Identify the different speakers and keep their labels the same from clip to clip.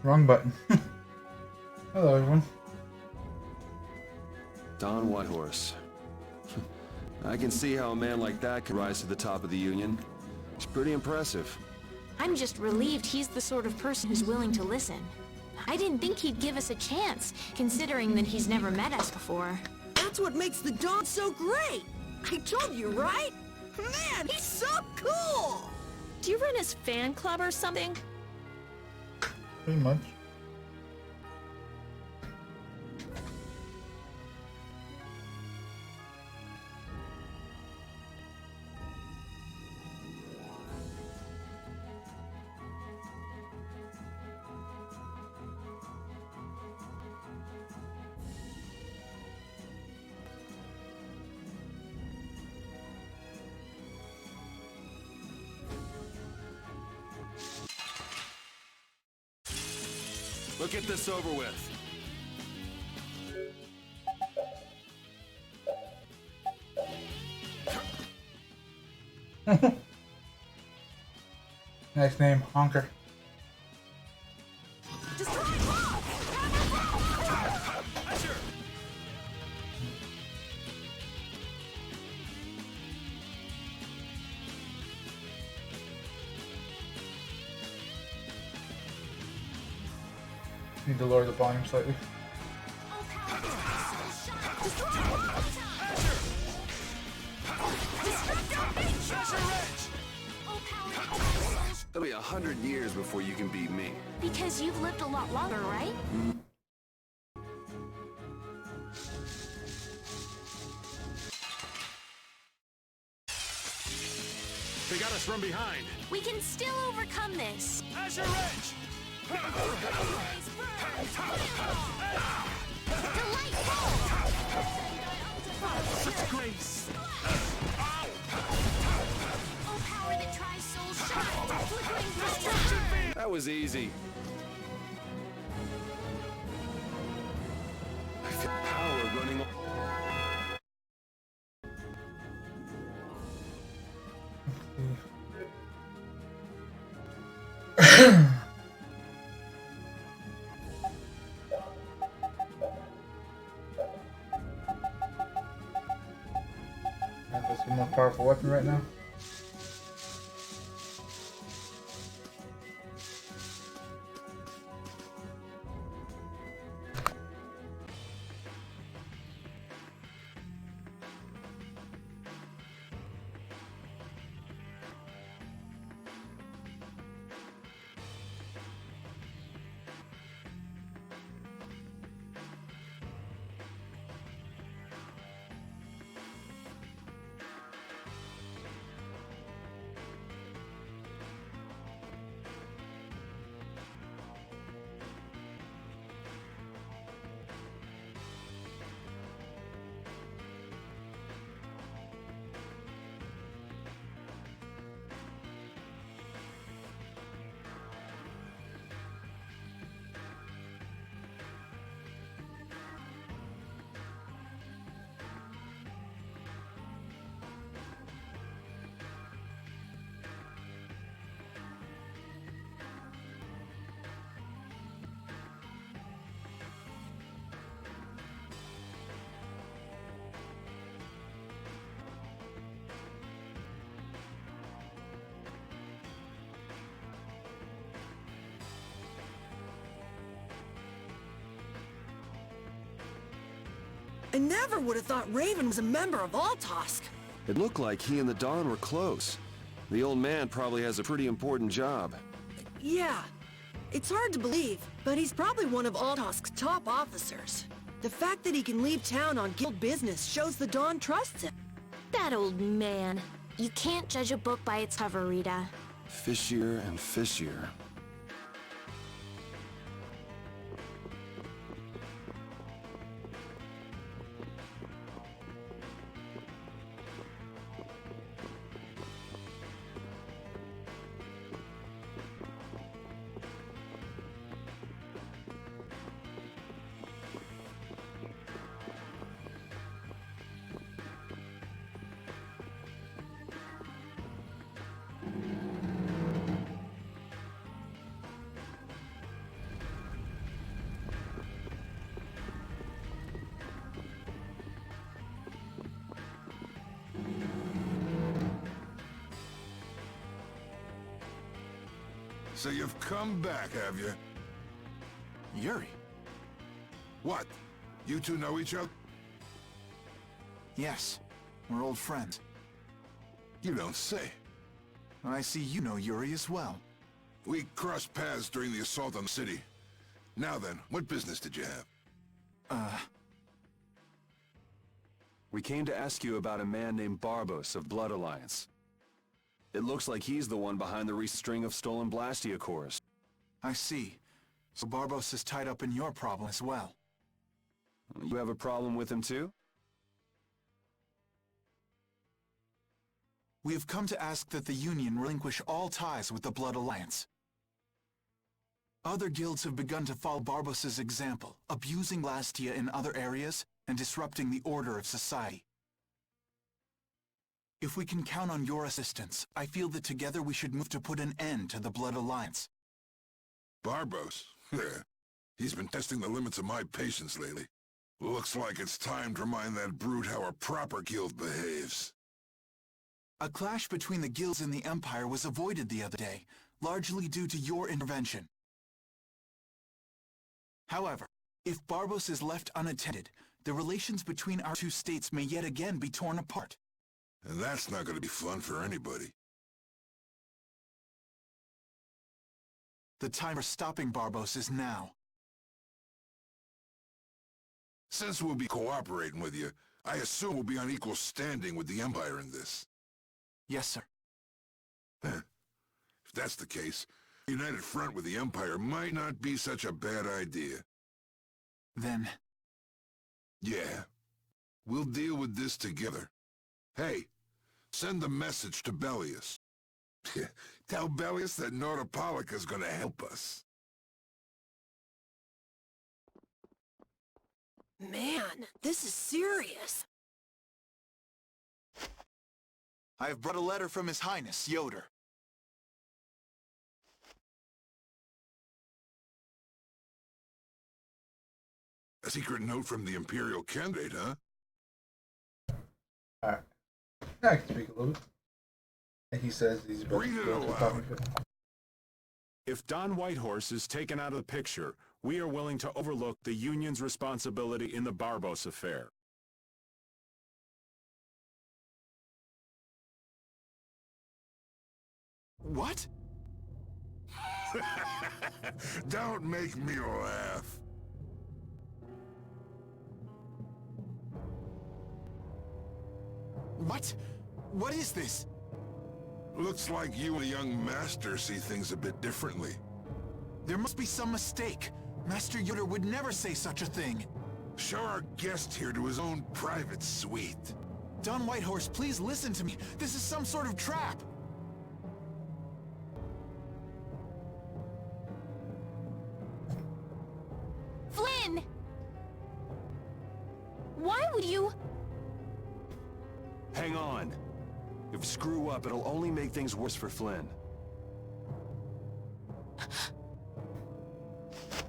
Speaker 1: Wrong button. Hello, everyone.
Speaker 2: Don Whitehorse. I can see how a man like that could rise to the top of the Union. It's pretty impressive.
Speaker 3: I'm just relieved he's the sort of person who's willing to listen. I didn't think he'd give us a chance, considering that he's never met us before.
Speaker 4: That's what makes the Dawn so great! I told you, right? Man, he's so cool!
Speaker 5: Do you run his fan club or something?
Speaker 1: Pretty much.
Speaker 2: Let's get this over with.
Speaker 1: Nice name, Honker. Need to lower the volume slightly.
Speaker 2: It'll be 100 years before you can beat me.
Speaker 3: Because you've lived a lot longer, right?
Speaker 2: They got us from behind.
Speaker 3: We can still overcome this.
Speaker 2: Azure Edge! Such grace!
Speaker 3: Oh, power that tries soul shine! Flickering flame!
Speaker 2: That was easy. I feel power running.
Speaker 1: That's the most powerful weapon right now.
Speaker 4: I never would have thought Raven was a member of Altosk.
Speaker 2: It looked like he and the Dawn were close. The old man probably has a pretty important job.
Speaker 4: Yeah. It's hard to believe, but he's probably one of Altosk's top officers. The fact that he can leave town on guild business shows the Dawn trusts him.
Speaker 3: That old man. You can't judge a book by its cover, Rita.
Speaker 2: Fishier and fishier.
Speaker 6: So you've come back, have you?
Speaker 7: Yuri?
Speaker 6: What? You two know each other?
Speaker 7: Yes, we're old friends.
Speaker 6: You don't say.
Speaker 7: I see you know Yuri as well.
Speaker 6: We crossed paths during the assault on the city. Now then, what business did you have?
Speaker 2: We came to ask you about a man named Barbos of Blood Alliance. It looks like he's the one behind the recent string of stolen Blastia cores.
Speaker 7: I see. So Barbos is tied up in your problem as well.
Speaker 2: You have a problem with him too?
Speaker 7: We have come to ask that the Union relinquish all ties with the Blood Alliance. Other guilds have begun to follow Barbos's example, abusing Blastia in other areas and disrupting the order of society. If we can count on your assistance, I feel that together we should move to put an end to the Blood Alliance.
Speaker 6: Barbos? He's been testing the limits of my patience lately. Looks like it's time to remind that brute how a proper guild behaves.
Speaker 7: A clash between the guilds and the Empire was avoided the other day, largely due to your intervention. However, if Barbos is left unattended, the relations between our two states may yet again be torn apart.
Speaker 6: And that's not going to be fun for anybody.
Speaker 7: The time for stopping Barbos is now.
Speaker 6: Since we'll be cooperating with you, I assume we'll be on equal standing with the Empire in this.
Speaker 7: Yes, sir.
Speaker 6: If that's the case, a united front with the Empire might not be such a bad idea.
Speaker 7: Then...
Speaker 6: Yeah. We'll deal with this together. Hey, send the message to Bellius. Tell Bellius that Nordopolica's gonna help us.
Speaker 4: Man, this is serious.
Speaker 7: I have brought a letter from His Highness, Yoder.
Speaker 6: A secret note from the Imperial candidate, huh?
Speaker 1: Alright. I can speak a little bit. And he says he's about
Speaker 6: Read
Speaker 1: to
Speaker 6: it
Speaker 1: go to
Speaker 6: aloud.
Speaker 1: talking to.
Speaker 8: If Don Whitehorse is taken out of the picture, we are willing to overlook the Union's responsibility in the Barbos affair.
Speaker 7: What?
Speaker 6: Don't make me laugh.
Speaker 7: What? What is this?
Speaker 6: Looks like you and the young master see things a bit differently.
Speaker 7: There must be some mistake. Master Yoder would never say such a thing.
Speaker 6: Show our guest here to his own private suite.
Speaker 7: Don Whitehorse, please listen to me. This is some sort of trap.
Speaker 3: Flynn! Why would you...
Speaker 2: Hang on. If we screw up, it'll only make things worse for Flynn.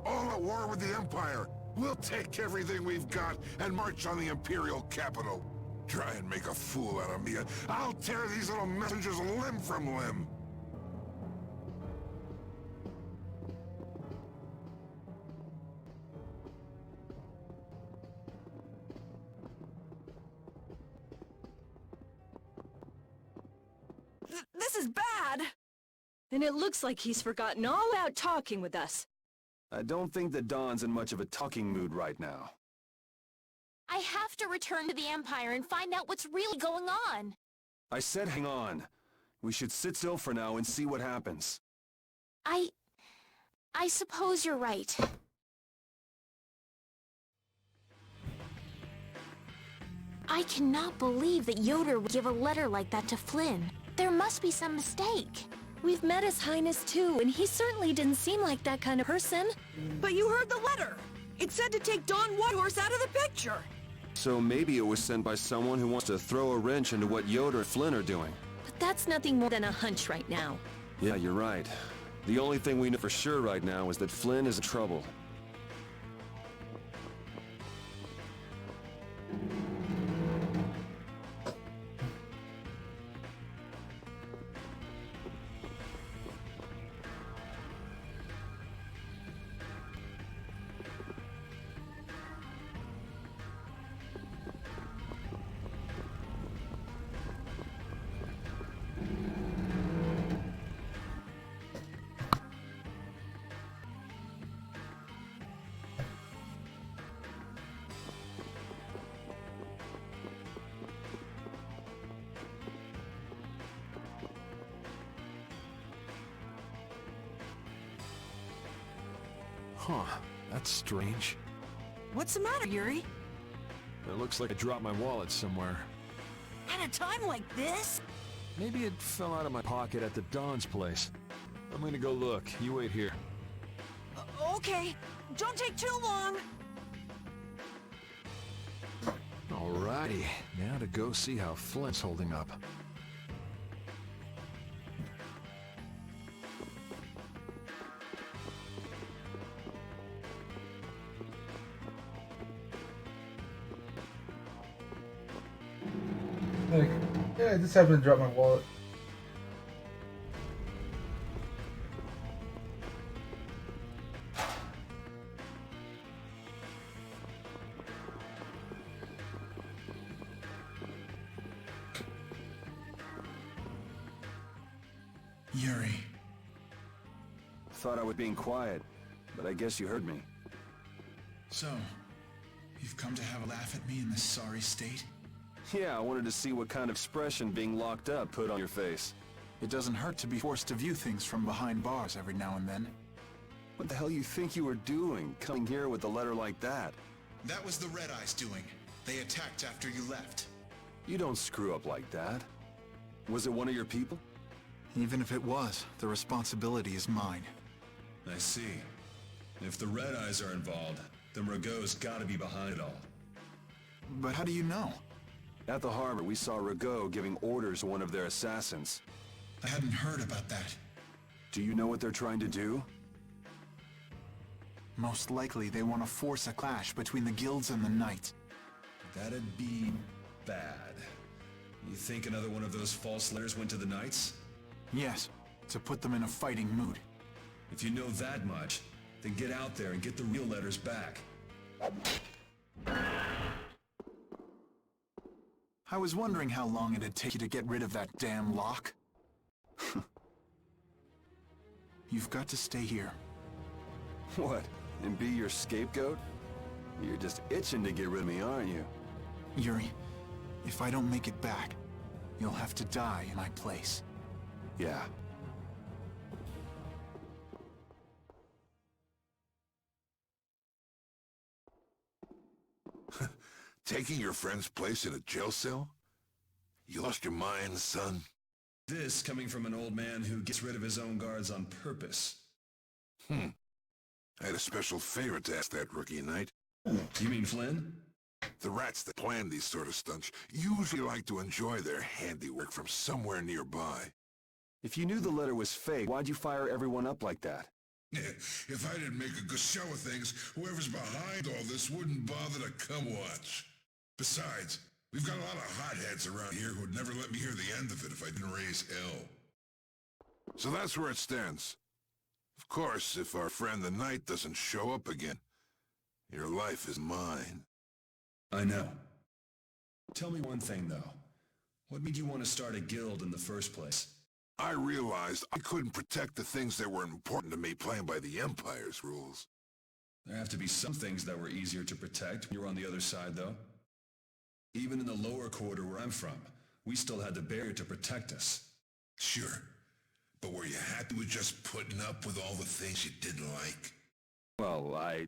Speaker 6: All at war with the Empire. We'll take everything we've got and march on the Imperial capital. Try and make a fool out of me, and I'll tear these little messengers limb from limb.
Speaker 4: This is bad!
Speaker 5: And it looks like he's forgotten all about talking with us.
Speaker 2: I don't think that Don's in much of a talking mood right now.
Speaker 3: I have to return to the Empire and find out what's really going on.
Speaker 2: I said hang on. We should sit still for now and see what happens.
Speaker 3: I suppose you're right. I cannot believe that Yoder would give a letter like that to Flynn. There must be some mistake.
Speaker 5: We've met His Highness too, and he certainly didn't seem like that kind of person.
Speaker 4: But you heard the letter! It said to take Don Whitehorse out of the picture!
Speaker 2: So maybe it was sent by someone who wants to throw a wrench into what Yoder and Flynn are doing.
Speaker 5: But that's nothing more than a hunch right now.
Speaker 2: Yeah, you're right. The only thing we know for sure right now is that Flynn is in trouble.
Speaker 9: Huh, that's strange.
Speaker 4: What's the matter, Yuri?
Speaker 9: It looks like I dropped my wallet somewhere.
Speaker 4: At a time like this?
Speaker 9: Maybe it fell out of my pocket at the Don's place. I'm gonna go look. You wait here.
Speaker 4: Okay. Don't take too long.
Speaker 9: Alrighty, now to go see how Flint's holding up.
Speaker 1: Like, yeah, I just happened to drop my wallet.
Speaker 7: Yuri.
Speaker 2: Thought I was being quiet, but I guess you heard me.
Speaker 7: So, you've come to have a laugh at me in this sorry state?
Speaker 2: Yeah, I wanted to see what kind of expression being locked up put on your face.
Speaker 7: It doesn't hurt to be forced to view things from behind bars every now and then.
Speaker 2: What the hell you think you were doing, coming here with a letter like that?
Speaker 7: That was the Red Eyes doing. They attacked after you left.
Speaker 2: You don't screw up like that. Was it one of your people?
Speaker 7: Even if it was, the responsibility is mine.
Speaker 10: I see. If the Red Eyes are involved, then Rago's gotta be behind it all.
Speaker 7: But how do you know?
Speaker 2: At the harbor, we saw Rago giving orders to one of their assassins.
Speaker 7: I hadn't heard about that.
Speaker 2: Do you know what they're trying to do?
Speaker 7: Most likely they want to force a clash between the guilds and the Knights.
Speaker 10: That'd be bad. You think another one of those false letters went to the Knights?
Speaker 7: Yes, to put them in a fighting mood.
Speaker 10: If you know that much, then get out there and get the real letters back.
Speaker 7: I was wondering how long it'd take you to get rid of that damn lock. You've got to stay here.
Speaker 2: What? And be your scapegoat? You're just itching to get rid of me, aren't you?
Speaker 7: Yuri, if I don't make it back, you'll have to die in my place.
Speaker 2: Yeah.
Speaker 6: Taking your friend's place in a jail cell? You lost your mind, son?
Speaker 10: This coming from an old man who gets rid of his own guards on purpose.
Speaker 6: I had a special favor to ask that rookie knight.
Speaker 10: You mean Flynn?
Speaker 6: The rats that plan these sort of stunts usually like to enjoy their handiwork from somewhere nearby.
Speaker 2: If you knew the letter was fake, why'd you fire everyone up like that?
Speaker 6: If I didn't make a good show of things, whoever's behind all this wouldn't bother to come watch. Besides, we've got a lot of hotheads around here who'd never let me hear the end of it if I didn't raise hell. So that's where it stands. Of course, if our friend the Knight doesn't show up again, your life is mine.
Speaker 10: I know. Tell me one thing, though. What made you want to start a guild in the first place?
Speaker 6: I realized I couldn't protect the things that were important to me playing by the Empire's rules.
Speaker 10: There have to be some things that were easier to protect when you were on the other side, though. Even in the lower quarter where I'm from, we still had the barrier to protect us.
Speaker 6: Sure. But were you happy with just putting up with all the things you didn't like?
Speaker 2: Well,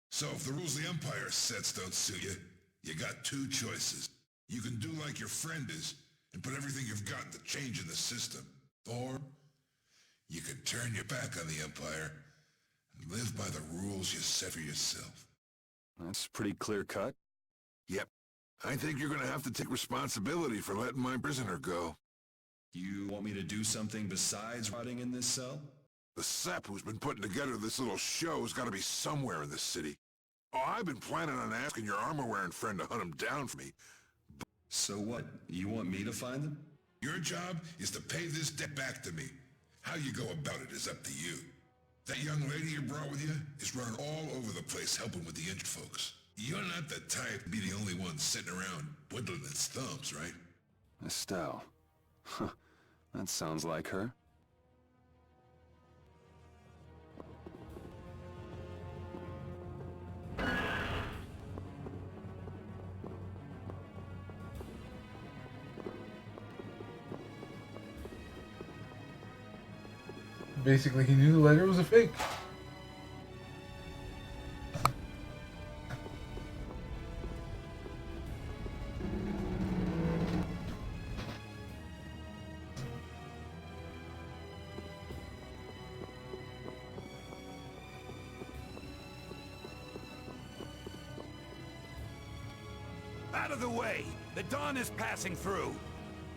Speaker 6: So if the rules the Empire sets don't suit you, you got two choices. You can do like your friend is, and put everything you've got into changing the system. Or, you can turn your back on the Empire, and live by the rules you set for yourself.
Speaker 2: That's pretty clear-cut.
Speaker 6: Yep. I think you're gonna have to take responsibility for letting my prisoner go.
Speaker 10: You want me to do something besides rotting in this cell?
Speaker 6: The sap who's been putting together this little show's gotta be somewhere in this city. Oh, I've been planning on asking your armor-wearing friend to hunt him down for me.
Speaker 10: So what? You want me to find them?
Speaker 6: Your job is to pay this debt back to me. How you go about it is up to you. That young lady you brought with you is running all over the place helping with the injured folks. You're not the type to be the only one sitting around twiddling its thumbs, right?
Speaker 2: Estelle. Huh. That sounds like her.
Speaker 1: Basically, he knew the letter was a fake.
Speaker 11: Out of the way! The Dawn is passing through!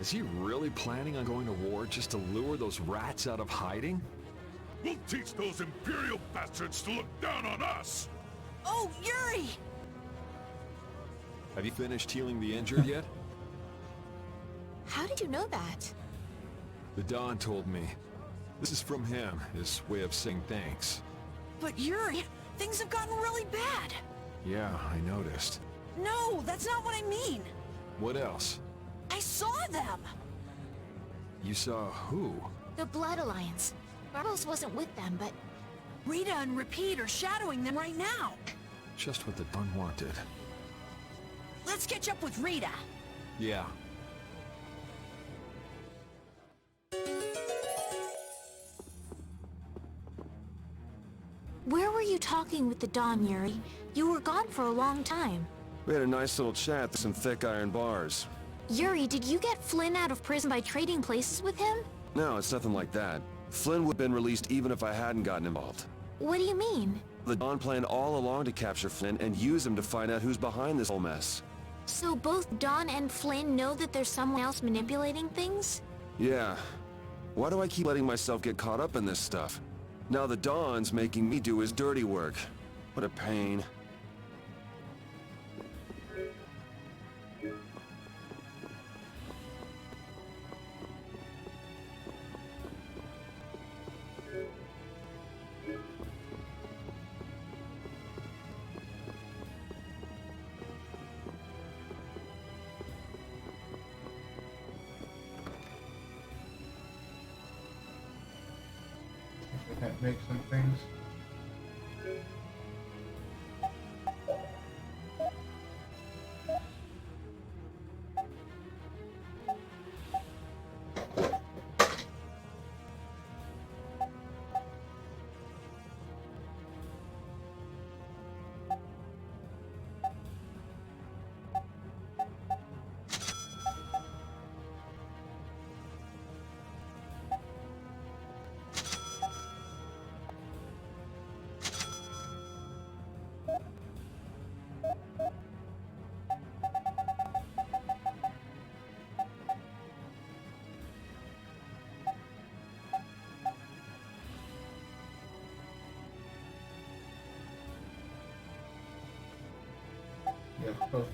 Speaker 9: Is he really planning on going to war just to lure those rats out of hiding?
Speaker 11: We'll teach those Imperial bastards to look down on us!
Speaker 4: Oh, Yuri!
Speaker 9: Have you finished healing the injured yet?
Speaker 3: How did you know that?
Speaker 9: The Don told me. This is from him, his way of saying thanks.
Speaker 4: But Yuri, things have gotten really bad.
Speaker 9: Yeah, I noticed.
Speaker 4: No, that's not what I mean.
Speaker 9: What else?
Speaker 4: I saw them.
Speaker 9: You saw who?
Speaker 3: The Blood Alliance. Barbos wasn't with them, but...
Speaker 4: Rita and Repeat are shadowing them right now.
Speaker 9: Just what the Don wanted.
Speaker 4: Let's catch up with Rita.
Speaker 9: Yeah.
Speaker 3: Where were you talking with the Dawn, Yuri? You were gone for a long time.
Speaker 2: We had a nice little chat with some thick iron bars.
Speaker 3: Yuri, did you get Flynn out of prison by trading places with him?
Speaker 2: No, it's nothing like that. Flynn would have been released even if I hadn't gotten involved.
Speaker 3: What do you mean?
Speaker 2: The Dawn planned all along to capture Flynn and use him to find out who's behind this whole mess.
Speaker 3: So both Dawn and Flynn know that there's someone else manipulating things?
Speaker 2: Yeah. Why do I keep letting myself get caught up in this stuff? Now the Dawn's making me do his dirty work. What a pain.
Speaker 1: I can't make some things. Yeah, so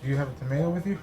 Speaker 1: you have a tomato with you?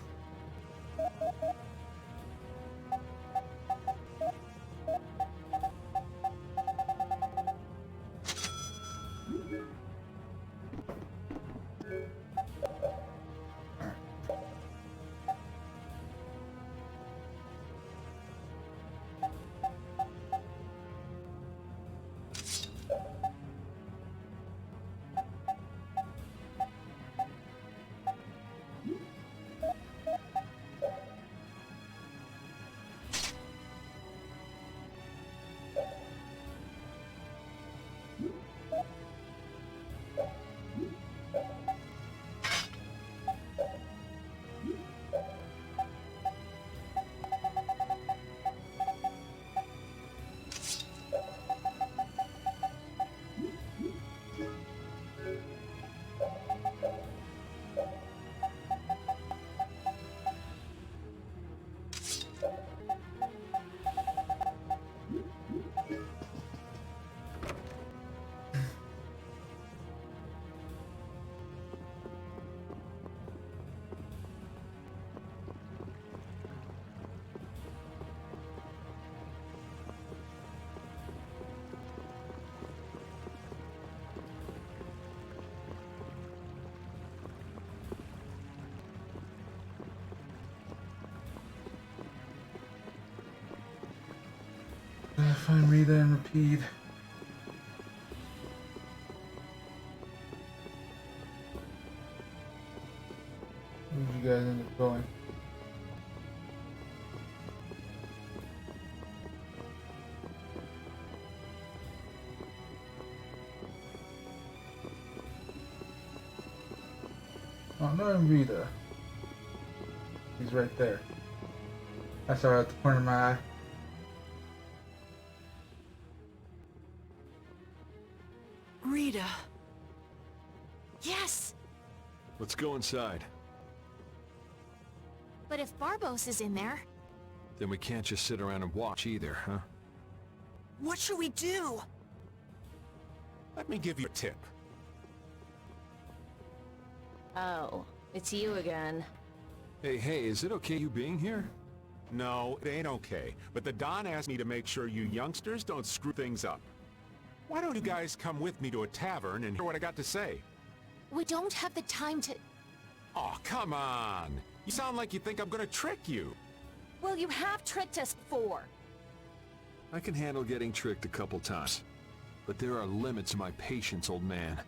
Speaker 1: Find Rita and Rapide. Where'd you guys end up going? Oh, no, Rita. He's right there. I saw her at the corner of my eye.
Speaker 4: Rita.
Speaker 3: Yes!
Speaker 9: Let's go inside.
Speaker 3: But if Barbos is in there...
Speaker 9: Then we can't just sit around and watch either, huh?
Speaker 4: What should we do?
Speaker 8: Let me give you a tip.
Speaker 5: Oh, it's you again.
Speaker 9: Hey, is it okay you being here?
Speaker 8: No, it ain't okay. But the Don asked me to make sure you youngsters don't screw things up. Why don't you guys come with me to a tavern and hear what I got to say?
Speaker 3: We don't have the time to...
Speaker 8: Oh, come on! You sound like you think I'm gonna trick you.
Speaker 5: Well, you have tricked us before.
Speaker 9: I can handle getting tricked a couple times. But there are limits to my patience, old man.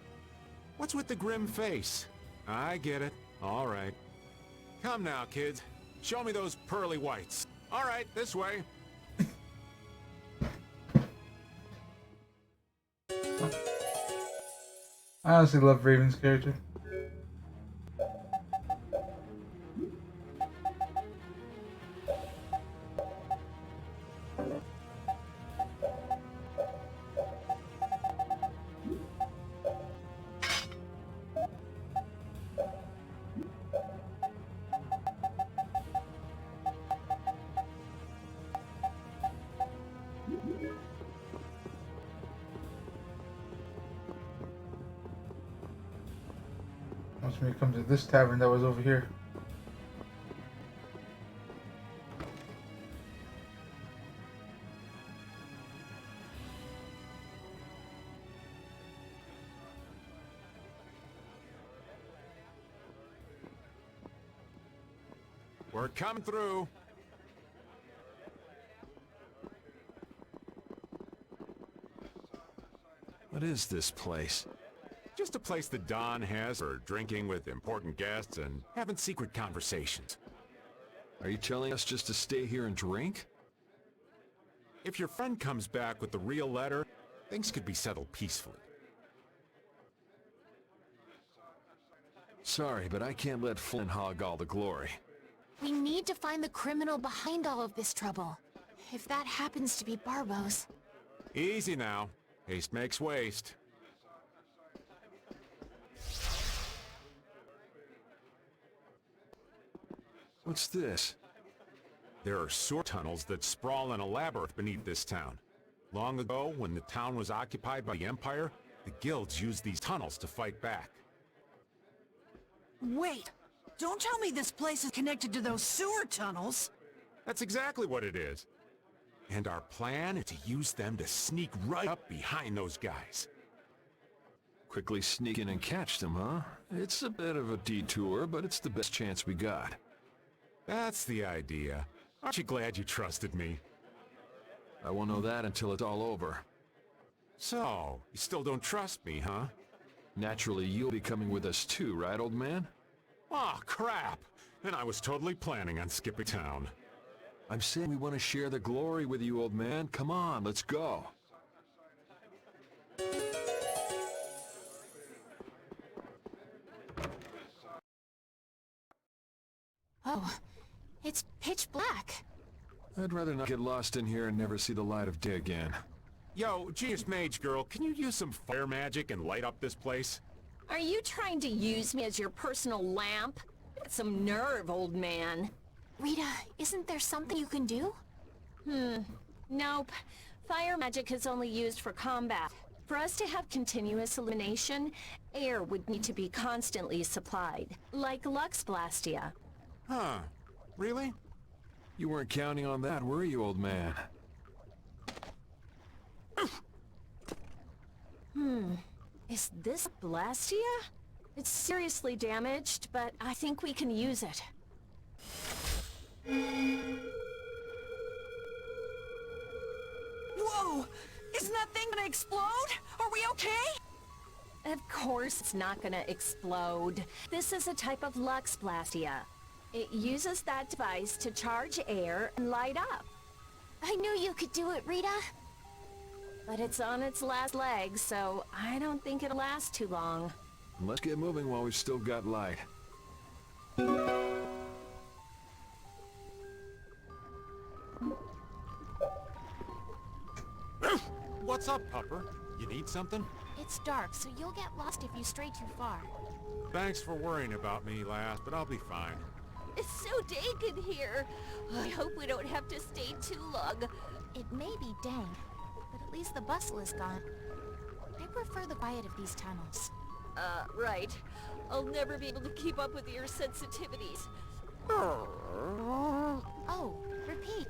Speaker 8: What's with the grim face? I get it. All right. Come now, kids. Show me those pearly whites. All right, this way.
Speaker 1: I honestly love Raven's character. Wants me to come to this tavern that was over here.
Speaker 8: We're coming through.
Speaker 9: What is this place?
Speaker 8: Just a place the Don has for drinking with important guests and having secret conversations.
Speaker 9: Are you telling us just to stay here and drink?
Speaker 8: If your friend comes back with the real letter, things could be settled peacefully.
Speaker 9: Sorry, but I can't let Flynn hog all the glory.
Speaker 3: We need to find the criminal behind all of this trouble. If that happens to be Barbos.
Speaker 8: Easy now. Haste makes waste.
Speaker 9: What's this?
Speaker 8: There are sewer tunnels that sprawl in a labyrinth beneath this town. Long ago, when the town was occupied by the Empire, the guilds used these tunnels to fight back.
Speaker 4: Wait! Don't tell me this place is connected to those sewer tunnels.
Speaker 8: That's exactly what it is. And our plan is to use them to sneak right up behind those guys.
Speaker 9: Quickly sneak in and catch them, huh? It's a bit of a detour, but it's the best chance we got.
Speaker 8: That's the idea. Aren't you glad you trusted me?
Speaker 9: I won't know that until it's all over.
Speaker 8: So, you still don't trust me, huh?
Speaker 9: Naturally, you'll be coming with us too, right, old man?
Speaker 8: Aw, crap! And I was totally planning on skipping town.
Speaker 9: I'm saying we want to share the glory with you, old man. Come on, let's go.
Speaker 3: Oh, it's pitch black.
Speaker 9: I'd rather not get lost in here and never see the light of day again.
Speaker 8: Yo, Genius Mage Girl, can you use some fire magic and light up this place?
Speaker 5: Are you trying to use me as your personal lamp? That's some nerve, old man.
Speaker 3: Rita, isn't there something you can do?
Speaker 5: Nope. Fire magic is only used for combat. For us to have continuous illumination, air would need to be constantly supplied, like Lux Blastia.
Speaker 8: Huh. Really?
Speaker 9: You weren't counting on that, were you, old man?
Speaker 5: Is this Blastia? It's seriously damaged, but I think we can use it.
Speaker 4: Whoa! Isn't that thing gonna explode? Are we okay?
Speaker 5: Of course it's not gonna explode. This is a type of Lux Blastia. It uses that device to charge air and light up.
Speaker 3: I knew you could do it, Rita.
Speaker 5: But it's on its last legs, so I don't think it'll last too long.
Speaker 9: Let's get moving while we've still got light.
Speaker 8: What's up, Pupper? You need something?
Speaker 3: It's dark, so you'll get lost if you stray too far.
Speaker 8: Thanks for worrying about me, lass, but I'll be fine.
Speaker 5: It's so dank in here. I hope we don't have to stay too long.
Speaker 3: It may be dank, but at least the bustle is gone. I prefer the quiet of these tunnels.
Speaker 5: Right. I'll never be able to keep up with your sensitivities.
Speaker 3: Oh, repeat.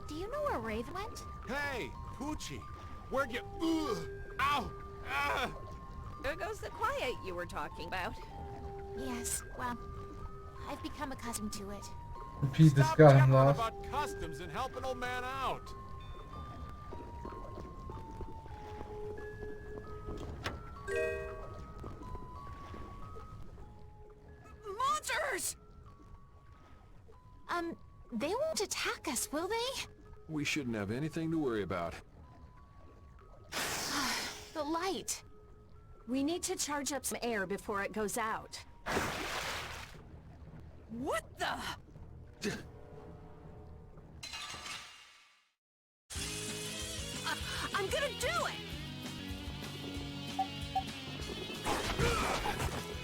Speaker 3: Do you know where Raven went?
Speaker 8: Hey, Poochie! Where'd you... Ow! Ah!
Speaker 5: There goes the quiet you were talking about.
Speaker 3: Yes, well, I've become accustomed to it.
Speaker 1: Repeat, this
Speaker 8: Stop
Speaker 1: got him
Speaker 8: yapping
Speaker 1: lost.
Speaker 8: about customs and help an old man out!
Speaker 4: Monsters!
Speaker 3: They won't attack us, will they?
Speaker 9: We shouldn't have anything to worry about.
Speaker 3: The light.
Speaker 5: We need to charge up some air before it goes out.
Speaker 4: What the? I'm gonna do it!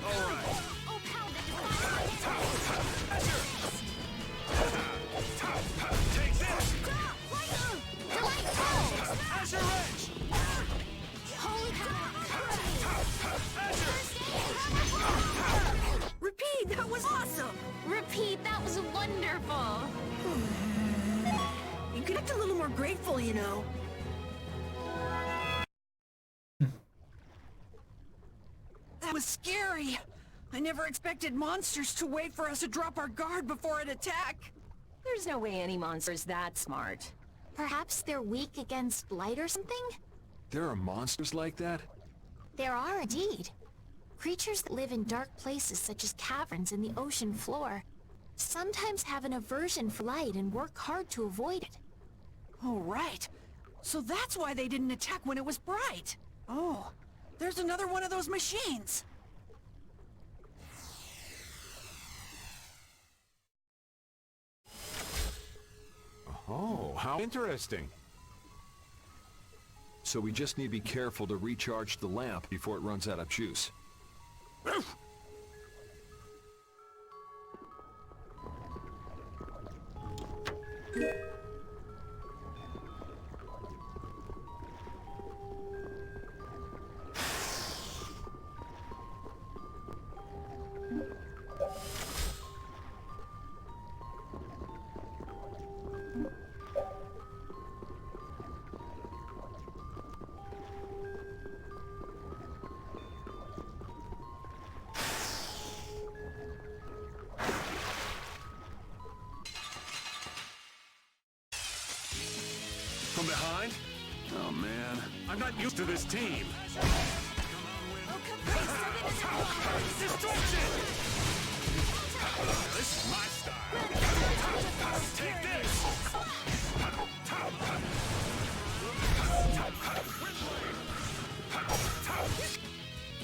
Speaker 3: Oh, pound it!
Speaker 2: Take this!
Speaker 3: The light falls!
Speaker 2: Azure Edge!
Speaker 3: Holy
Speaker 4: Repeat, that was awesome!
Speaker 3: Repeat, that was wonderful!
Speaker 4: You could act a little more grateful, you know. That was scary. I never expected monsters to wait for us to drop our guard before an attack.
Speaker 5: There's no way any monster is that smart.
Speaker 3: Perhaps they're weak against light or something?
Speaker 9: There are monsters like that?
Speaker 3: There are indeed. Creatures that live in dark places such as caverns in the ocean floor sometimes have an aversion for light and work hard to avoid it.
Speaker 4: Oh, right. So that's why they didn't attack when it was bright. Oh, there's another one of those machines.
Speaker 8: Oh, how interesting.
Speaker 9: So we just need to be careful to recharge the lamp before it runs out of juice.
Speaker 2: From behind? Oh, man.
Speaker 8: I'm not used to this team.
Speaker 5: Destruction!
Speaker 8: This is my style.
Speaker 5: Take this!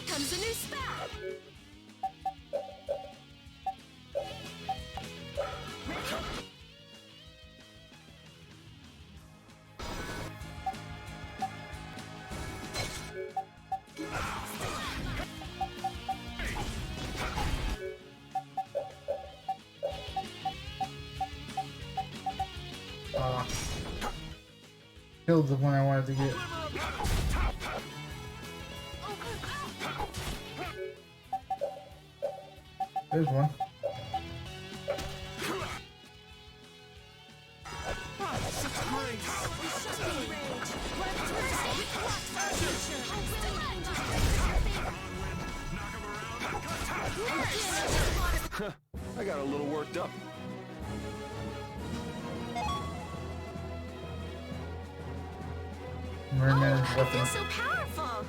Speaker 5: Comes a new spat!
Speaker 1: Killed the one I wanted to get. There's one.
Speaker 2: I got a little worked up.
Speaker 1: Merman's
Speaker 5: I
Speaker 1: weapon.
Speaker 5: feel so powerful!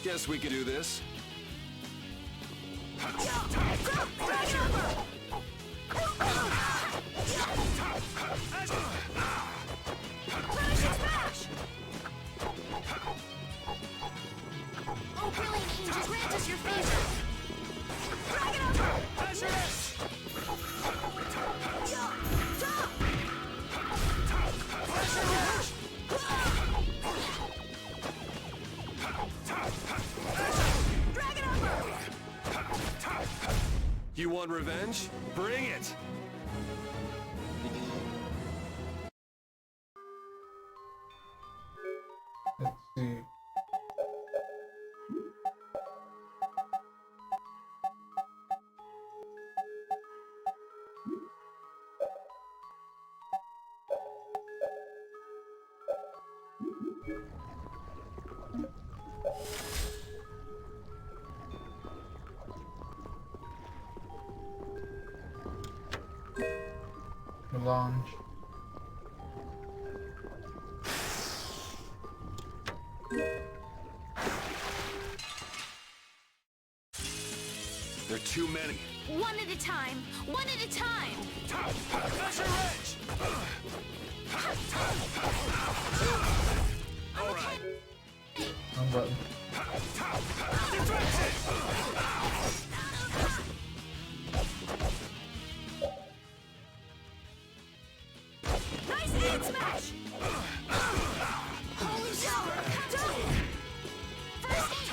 Speaker 2: Guess we could do this.
Speaker 5: Oh, brilliant angels, grant us your favor! Drag it over! Lazarus! Drag it over!
Speaker 2: You want revenge? Bring it!
Speaker 1: Let's see. Melange.
Speaker 2: There are too many.
Speaker 5: One at a time! One at a time!
Speaker 2: Pressure wrench! All right.
Speaker 1: Wrong button.
Speaker 5: Nice aid smash! Holy shower! First aid!
Speaker 2: Pressure!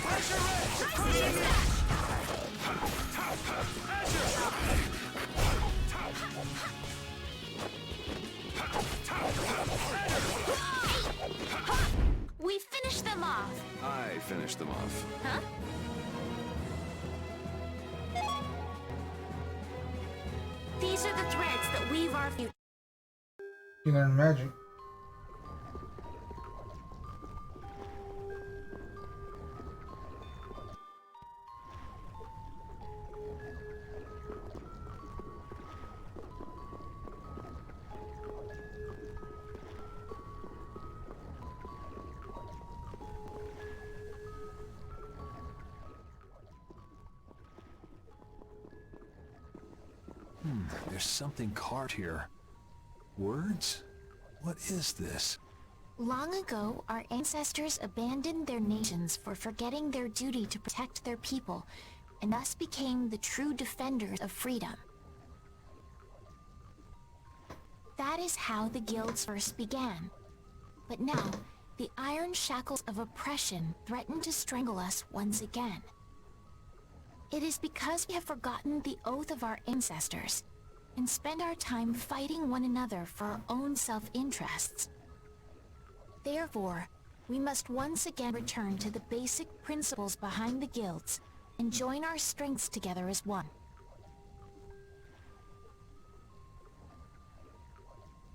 Speaker 2: Pressure wrench!
Speaker 5: Nice aid smash! We finished them off!
Speaker 2: I finished them off.
Speaker 5: Huh? These are the threads that weave our future.
Speaker 1: You learn magic.
Speaker 9: There's something carved here. Words? What is this?
Speaker 3: Long ago, our ancestors abandoned their nations for forgetting their duty to protect their people, and thus became the true defenders of freedom. That is how the guilds first began. But now, the iron shackles of oppression threaten to strangle us once again. It is because we have forgotten the oath of our ancestors and spend our time fighting one another for our own self-interests. Therefore, we must once again return to the basic principles behind the guilds and join our strengths together as one.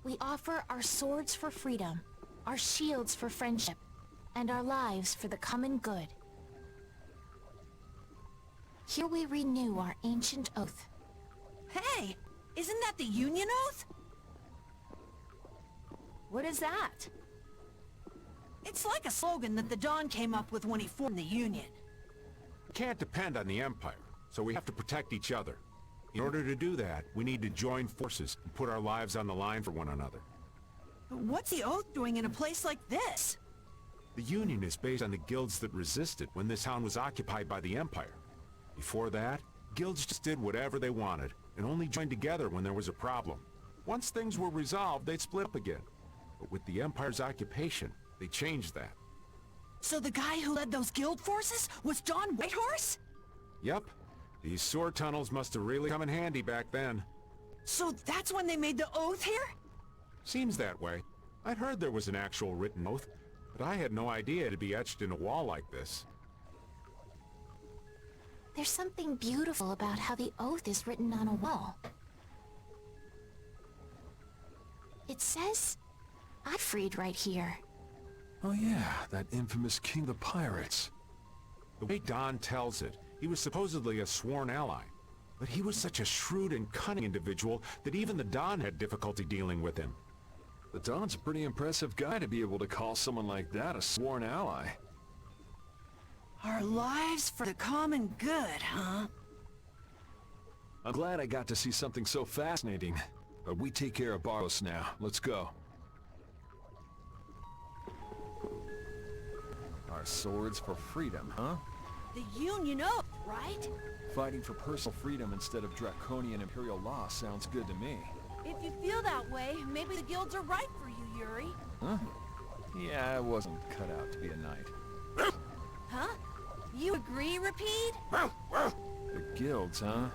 Speaker 3: We offer our swords for freedom, our shields for friendship, and our lives for the common good. Here we renew our ancient oath.
Speaker 4: Hey! Isn't that the Union Oath?
Speaker 5: What is that?
Speaker 4: It's like a slogan that the Don came up with when he formed the Union.
Speaker 8: We can't depend on the Empire, so we have to protect each other. In order to do that, we need to join forces and put our lives on the line for one another.
Speaker 4: But what's the Oath doing in a place like this?
Speaker 8: The Union is based on the guilds that resisted when this town was occupied by the Empire. Before that, guilds just did whatever they wanted, and only joined together when there was a problem. Once things were resolved, they'd split up again. But with the Empire's occupation, they changed that.
Speaker 4: So the guy who led those guild forces was Don Whitehorse?
Speaker 8: Yep. These sewer tunnels must have really come in handy back then.
Speaker 4: So that's when they made the Oath here?
Speaker 8: Seems that way. I'd heard there was an actual written oath, but I had no idea it'd be etched in a wall like this.
Speaker 3: There's something beautiful about how the oath is written on a wall. It says, "I freed" right here.
Speaker 9: Oh yeah, that infamous king of the pirates.
Speaker 8: The way Don tells it, he was supposedly a sworn ally. But he was such a shrewd and cunning individual that even the Don had difficulty dealing with him.
Speaker 9: The Don's a pretty impressive guy to be able to call someone like that a sworn ally.
Speaker 4: Our lives for the common good, huh?
Speaker 9: I'm glad I got to see something so fascinating. But we take care of Barbos now. Let's go. Our swords for freedom, huh?
Speaker 4: The Union Oath, right?
Speaker 9: Fighting for personal freedom instead of draconian imperial law sounds good to me.
Speaker 4: If you feel that way, maybe the guilds are right for you, Yuri.
Speaker 9: Huh? Yeah, I wasn't cut out to be a knight.
Speaker 4: Huh? You agree, Repeat?
Speaker 9: The guilds, huh?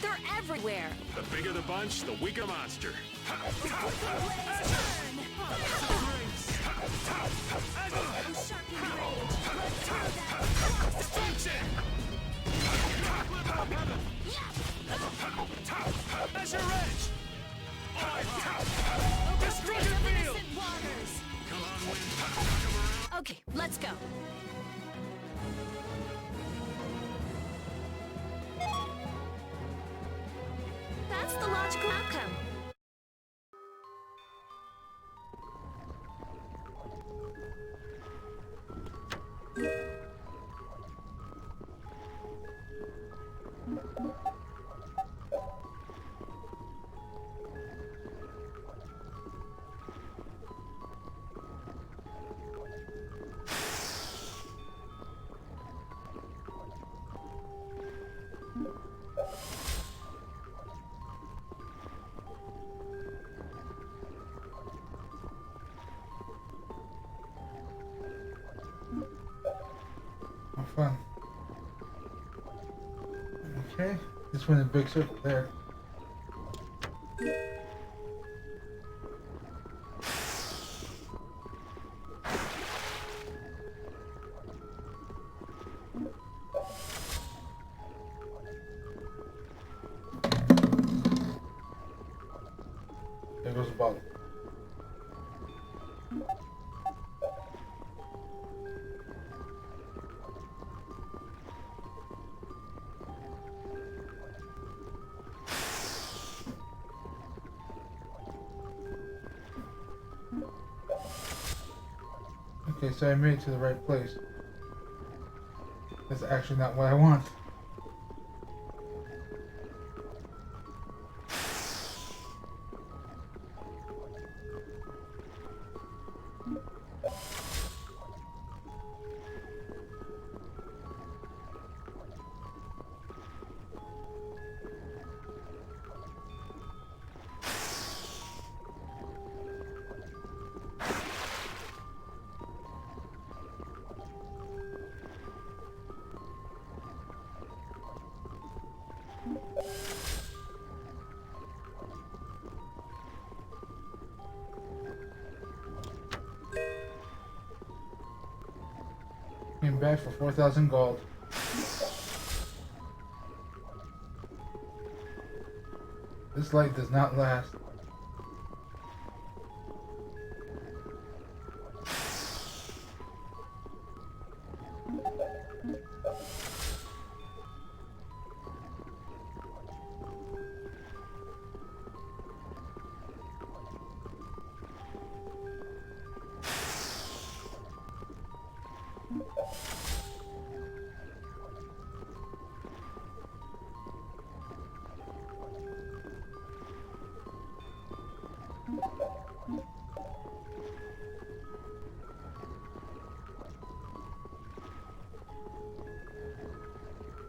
Speaker 5: They're everywhere!
Speaker 8: The bigger the bunch, the weaker the monster.
Speaker 11: Measure edge!
Speaker 5: Destruction field! Okay, let's go. That's the logical outcome.
Speaker 1: Oh, fun. Okay, just went a big circle there. There goes the bottle. Okay, so I made it to the right place. That's actually not what I want. Came back for 4,000 gold. This light does not last.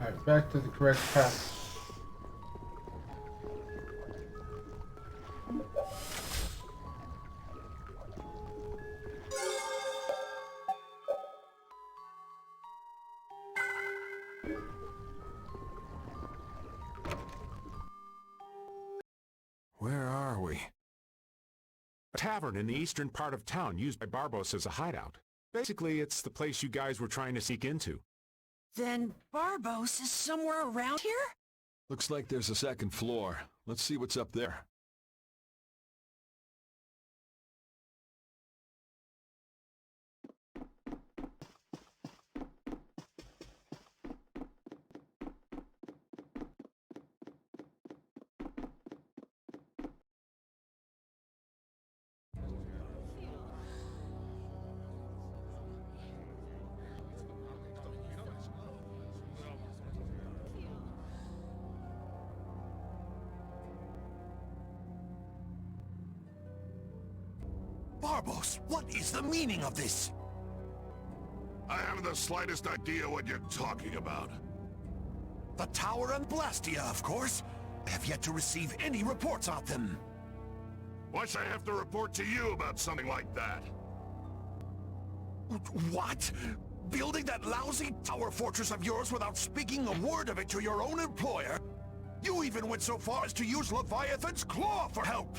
Speaker 1: Alright, back to the correct path.
Speaker 9: Where are we?
Speaker 8: A tavern in the eastern part of town used by Barbos as a hideout. Basically, it's the place you guys were trying to sneak into.
Speaker 4: Then Barbos is somewhere around here?
Speaker 9: Looks like there's a second floor. Let's see what's up there.
Speaker 6: Barbos, what is the meaning of this? I haven't the slightest idea what you're talking about. The tower and Blastia, of course. I have yet to receive any reports of them. Why should I have to report to you about something like that? What? Building that lousy tower fortress of yours without speaking a word of it to your own employer? You even went so far as to use Leviathan's Claw for help!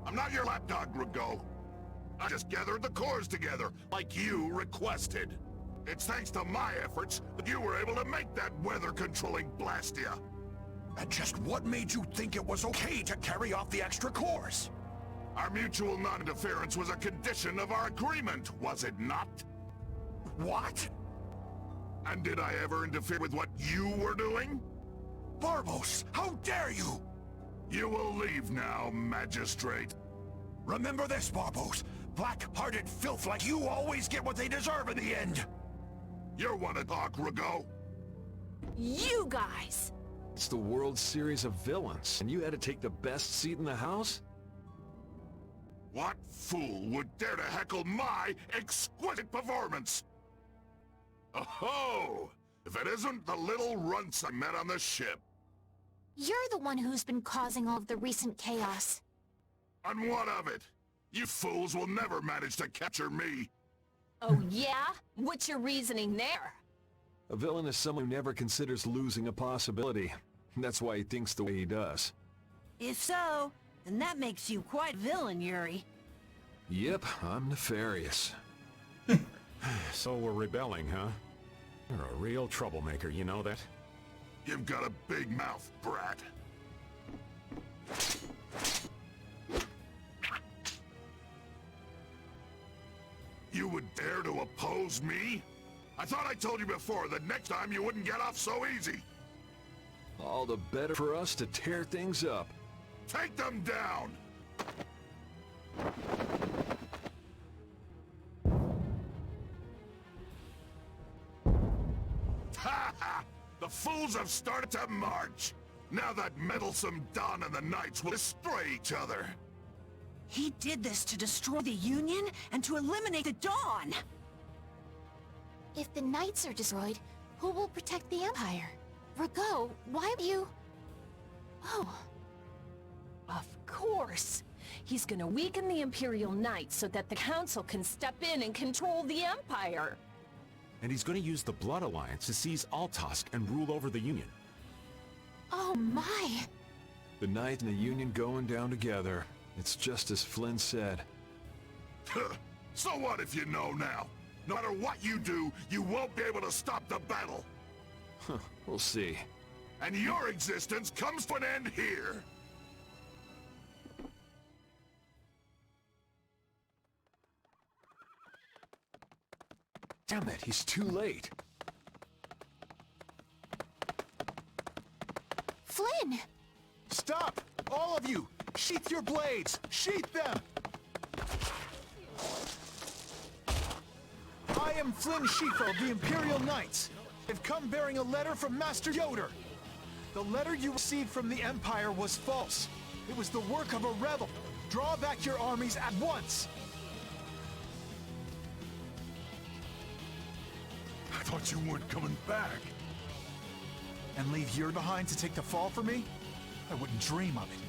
Speaker 6: I'm not your lapdog, Rigo. I just gathered the cores together, like you requested. It's thanks to my efforts that you were able to make that weather-controlling Blastia. And just what made you think it was okay to carry off the extra cores? Our mutual non-interference was a condition of our agreement, was it not? What? And did I ever interfere with what you were doing? Barbos, how dare you! You will leave now, Magistrate. Remember this, Barbos. Black-hearted filth like you always get what they deserve in the end. You want to talk, Rigo?
Speaker 5: You guys!
Speaker 9: It's the World Series of Villains, and you had to take the best seat in the house?
Speaker 6: What fool would dare to heckle my exquisite performance? Oh, if it isn't the little runts I met on the ship.
Speaker 3: You're the one who's been causing all of the recent chaos.
Speaker 6: And what of it? You fools will never manage to capture me.
Speaker 5: Oh yeah? What's your reasoning there?
Speaker 9: A villain is someone who never considers losing a possibility. That's why he thinks the way he does.
Speaker 4: If so, then that makes you quite a villain, Yuri.
Speaker 9: Yep, I'm nefarious.
Speaker 8: So we're rebelling, huh? You're a real troublemaker, you know that?
Speaker 6: You've got a big mouth, brat. You would dare to oppose me? I thought I told you before that next time you wouldn't get off so easy.
Speaker 9: All the better for us to tear things up.
Speaker 6: Take them down! Ha ha! The fools have started to march! Now that meddlesome Don and the Knights will destroy each other!
Speaker 4: He did this to destroy the Union and to eliminate the Dawn!
Speaker 3: If the Knights are destroyed, who will protect the Empire? Rago, why are you... Oh.
Speaker 5: Of course! He's gonna weaken the Imperial Knights so that the Council can step in and control the Empire!
Speaker 8: And he's gonna use the Blood Alliance to seize Altosk and rule over the Union.
Speaker 3: Oh my!
Speaker 9: The Knight and the Union going down together. It's just as Flynn said.
Speaker 6: So what if you know now? No matter what you do, you won't be able to stop the battle!
Speaker 9: We'll see.
Speaker 6: And your existence comes to an end here!
Speaker 9: Damn it, he's too late.
Speaker 3: Flynn!
Speaker 7: Stop! All of you! Sheath your blades! Sheath them! I am Flynn Schifo of the Imperial Knights. I've come bearing a letter from Master Yoder. The letter you received from the Empire was false. It was the work of a rebel. Draw back your armies at once!
Speaker 6: I thought you weren't coming back.
Speaker 7: And leave Yuri behind to take the fall for me? I wouldn't dream of it.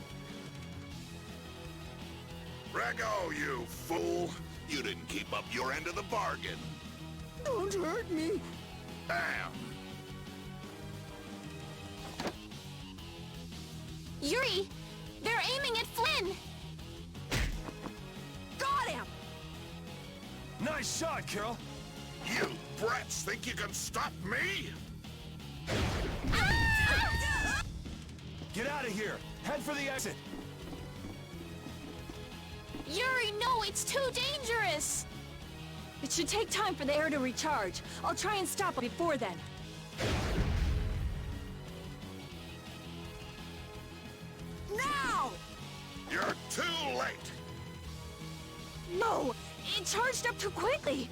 Speaker 6: Rago, you fool! You didn't keep up your end of the bargain.
Speaker 4: Don't hurt me!
Speaker 6: Bam!
Speaker 3: Yuri! They're aiming at Flynn!
Speaker 4: Got him!
Speaker 9: Nice shot, Carol!
Speaker 6: You brats think you can stop me?
Speaker 3: Ah!
Speaker 9: Get out of here! Head for the exit!
Speaker 3: Yuri, no, it's too dangerous!
Speaker 5: It should take time for the air to recharge. I'll try and stop it before then.
Speaker 4: Now!
Speaker 6: You're too late!
Speaker 5: No! It charged up too quickly!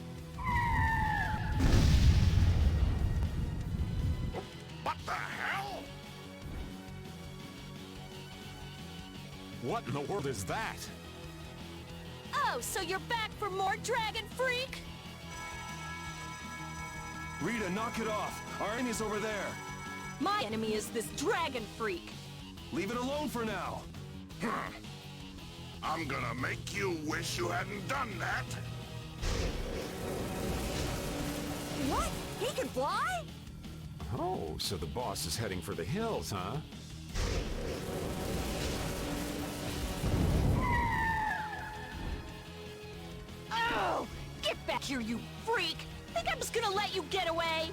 Speaker 6: What the hell?
Speaker 8: What in the world is that?
Speaker 5: Oh, so you're back for more Dragon Freak?
Speaker 9: Rita, knock it off! Our enemy's over there!
Speaker 5: My enemy is this Dragon Freak!
Speaker 9: Leave it alone for now!
Speaker 6: I'm gonna make you wish you hadn't done that!
Speaker 4: What? He can fly?
Speaker 8: Oh, so the boss is heading for the hills, huh?
Speaker 5: Oh! Get back here, you freak! Think I'm just gonna let you get away?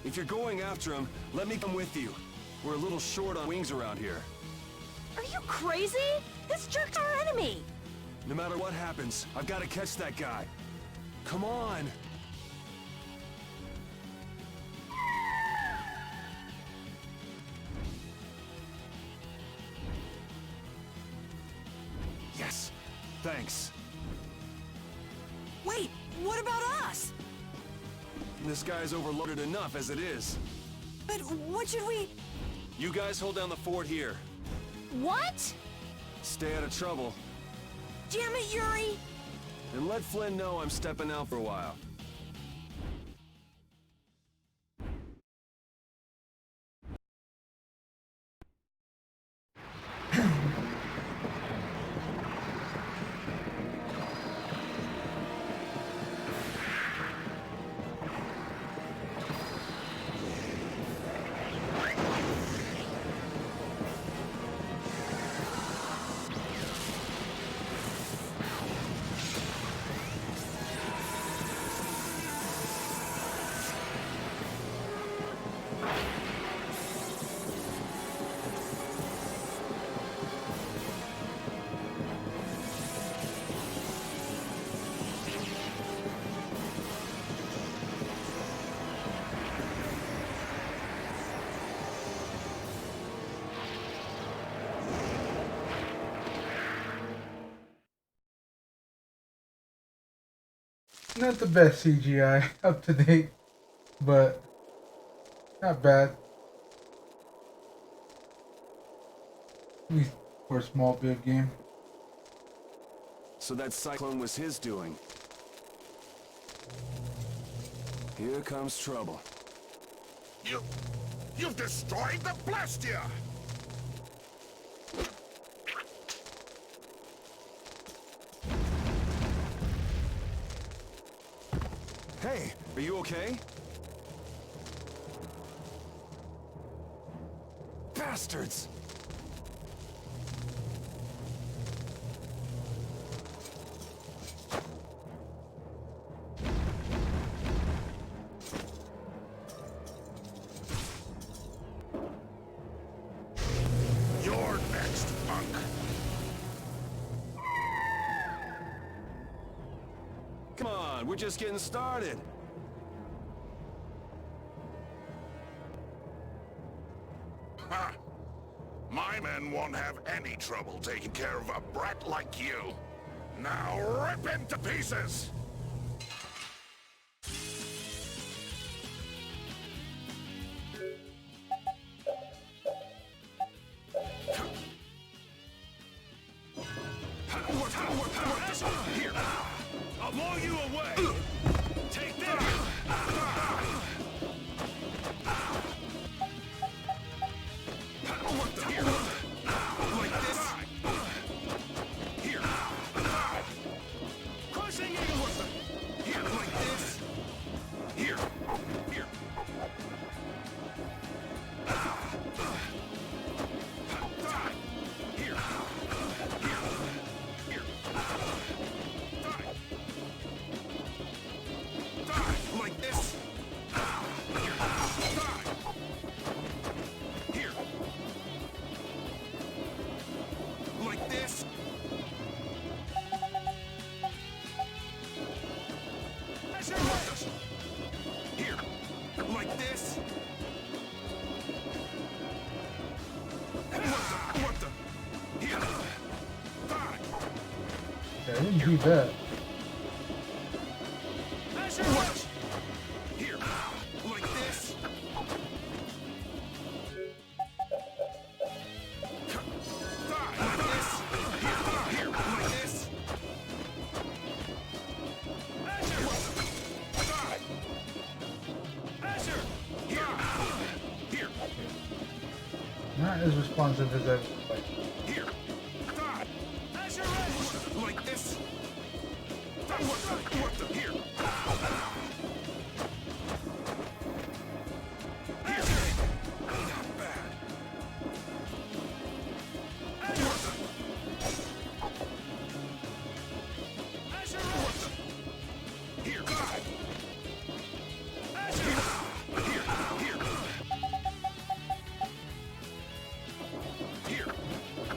Speaker 9: If you're going after him, let me come with you. We're a little short on wings around here.
Speaker 5: Are you crazy? This jerk's our enemy!
Speaker 9: No matter what happens, I've got to catch that guy. Come on! Yes! Thanks.
Speaker 4: Wait, what about us?
Speaker 9: This guy's overloaded enough as it is.
Speaker 4: But what should we...
Speaker 9: You guys hold down the fort here.
Speaker 5: What?
Speaker 9: Stay out of trouble.
Speaker 4: Damn it, Yuri!
Speaker 9: And let Flynn know I'm stepping out for a while.
Speaker 1: Not the best CGI up to date, but not bad. At least for a small bit game.
Speaker 2: So that cyclone was his doing. Here comes trouble.
Speaker 11: You've destroyed the Blastia!
Speaker 2: Hey, are you okay? Bastards!
Speaker 11: You're next, punk.
Speaker 2: Come on, we're just getting started.
Speaker 11: Ha! My men won't have any trouble taking care of a brat like you. Now rip into pieces! Here, I'll blow you away! Take this! What the? Here. Like this? Here. Crushing you! What the? Here, like this? Here. Here. Die! Here. Here. Here. Die! Die! Like this? Here. Die! Here. Like this? Measure this! Here. Like this? What the? Here. Die!
Speaker 1: Yeah, I didn't do that.
Speaker 11: Measure this! Here. Like this? Die! Like this? Here. Here. Like this? Measure! Die! Measure! Here. Here.
Speaker 1: Not as responsive as I would like.
Speaker 11: Here. Die! Measure it! Like this? Die! What the? Here. Measure! Not bad. Measure! Measure it! Here. Die! Measure! Here. Here. Here.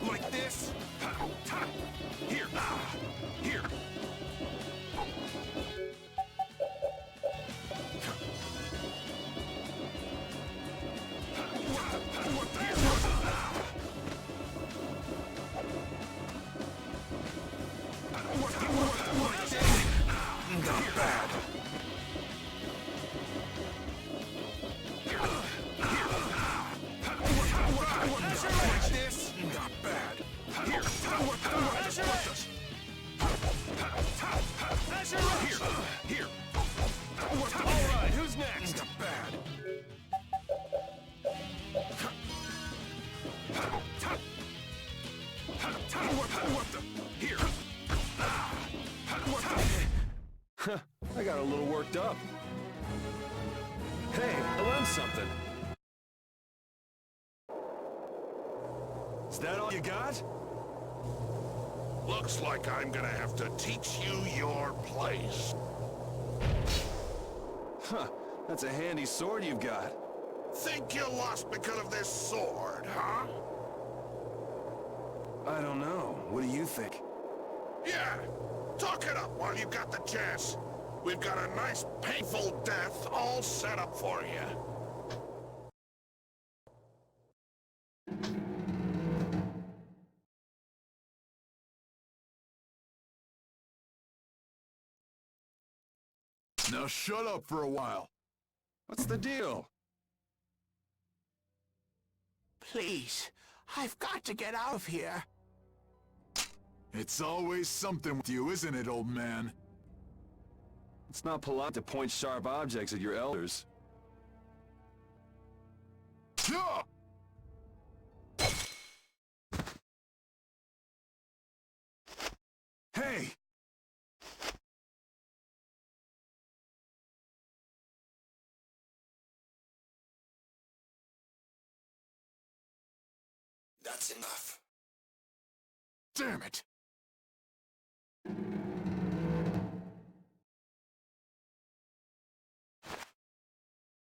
Speaker 11: Like this? Here. Here. What the? Like this? Not bad. Here. Here. Like this? Not bad. Here. Measure it! Here. Here. All right, who's next? Not bad. What the? Here. What the?
Speaker 2: I got a little worked up. Hey, I learned something. Is that all you got?
Speaker 11: Looks like I'm gonna have to teach you your place.
Speaker 2: Huh, that's a handy sword you've got.
Speaker 11: Think you lost because of this sword, huh?
Speaker 2: I don't know. What do you think?
Speaker 11: Yeah, talk it up while you got the chance. We've got a nice painful death all set up for you.
Speaker 7: Now shut up for a while.
Speaker 2: What's the deal?
Speaker 7: Please, I've got to get out of here. It's always something with you, isn't it, old man?
Speaker 2: It's not polite to point sharp objects at your elders.
Speaker 7: Yeah! Hey!
Speaker 11: That's enough.
Speaker 7: Damn it!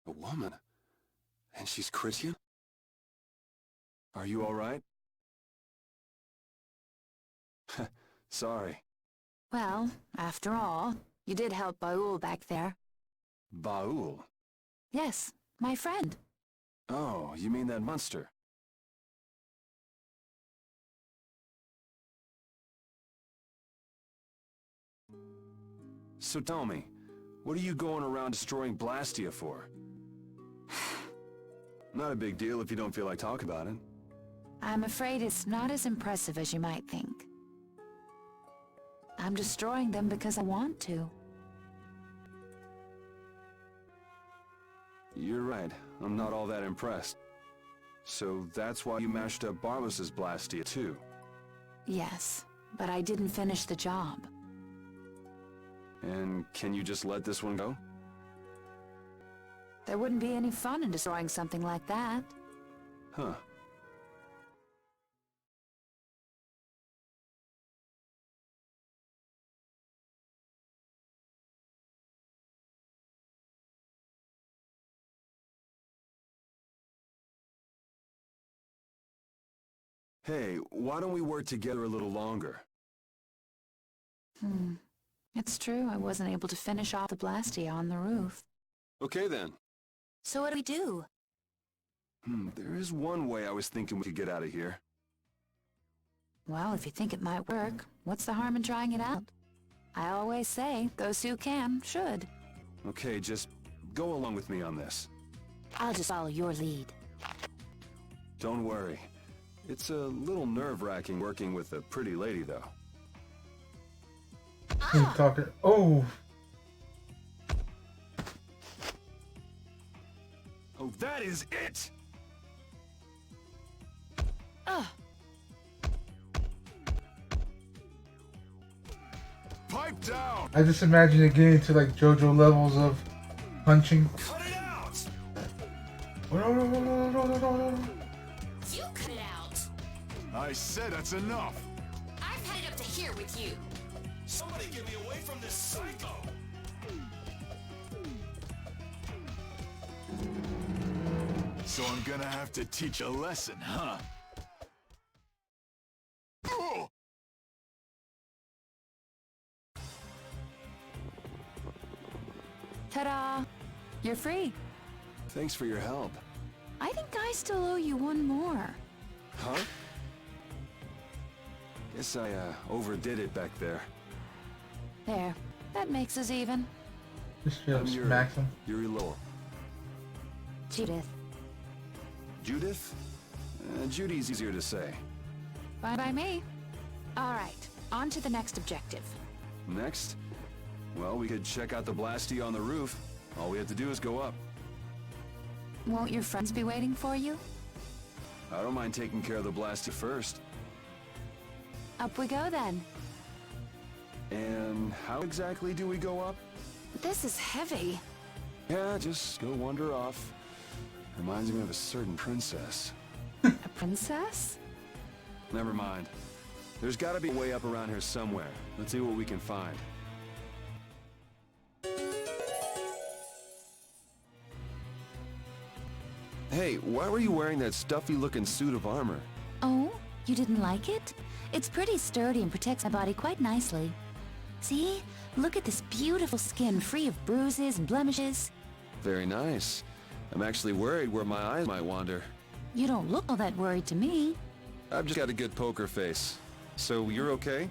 Speaker 2: A woman? And she's Christian? Are you all right? Sorry.
Speaker 12: Well, after all, you did help Baul back there.
Speaker 2: Baul?
Speaker 12: Yes, my friend.
Speaker 2: Oh, you mean that monster? So tell me, what are you going around destroying Blastia for? Not a big deal if you don't feel like talking about it.
Speaker 12: I'm afraid it's not as impressive as you might think. I'm destroying them because I want to.
Speaker 2: You're right, I'm not all that impressed. So that's why you mashed up Barbos's Blastia too?
Speaker 12: Yes, but I didn't finish the job.
Speaker 2: And can you just let this one go?
Speaker 12: There wouldn't be any fun in destroying something like that.
Speaker 2: Huh. Hey, why don't we work together a little longer?
Speaker 12: It's true, I wasn't able to finish off the Blastia on the roof.
Speaker 2: Okay then.
Speaker 12: So what do we do?
Speaker 2: There is one way I was thinking we could get out of here.
Speaker 12: Well, if you think it might work, what's the harm in trying it out? I always say, those who can, should.
Speaker 2: Okay, just go along with me on this.
Speaker 12: I'll just follow your lead.
Speaker 2: Don't worry. It's a little nerve-wracking working with a pretty lady, though.
Speaker 1: He's talking. Oh!
Speaker 2: Oh, that is it!
Speaker 7: Pipe down!
Speaker 1: I just imagine it getting to like JoJo levels of punching.
Speaker 2: Cut it out!
Speaker 5: You cut it out.
Speaker 7: I said that's enough!
Speaker 5: I've had it up to here with you.
Speaker 10: Somebody get me away from this psycho!
Speaker 7: So I'm gonna have to teach a lesson, huh? Oh!
Speaker 12: Ta-da! You're free.
Speaker 2: Thanks for your help.
Speaker 12: I think I still owe you one more.
Speaker 2: Huh? Guess I, overdid it back there.
Speaker 12: There. That makes us even.
Speaker 1: Just smacks him.
Speaker 2: Yuri Lowell.
Speaker 12: Judith.
Speaker 2: Judith? Judy's easier to say.
Speaker 12: Fine by me. All right. On to the next objective.
Speaker 2: Next? Well, we could check out the Blastia on the roof. All we have to do is go up.
Speaker 12: Won't your friends be waiting for you?
Speaker 2: I don't mind taking care of the Blastia first.
Speaker 12: Up we go then.
Speaker 2: And how exactly do we go up?
Speaker 12: This is heavy.
Speaker 2: Yeah, just go wander off. Reminds me of a certain princess.
Speaker 12: A princess?
Speaker 2: Never mind. There's gotta be a way up around here somewhere. Let's see what we can find. Hey, why were you wearing that stuffy-looking suit of armor?
Speaker 12: Oh, you didn't like it? It's pretty sturdy and protects my body quite nicely. See? Look at this beautiful skin free of bruises and blemishes.
Speaker 2: Very nice. I'm actually worried where my eyes might wander.
Speaker 12: You don't look all that worried to me.
Speaker 2: I've just got a good poker face. So you're okay?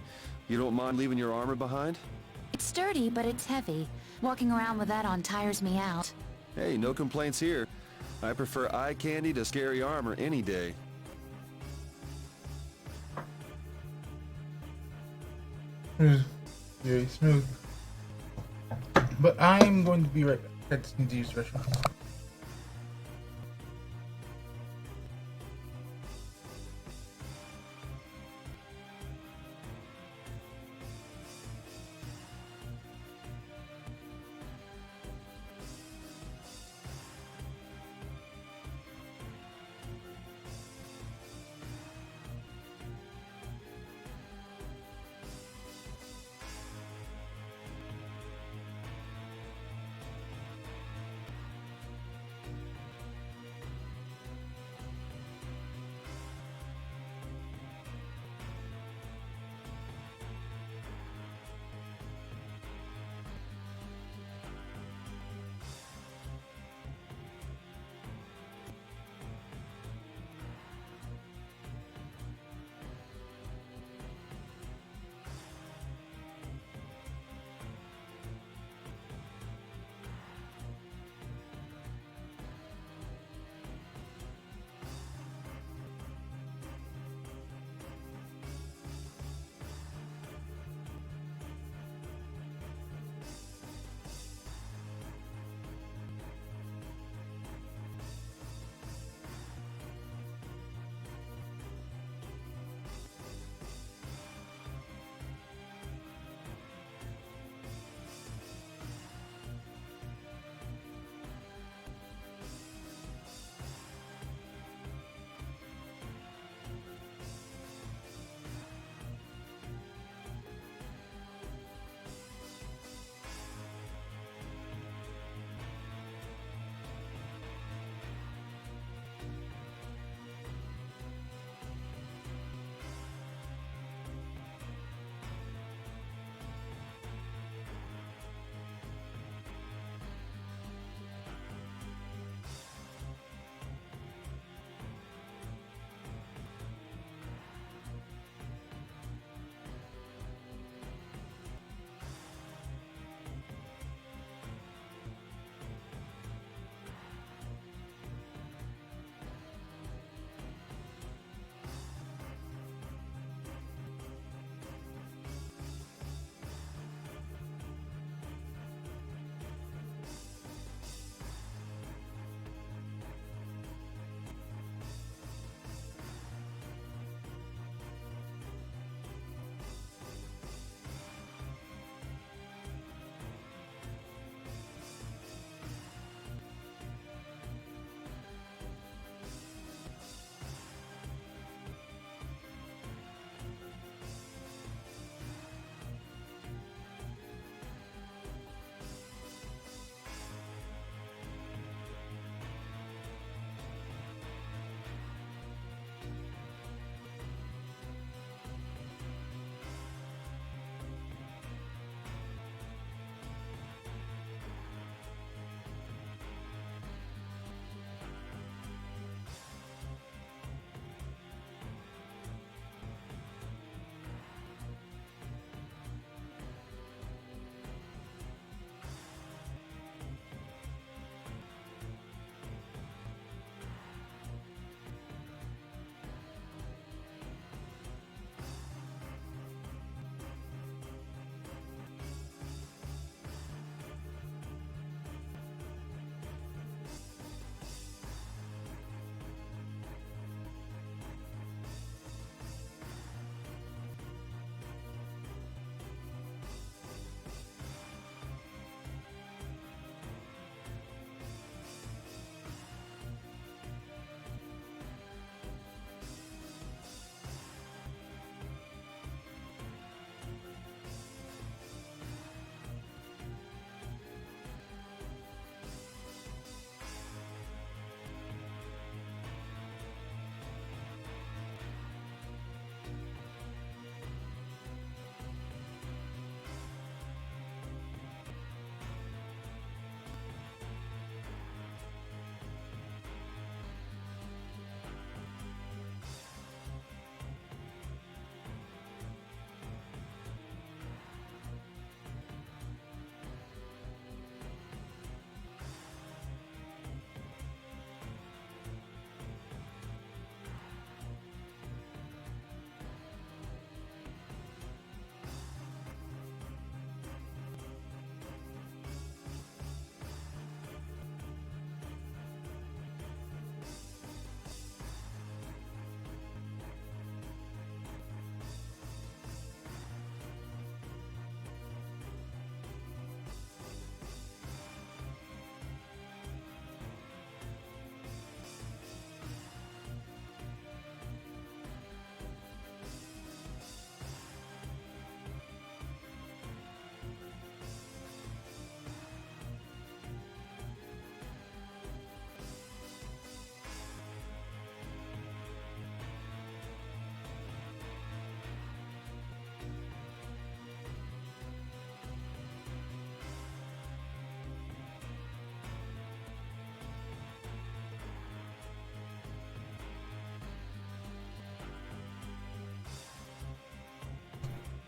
Speaker 2: You don't mind leaving your armor behind?
Speaker 12: It's sturdy, but it's heavy. Walking around with that on tires me out.
Speaker 2: Hey, no complaints here. I prefer eye candy to scary armor any day.
Speaker 1: It was very smooth. But I'm going to be right back. I just need to use the restroom.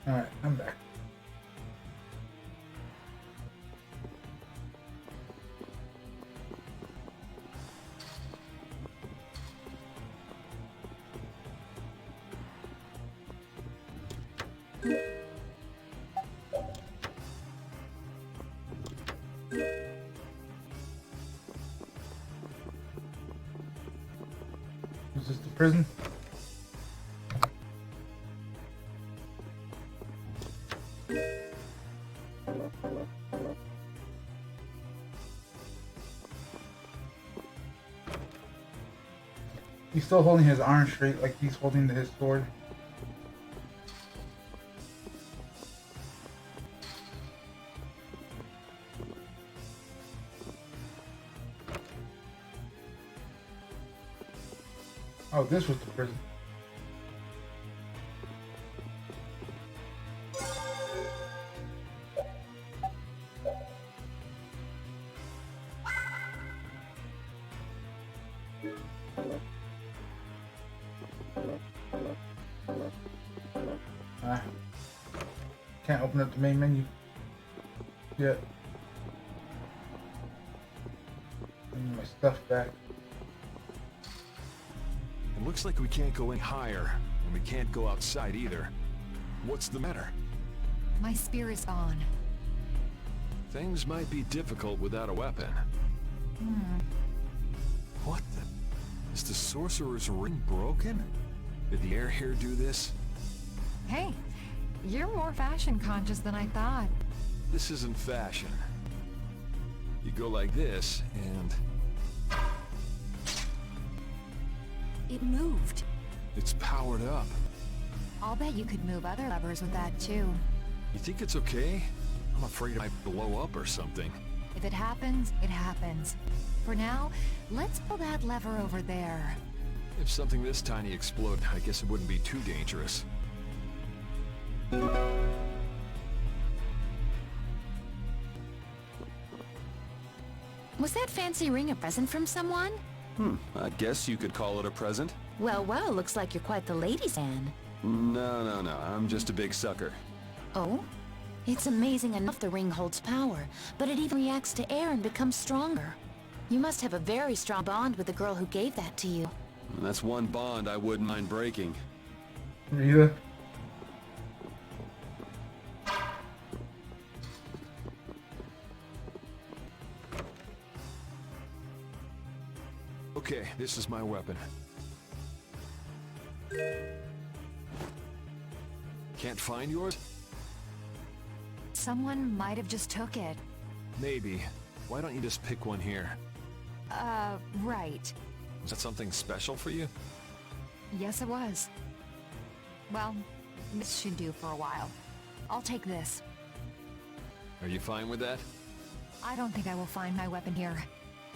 Speaker 1: Alright, I'm back. Is this the prison? He's still holding his arm straight like he's holding his sword. Oh, this was the prison. Can't open up the main menu yet. I need my stuff back.
Speaker 8: It looks like we can't go any higher, and we can't go outside either. What's the matter?
Speaker 13: My spear is gone.
Speaker 9: Things might be difficult without a weapon. What the? Is the sorcerer's ring broken? Did the air here do this?
Speaker 13: Hey, you're more fashion conscious than I thought.
Speaker 9: This isn't fashion. You go like this, and...
Speaker 13: It moved.
Speaker 9: it's powered up.
Speaker 13: I'll bet you could move other levers with that too.
Speaker 9: You think it's okay? I'm afraid it might blow up or something.
Speaker 13: If it happens, it happens. For now, let's pull that lever over there.
Speaker 9: If something this tiny exploded, I guess it wouldn't be too dangerous.
Speaker 12: Was that fancy ring a present from someone?
Speaker 2: I guess you could call it a present.
Speaker 12: Well, looks like you're quite the ladies' man.
Speaker 2: No, I'm just a big sucker.
Speaker 12: Oh? It's amazing enough the ring holds power, but it even reacts to air and becomes stronger. You must have a very strong bond with the girl who gave that to you.
Speaker 2: And that's one bond I wouldn't mind breaking.
Speaker 1: Rita?
Speaker 9: Okay, this is my weapon. Can't find yours?
Speaker 13: Someone might have just took it.
Speaker 9: Maybe. Why don't you just pick one here?
Speaker 13: Right.
Speaker 9: Was that something special for you?
Speaker 13: Yes, it was. Well, this should do for a while. I'll take this.
Speaker 9: Are you fine with that?
Speaker 13: I don't think I will find my weapon here.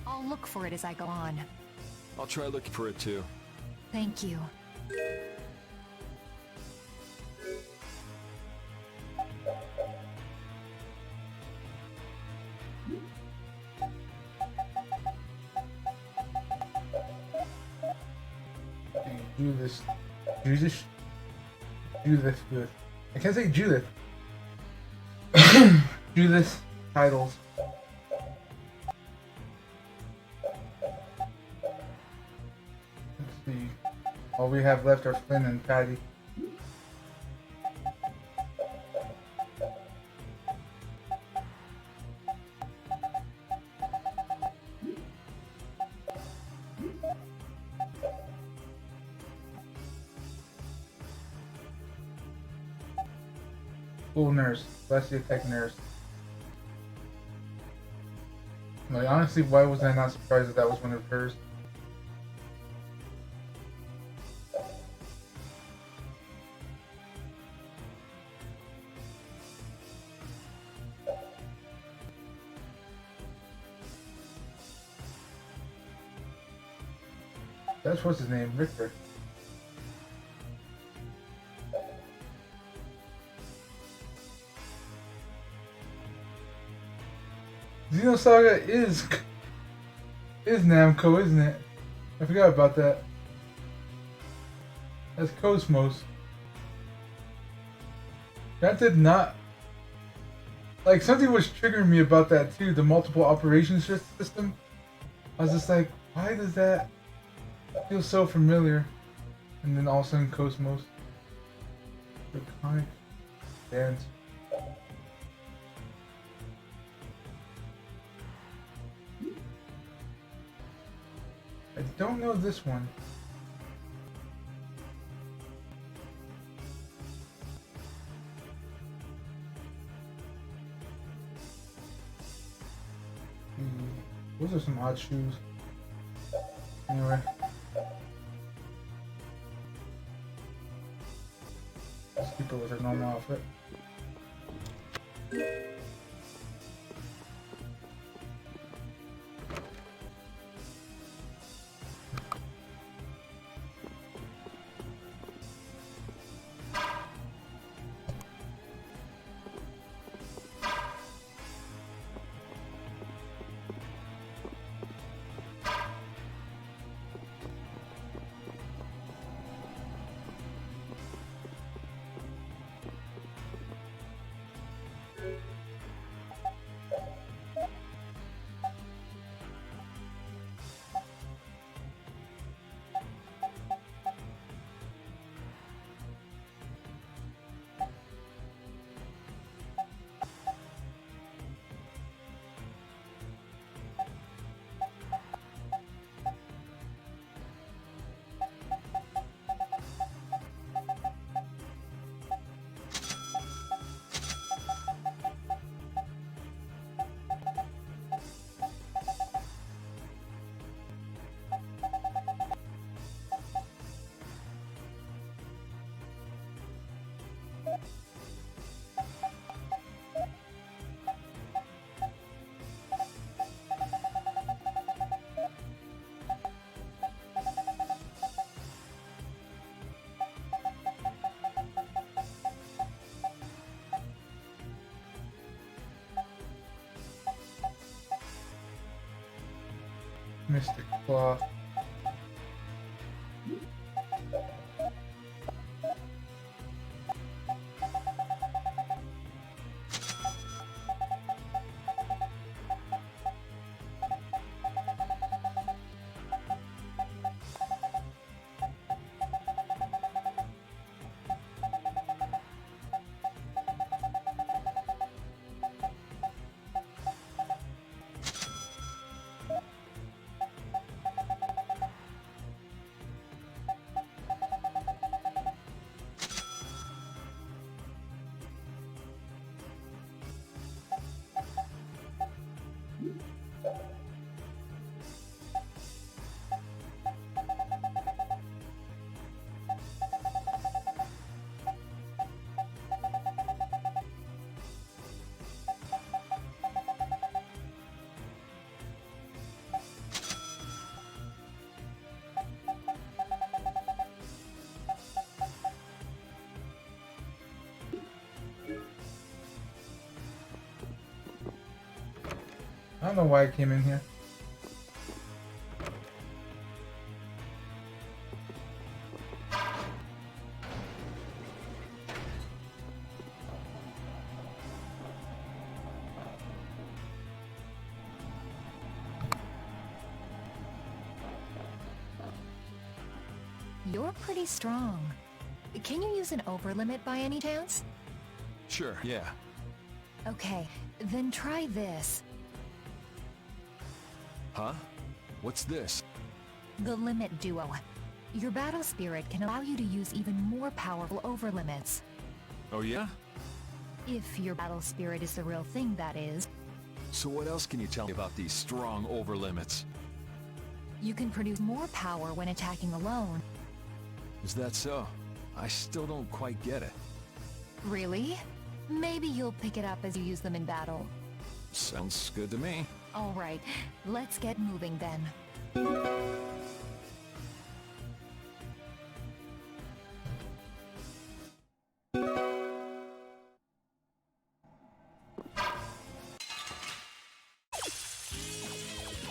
Speaker 13: I'll look for it as I go on.
Speaker 9: I'll try looking for it too.
Speaker 13: Thank you.
Speaker 1: Judith. Judith? Judith. Judith. I can't say Judith. Judith titles. Let's see. All we have left are Flynn and Patty. School nurse. Vesperia tech nurse. Like, honestly, why was I not surprised that was one of hers? That's what's his name, Richter. Xenosaga is Namco, isn't it? I forgot about that. That's Cosmos. That did not... Like, something was triggering me about that too, the multiple operations system. I was just like, why does that feel so familiar? And then all of a sudden, Cosmos. Iconic dance. I don't know this one. Those are some odd shoes. Anyway. Let's keep it with her normal outfit. Mystic Cloth. I don't know why I came in here.
Speaker 13: You're pretty strong. Can you use an overlimit by any chance?
Speaker 9: Sure, yeah.
Speaker 13: Okay, then try this.
Speaker 9: Huh? What's this?
Speaker 13: The Limit Duo. Your battle spirit can allow you to use even more powerful overlimits.
Speaker 9: Oh yeah?
Speaker 13: If your battle spirit is the real thing, that is.
Speaker 9: So what else can you tell me about these strong overlimits?
Speaker 13: You can produce more power when attacking alone.
Speaker 9: Is that so? I still don't quite get it.
Speaker 13: Really? Maybe you'll pick it up as you use them in battle.
Speaker 9: Sounds good to me.
Speaker 13: Alright, let's get moving then.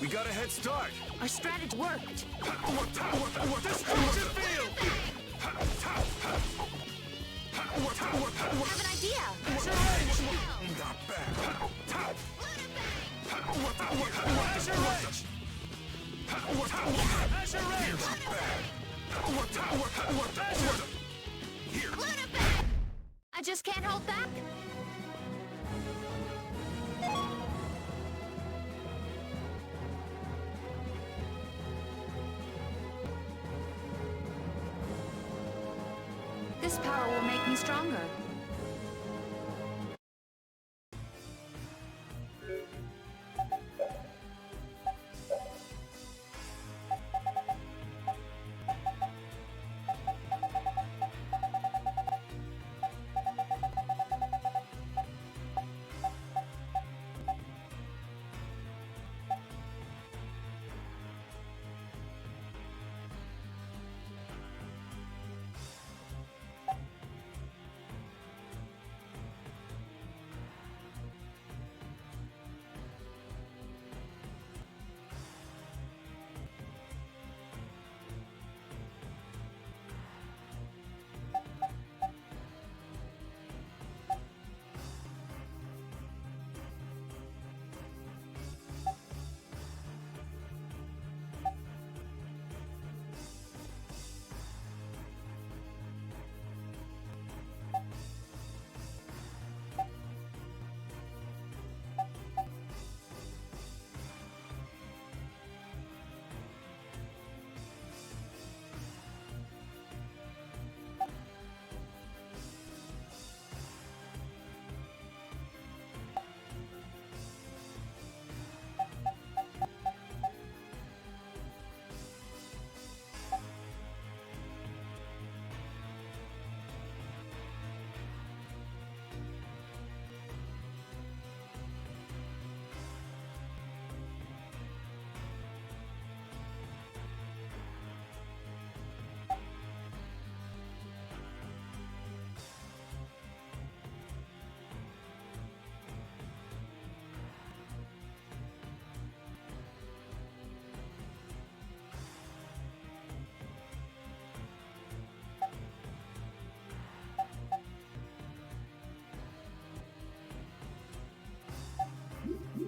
Speaker 2: We got a head start.
Speaker 5: Our strategy worked.
Speaker 2: Destruction field.
Speaker 13: have an idea.
Speaker 6: Not bad.
Speaker 13: I just can't hold back. This power will make me stronger.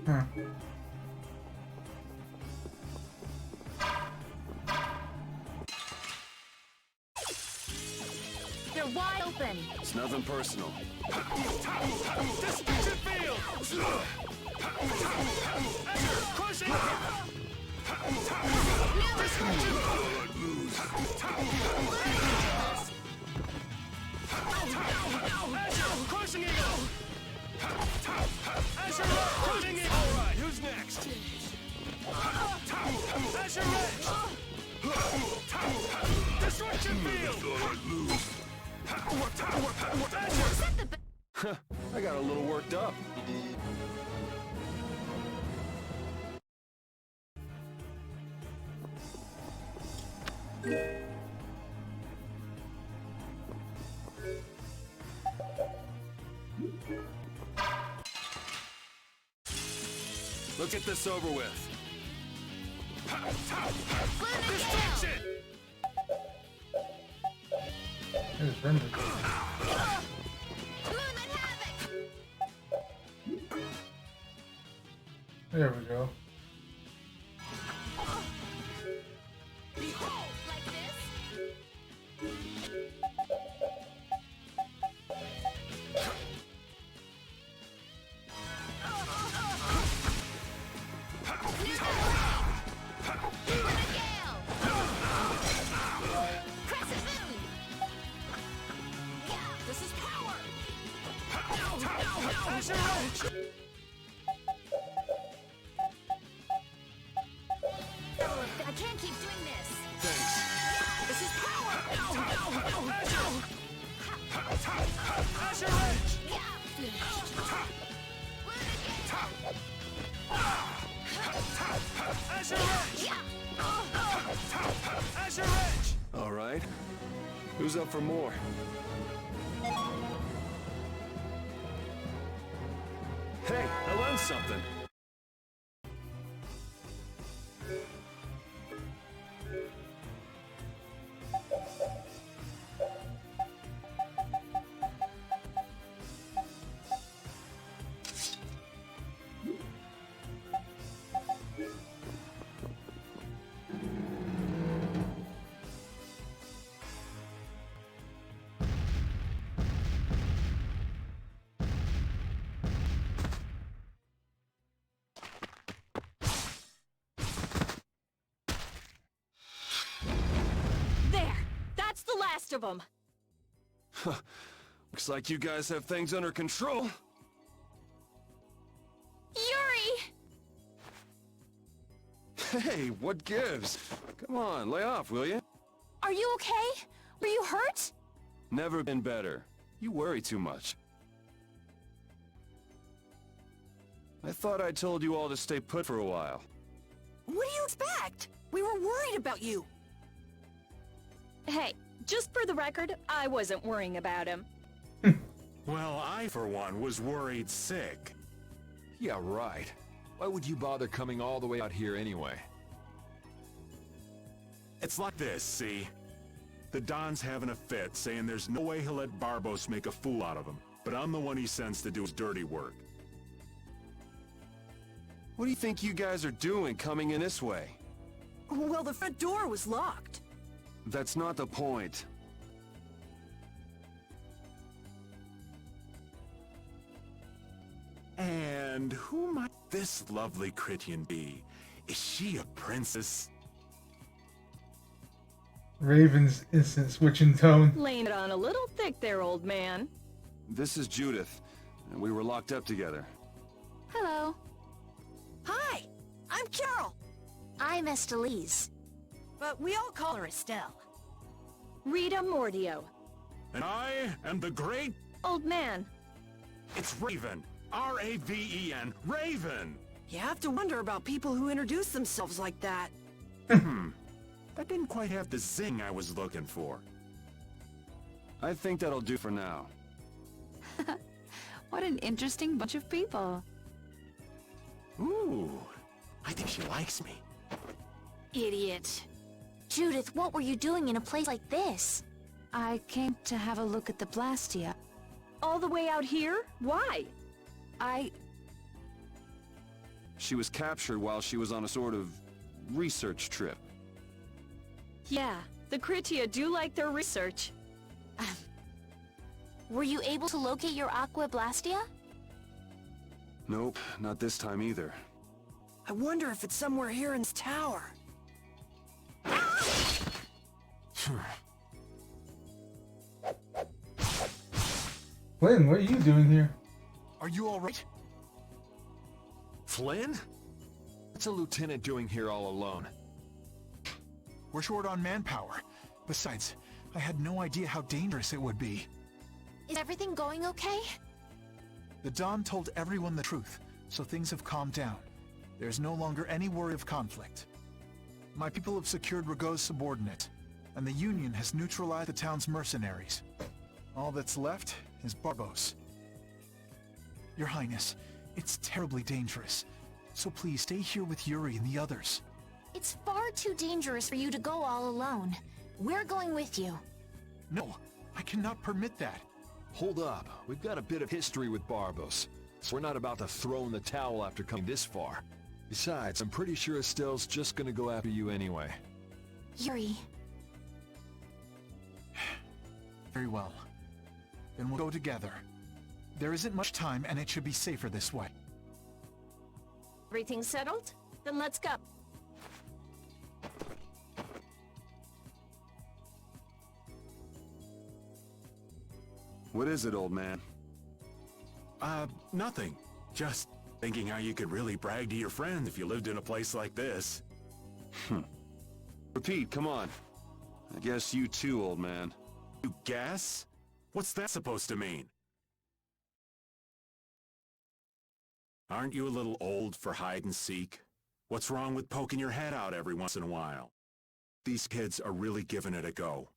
Speaker 1: Huh.
Speaker 13: They're wide open.
Speaker 2: It's nothing personal.
Speaker 9: Destruction field! Crushing! Crushing eagle! Asher crushing eagle! All right, who's next? Asher Ridge! Destruction field!
Speaker 2: I got a little worked up. Let's get this over with.
Speaker 9: Destruction!
Speaker 1: There's Brenda. There we go.
Speaker 13: I can't keep doing this.
Speaker 9: Thanks.
Speaker 13: This is power.
Speaker 9: Asher Ridge! Asher Ridge! Asher Ridge!
Speaker 2: All right. Who's up for more? Hey, I learned something.
Speaker 5: last of them!
Speaker 2: Looks like you guys have things under control.
Speaker 5: Yuri!
Speaker 2: Hey, what gives? Come on, lay off, will you?
Speaker 3: Are you okay? Were you hurt?
Speaker 2: Never been better. You worry too much. I thought I told you all to stay put for a while.
Speaker 4: What do you expect? We were worried about you.
Speaker 5: Hey, just for the record, I wasn't worrying about him.
Speaker 8: Well, I, for one, was worried sick.
Speaker 9: Yeah, right. Why would you bother coming all the way out here anyway?
Speaker 8: It's like this, see? The Don's having a fit, saying there's no way he'll let Barbos make a fool out of him, but I'm the one he sends to do his dirty work.
Speaker 2: What do you think you guys are doing coming in this way?
Speaker 4: Well, the front door was locked.
Speaker 2: That's not the point.
Speaker 8: And who might this lovely Critian be? Is she a princess?
Speaker 1: Raven's instant switching tone.
Speaker 5: Laying it on a little thick there, old man.
Speaker 2: This is Judith, and we were locked up together.
Speaker 3: Hello.
Speaker 4: Hi, I'm Carol.
Speaker 3: I'm Estelise.
Speaker 4: But we all call her Estelle.
Speaker 5: Rita Mordio.
Speaker 8: And I am the great...
Speaker 5: Old man.
Speaker 8: It's Raven. R-A-V-E-N. Raven!
Speaker 4: You have to wonder about people who introduce themselves like that.
Speaker 8: That didn't quite have the zing I was looking for.
Speaker 2: I think that'll do for now.
Speaker 12: What an interesting bunch of people.
Speaker 8: Ooh, I think she likes me.
Speaker 3: Idiot. Judith, what were you doing in a place like this?
Speaker 12: I came to have a look at the Blastia.
Speaker 5: All the way out here? Why?
Speaker 2: She was captured while she was on a sort of research trip.
Speaker 5: Yeah, the Critia do like their research.
Speaker 3: Were you able to locate your Aqua Blastia?
Speaker 2: Nope, not this time either.
Speaker 4: I wonder if it's somewhere here in this tower.
Speaker 1: Flynn, what are you doing here?
Speaker 7: Are you all right?
Speaker 9: Flynn? What's a lieutenant doing here all alone?
Speaker 7: We're short on manpower. Besides, I had no idea how dangerous it would be.
Speaker 3: Is everything going okay?
Speaker 7: The Don told everyone the truth, so things have calmed down. There's no longer any worry of conflict. My people have secured Rigaud's subordinate, and the Union has neutralized the town's mercenaries. All that's left is Barbos. Your Highness, it's terribly dangerous, so please stay here with Yuri and the others.
Speaker 3: It's far too dangerous for you to go all alone. We're going with you.
Speaker 7: No, I cannot permit that.
Speaker 9: Hold up. We've got a bit of history with Barbos, so we're not about to throw in the towel after coming this far. Besides, I'm pretty sure Estelle's just gonna go after you anyway.
Speaker 3: Yuri.
Speaker 7: Very well. Then we'll go together. There isn't much time, and it should be safer this way.
Speaker 5: Everything settled? Then let's go.
Speaker 2: What is it, old man?
Speaker 8: Nothing. Just thinking how you could really brag to your friends if you lived in a place like this.
Speaker 2: Repeat, come on. I guess you too, old man.
Speaker 8: You guess? What's that supposed to mean? Aren't you a little old for hide and seek? What's wrong with poking your head out every once in a while? These kids are really giving it a go.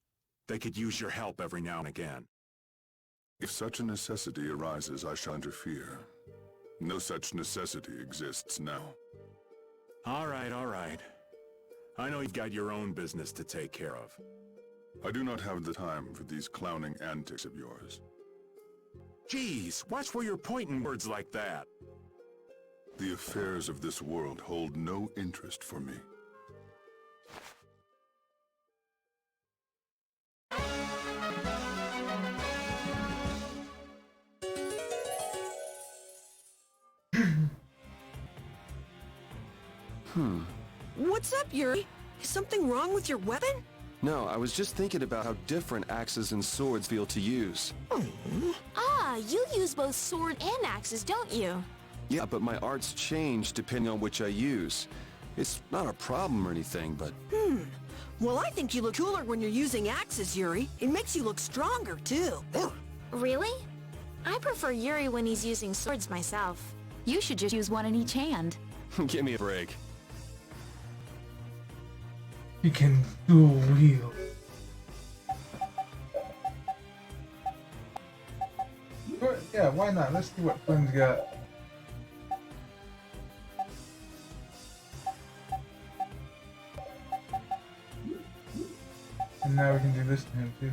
Speaker 8: They could use your help every now and again.
Speaker 6: If such a necessity arises, I shall interfere. No such necessity exists now.
Speaker 8: All right, all right. I know you've got your own business to take care of.
Speaker 6: I do not have the time for these clowning antics of yours.
Speaker 8: Geez, watch where you're pointing words like that.
Speaker 6: The affairs of this world hold no interest for me.
Speaker 4: What's up, Yuri? Is something wrong with your weapon?
Speaker 2: No, I was just thinking about how different axes and swords feel to use.
Speaker 3: Ah, you use both sword and axes, don't you?
Speaker 2: Yeah, but my arts change depending on which I use. It's not a problem or anything, but...
Speaker 4: Well, I think you look cooler when you're using axes, Yuri. It makes you look stronger, too.
Speaker 3: Really? I prefer Yuri when he's using swords myself.
Speaker 12: You should just use one in each hand.
Speaker 2: Give me a break.
Speaker 1: You can dual wield. Sure, yeah, why not? Let's see what Flynn's got. And now we can do this to him too.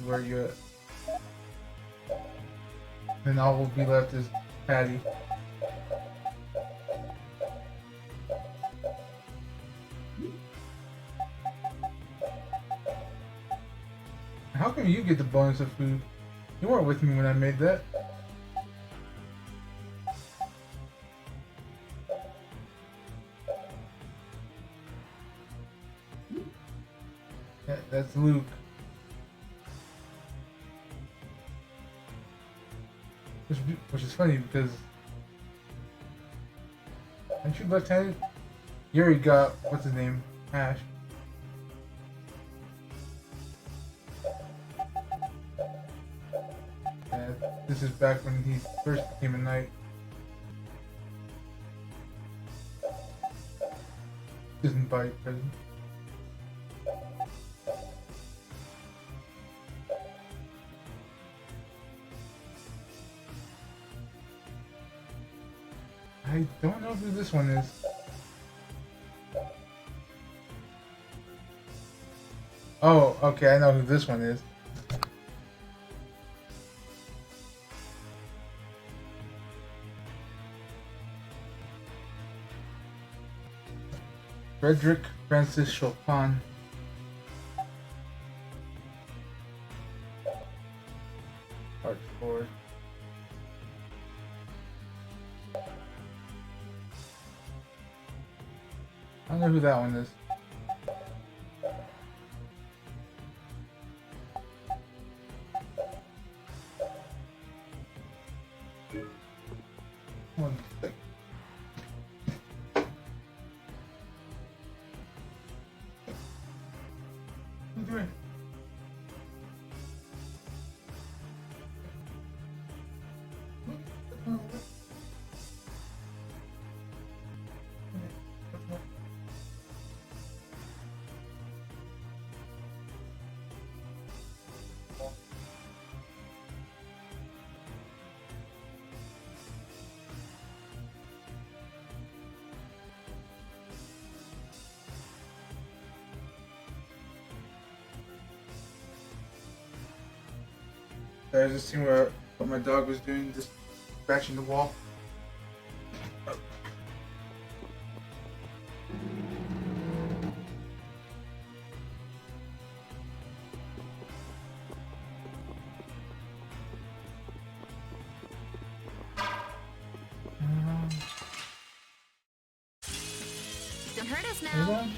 Speaker 1: Where you at? Then all will be left is Patty. How come you get the bonus of food? You weren't with me when I made that. That's Luke. Which is funny because... Aren't you left-handed? Yuri got, what's his name? Ash. This is back when he first became a knight. Doesn't buy presents. I don't know who this one is. Oh, okay, I know who this one is. Frederick Francis Chopin. Archboard. I don't know who that one is. One second. What are you doing? I was just seeing what my dog was doing, just scratching the wall.
Speaker 12: Don't hurt us
Speaker 1: Hold
Speaker 12: now.
Speaker 1: on.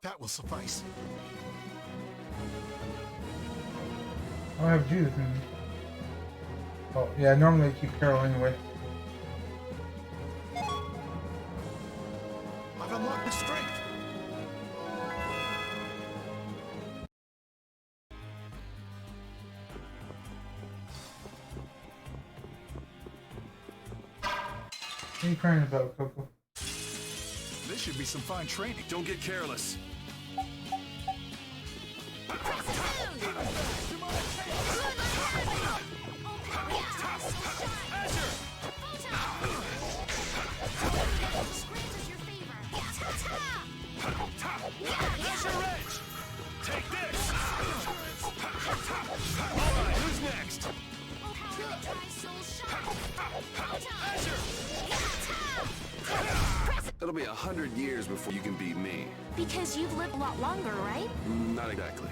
Speaker 7: That will suffice.
Speaker 1: I don't have Judith in. Oh, yeah, normally I keep Carol anyway.
Speaker 7: I've unlocked the strength.
Speaker 1: What are you crying about, Coco?
Speaker 7: This should be some fine training.
Speaker 2: Don't get careless.
Speaker 10: Take this! Alright, who's next?
Speaker 2: It'll be 100 years before you can beat me.
Speaker 3: Because you've lived a lot longer, right?
Speaker 2: Not exactly.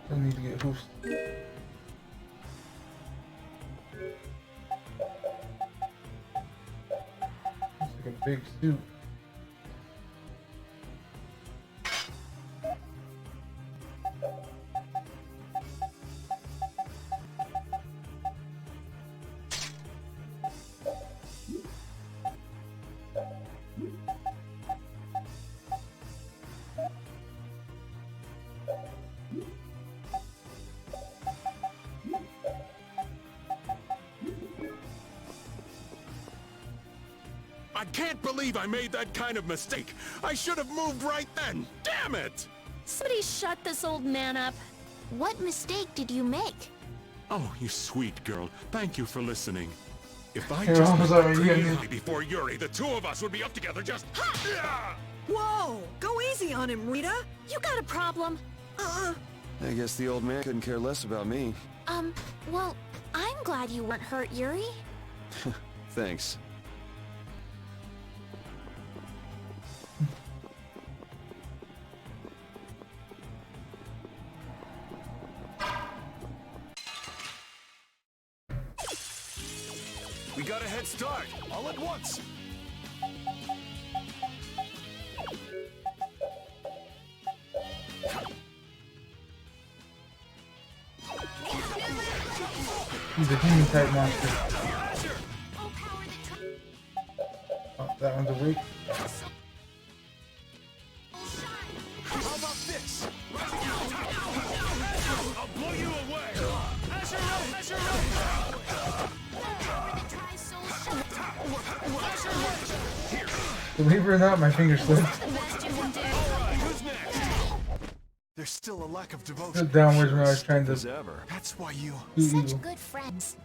Speaker 1: I need to get hoofs. It's like a big suit.
Speaker 8: I can't believe I made that kind of mistake. I should have moved right then. Damn it!
Speaker 5: Somebody shut this old man up.
Speaker 3: What mistake did you make?
Speaker 8: Oh, you sweet girl. Thank you for listening. If I
Speaker 1: Here,
Speaker 8: just
Speaker 1: I'm
Speaker 8: met
Speaker 1: sorry,
Speaker 8: Creed
Speaker 1: yeah.
Speaker 8: before Yuri, the two of us would be up together just...
Speaker 4: Whoa! Go easy on him, Rita!
Speaker 5: You got a problem?
Speaker 2: I guess the old man couldn't care less about me.
Speaker 3: Well, I'm glad you weren't hurt, Yuri.
Speaker 2: Thanks.
Speaker 10: We got a head start, all at once.
Speaker 1: He's a human type monster. Oh, that one's awake.
Speaker 10: How about this? I'll blow you away.
Speaker 1: Believe it or not, my finger slipped.
Speaker 7: There's still a lack of devotion.
Speaker 1: Put downwards when I was trying to.
Speaker 7: That's why you...
Speaker 3: Such good friends.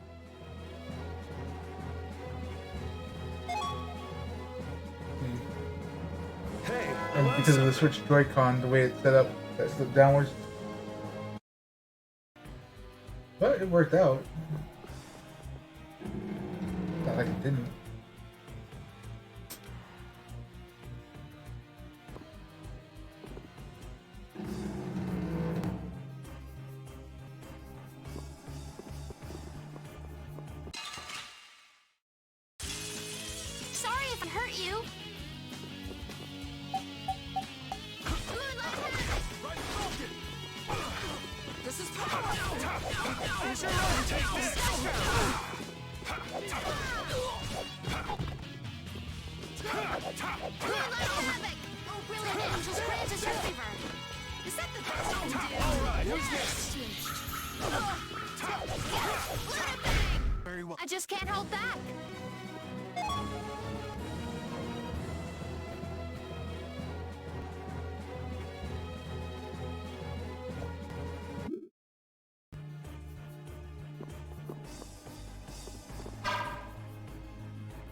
Speaker 10: Hey,
Speaker 1: And because of the Switch Joy-Con, the way it's set up, that slipped downwards. But it worked out. Not like it didn't.
Speaker 3: Sorry if I hurt you.
Speaker 5: This is power!
Speaker 3: Is that the best you can do?
Speaker 10: alright, who's next?
Speaker 7: Very well.
Speaker 3: I just can't hold back.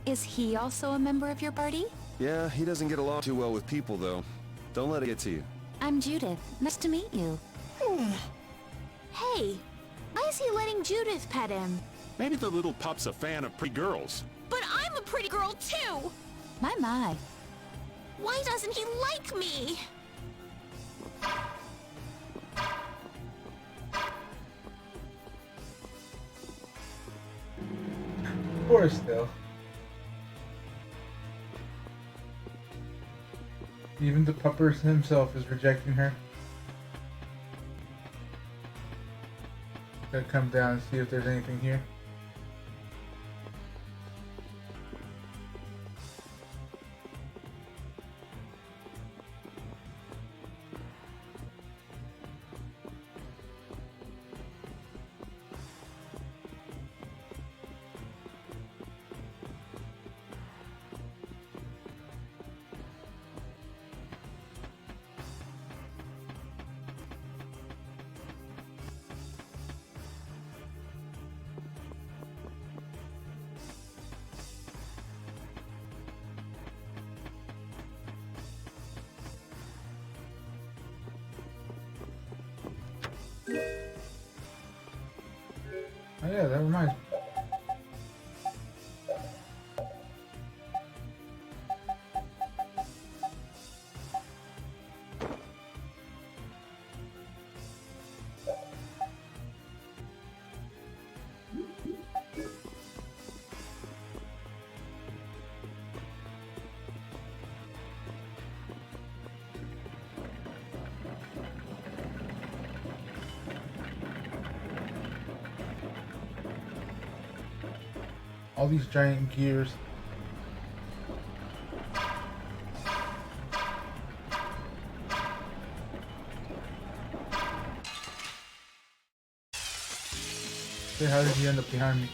Speaker 12: Is he also a member of your party?
Speaker 2: Yeah, he doesn't get along too well with people, though. Don't let it get to you.
Speaker 12: I'm Judith. Nice to meet you.
Speaker 3: Hey, why is he letting Judith pet him?
Speaker 8: Maybe the little pup's a fan of pretty girls.
Speaker 3: But I'm a pretty girl too!
Speaker 12: My.
Speaker 3: Why doesn't he like me?
Speaker 1: Poor Estelle. Even the pupper himself is rejecting her. Gotta come down and see if there's anything here. Oh yeah, that reminds me. All these giant gears. Hey, how did you end up behind me?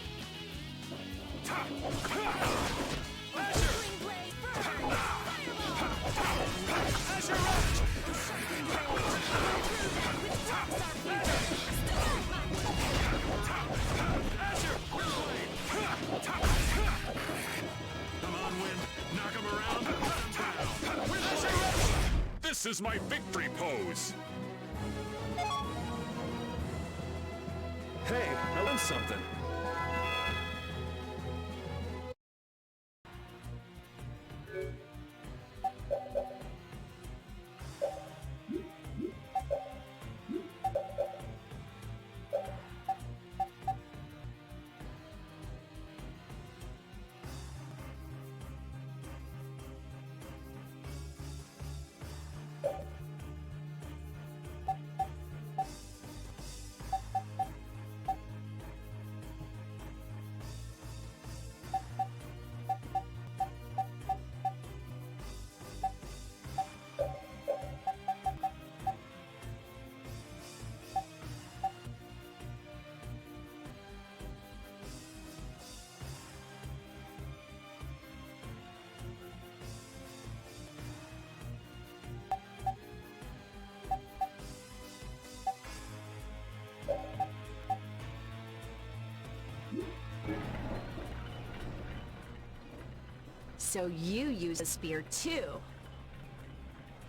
Speaker 8: This is my victory pose!
Speaker 2: Hey, I learned something.
Speaker 5: So you use a spear too?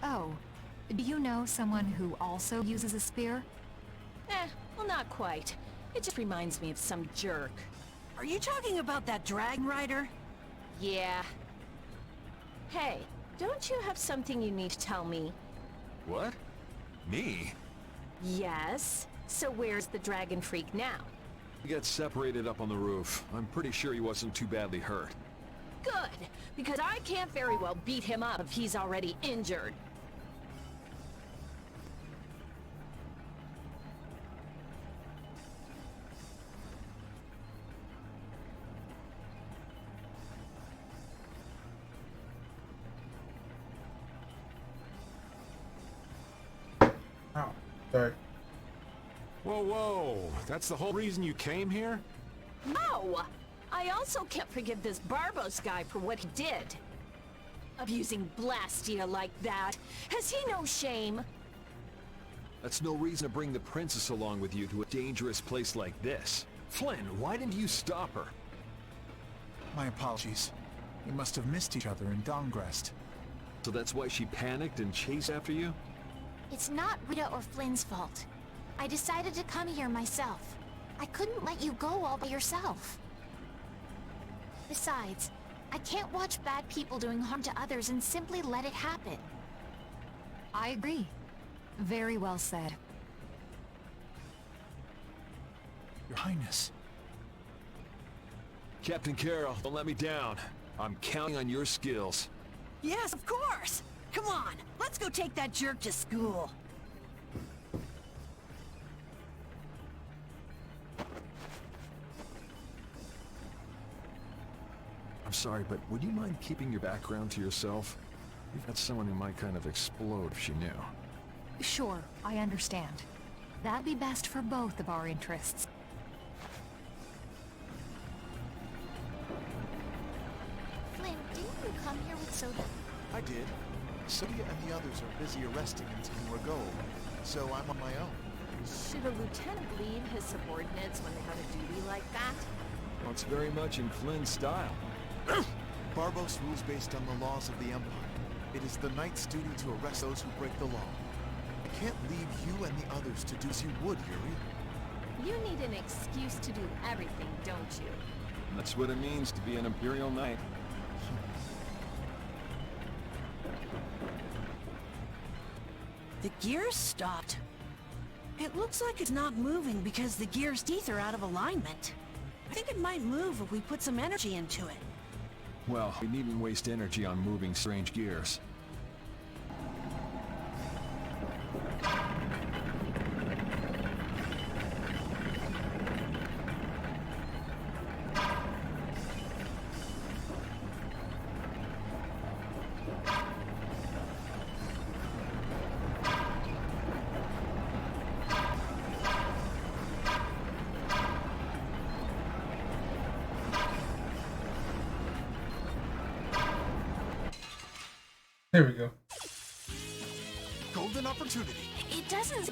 Speaker 13: Oh, do you know someone who also uses a spear?
Speaker 5: Well, not quite. It just reminds me of some jerk.
Speaker 4: Are you talking about that dragon rider?
Speaker 5: Yeah. Hey, don't you have something you need to tell me?
Speaker 2: What? Me?
Speaker 5: Yes. So where's the dragon freak now?
Speaker 2: We got separated up on the roof. I'm pretty sure he wasn't too badly hurt.
Speaker 5: Good, because I can't very well beat him up if he's already injured.
Speaker 1: Oh, sorry.
Speaker 8: Whoa, whoa! That's the whole reason you came here?
Speaker 5: No! I also can't forgive this Barbos guy for what he did. Abusing Blastia like that. Has he no shame?
Speaker 2: That's no reason to bring the princess along with you to a dangerous place like this. Flynn, why didn't you stop her?
Speaker 7: My apologies. We must have missed each other in Dongrest.
Speaker 2: So that's why she panicked and chased after you?
Speaker 3: It's not Rita or Flynn's fault. I decided to come here myself. I couldn't let you go all by yourself. Besides, I can't watch bad people doing harm to others and simply let it happen.
Speaker 13: I agree. Very well said.
Speaker 7: Your Highness.
Speaker 2: Captain Carroll, don't let me down. I'm counting on your skills.
Speaker 4: Yes, of course! Come on, let's go take that jerk to school.
Speaker 2: I'm sorry, but would you mind keeping your background to yourself? You've got someone who might kind of explode if she knew.
Speaker 13: Sure, I understand. That'd be best for both of our interests.
Speaker 3: Flynn, didn't you come here with Soda?
Speaker 14: I did. Sodia and the others are busy arresting Antigua Gold, so I'm on my own.
Speaker 5: Should a lieutenant lead his subordinates when they have a duty like that?
Speaker 2: Well, it's very much in Flynn's style.
Speaker 14: Barbos rules based on the laws of the Empire. It is the Knight's duty to arrest those who break the law. I can't leave you and the others to do as you would, Yuri.
Speaker 5: You need an excuse to do everything, don't you?
Speaker 9: That's what it means to be an Imperial Knight.
Speaker 4: The gears stopped. It looks like it's not moving because the gear's teeth are out of alignment. I think it might move if we put some energy into it.
Speaker 9: Well, we needn't waste energy on moving strange gears.
Speaker 1: There we go.
Speaker 14: Golden opportunity.
Speaker 3: It doesn't...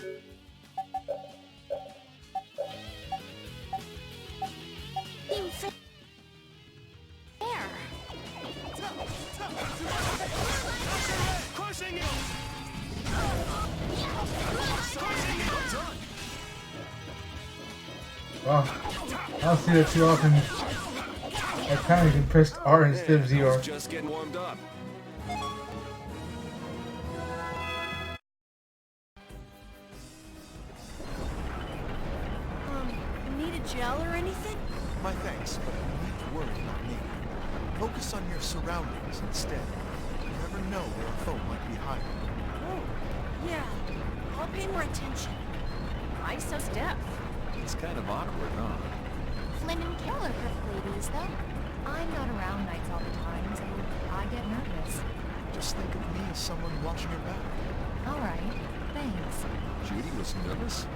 Speaker 3: seem fair.
Speaker 14: Crushing it!
Speaker 1: Wow. I don't see that too often. I kind of pressed R instead of ZR.
Speaker 2: Just getting warmed up.
Speaker 4: Need a gel or anything?
Speaker 14: My thanks, but you need to worry about me. Focus on your surroundings instead. You never know where a foe might be hiding.
Speaker 4: Oh, yeah. I'll pay more attention.
Speaker 5: Why so stiff?
Speaker 9: It's kind of awkward, huh?
Speaker 3: Flynn and Carol are perfect ladies, though.
Speaker 13: I'm not around nights all the time, so I get nervous.
Speaker 14: Just think of me as someone watching your back.
Speaker 13: All right, thanks.
Speaker 9: Judy was nervous?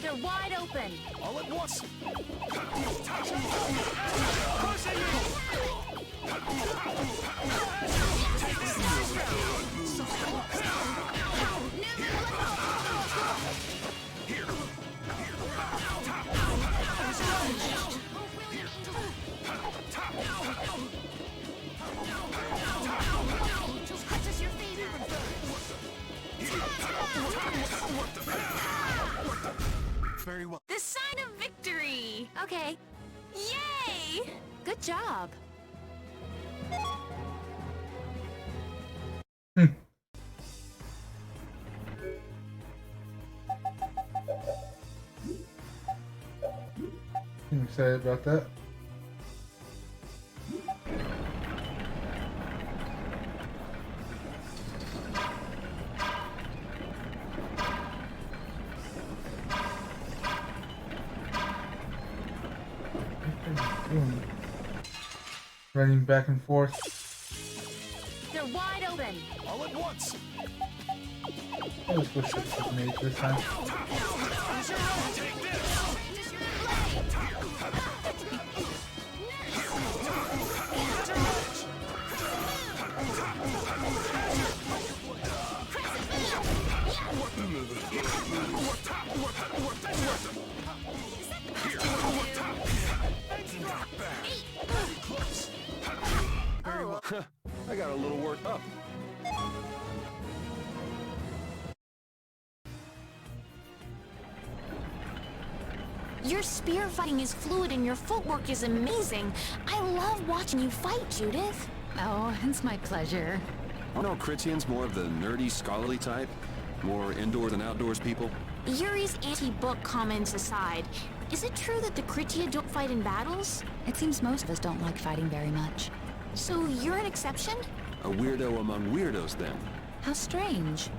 Speaker 5: They're wide open.
Speaker 14: All at once! Very well.
Speaker 3: The sign of victory!
Speaker 12: Okay.
Speaker 3: Yay!
Speaker 12: Good job.
Speaker 1: I'm excited about that. Running back and forth.
Speaker 5: They're wide open.
Speaker 14: All at once!
Speaker 1: Let's go shoot the grenades this time.
Speaker 9: I got a little worked up.
Speaker 3: Your spear fighting is fluid and your footwork is amazing. I love watching you fight, Judith.
Speaker 12: Oh, it's my pleasure.
Speaker 2: You know Critians more of the nerdy, scholarly type? More indoors and outdoors people?
Speaker 3: Yuri's anti-book comments aside, is it true that the Critia don't fight in battles?
Speaker 12: It seems most of us don't like fighting very much.
Speaker 3: So you're an exception?
Speaker 2: A weirdo among weirdos, then.
Speaker 12: How strange.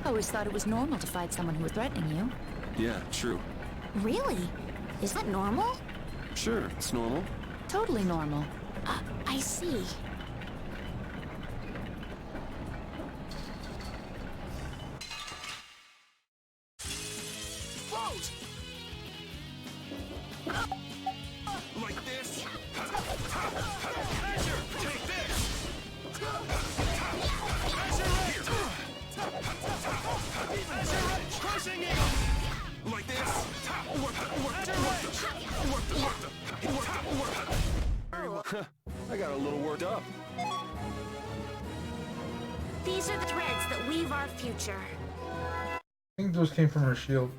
Speaker 12: I always thought it was normal to fight someone who was threatening you.
Speaker 2: Yeah, true.
Speaker 3: Really? Is that normal?
Speaker 2: Sure, it's normal.
Speaker 12: Totally normal.
Speaker 3: I see.
Speaker 11: Like this. Azure, take this. Azure Edge. Azure Edge, crushing eagle. Like this.
Speaker 2: I got a little worked up.
Speaker 3: These are the threads that weave our future.
Speaker 1: I think those came from her shield.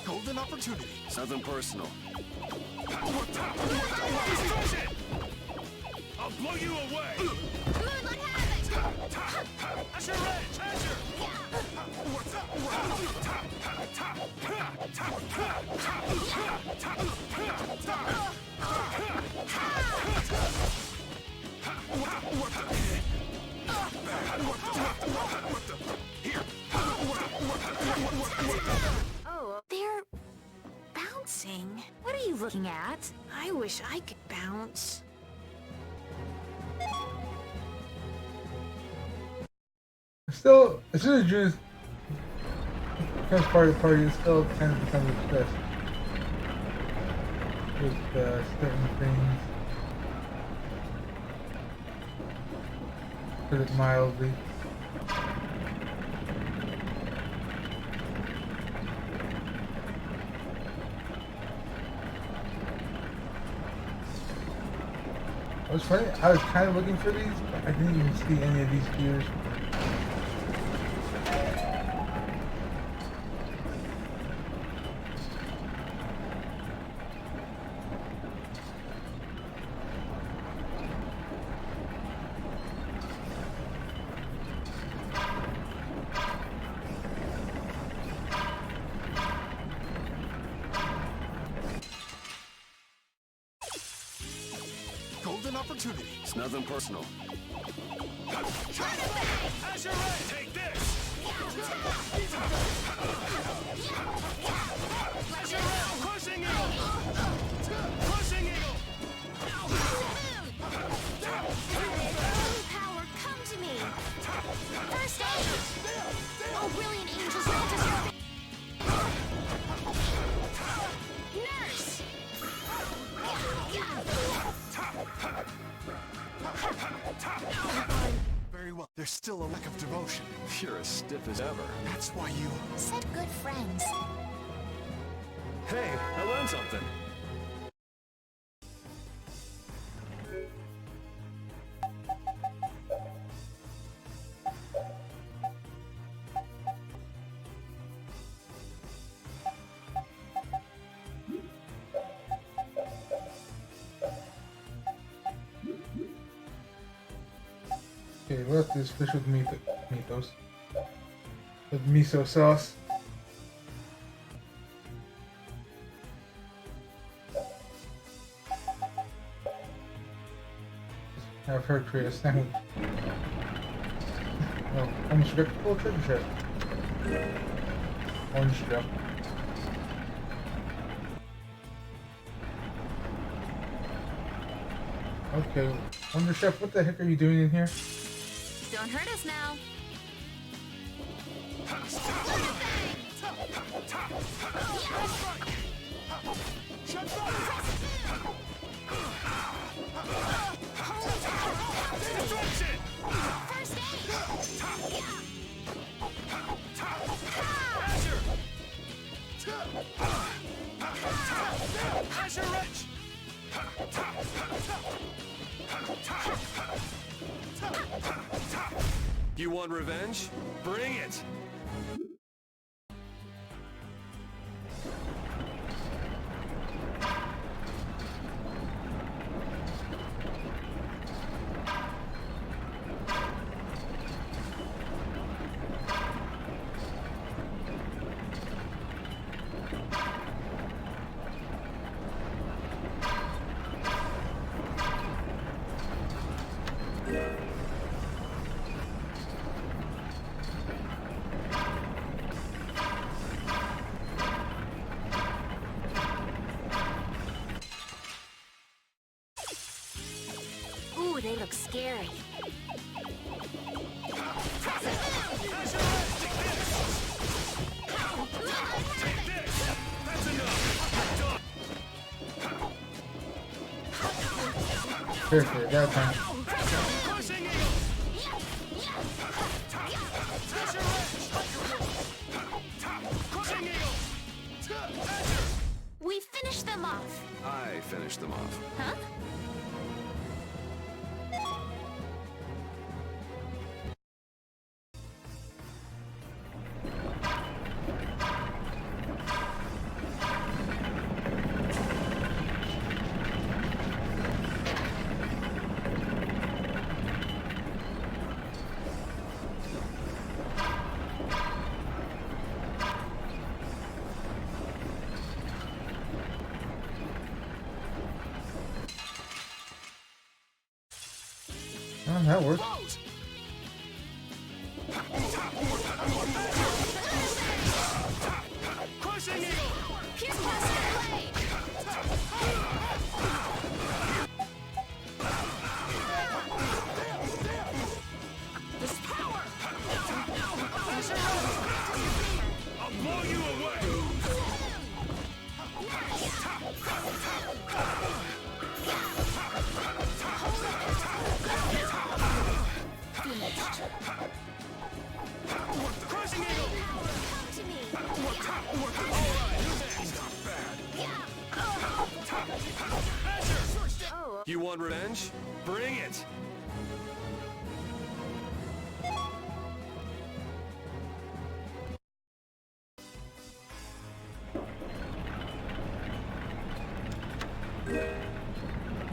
Speaker 14: Golden opportunity.
Speaker 2: It's nothing personal.
Speaker 11: Destruction! I'll blow you away!
Speaker 3: Moonlight Havoc!
Speaker 11: Azure Edge! Azure!
Speaker 3: Oh, they're bouncing.
Speaker 12: What are you looking at?
Speaker 3: I wish I could bounce.
Speaker 1: Still, as soon as Judith becomes part of the party, it still kind of becomes obsessed with certain things. Put it mildly. It was funny, I was kind of looking for these, but I didn't even see any of these gears.
Speaker 14: Golden opportunity.
Speaker 2: It's nothing personal.
Speaker 11: Azure Edge! Take this! Azure Edge! Crushing eagle! Crushing eagle!
Speaker 3: Power, come to me! First aid! Oh, brilliant angels, not just Nurse!
Speaker 14: Very well. There's still a lack of devotion.
Speaker 2: You're as stiff as ever.
Speaker 14: That's why you...
Speaker 3: Said good friends.
Speaker 2: Hey, I learned something.
Speaker 1: Okay, let's do this fish with meatos. With miso sauce. Have her create a sandwich. Oh, almost forgot to pull a treasure chest. Orange stuff. Okay, Wonder Chef, what the heck are you doing in here?
Speaker 12: Don't hurt us now.
Speaker 2: You want revenge? Bring it!
Speaker 3: they look scary.
Speaker 1: Perfect, that time.
Speaker 3: We finished them off.
Speaker 2: I finished them off.
Speaker 3: Huh?
Speaker 1: Oh, that works.
Speaker 2: You want revenge? Bring it!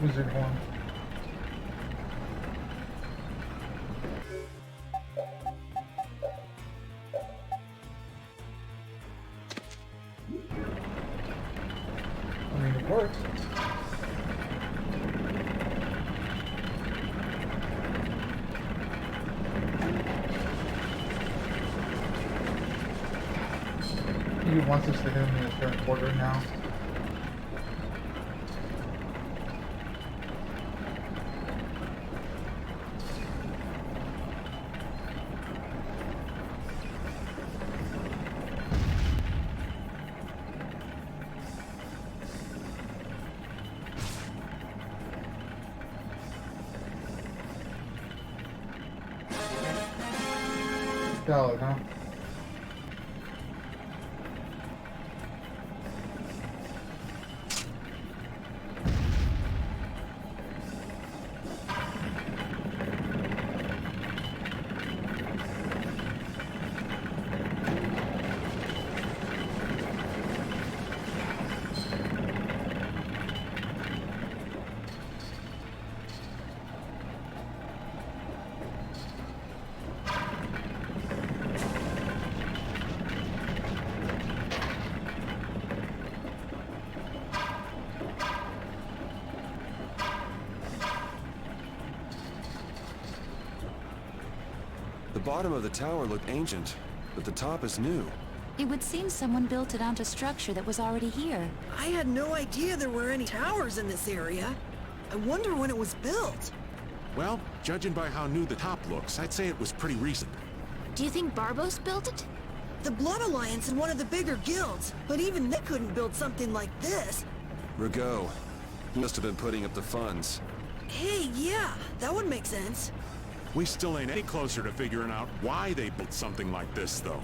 Speaker 1: Wizard horn. I mean, it works. He wants us to hit him in the third quarter now. Solid, huh?
Speaker 2: The bottom of the tower looked ancient, but the top is new.
Speaker 12: It would seem someone built it onto structure that was already here.
Speaker 4: I had no idea there were any towers in this area. I wonder when it was built.
Speaker 8: Well, judging by how new the top looks, I'd say it was pretty recent.
Speaker 3: Do you think Barbos built it?
Speaker 4: The Blood Alliance and one of the bigger guilds, but even they couldn't build something like this.
Speaker 2: Rigaud. He must have been putting up the funds.
Speaker 4: Hey, yeah, that would make sense.
Speaker 8: We still ain't any closer to figuring out why they built something like this, though.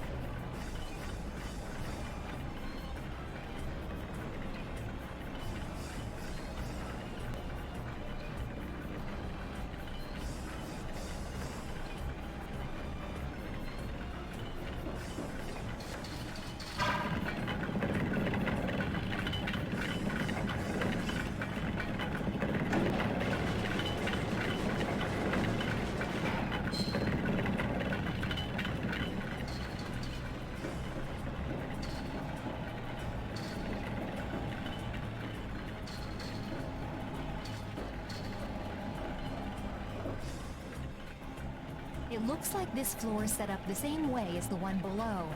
Speaker 13: It looks like this floor is set up the same way as the one below.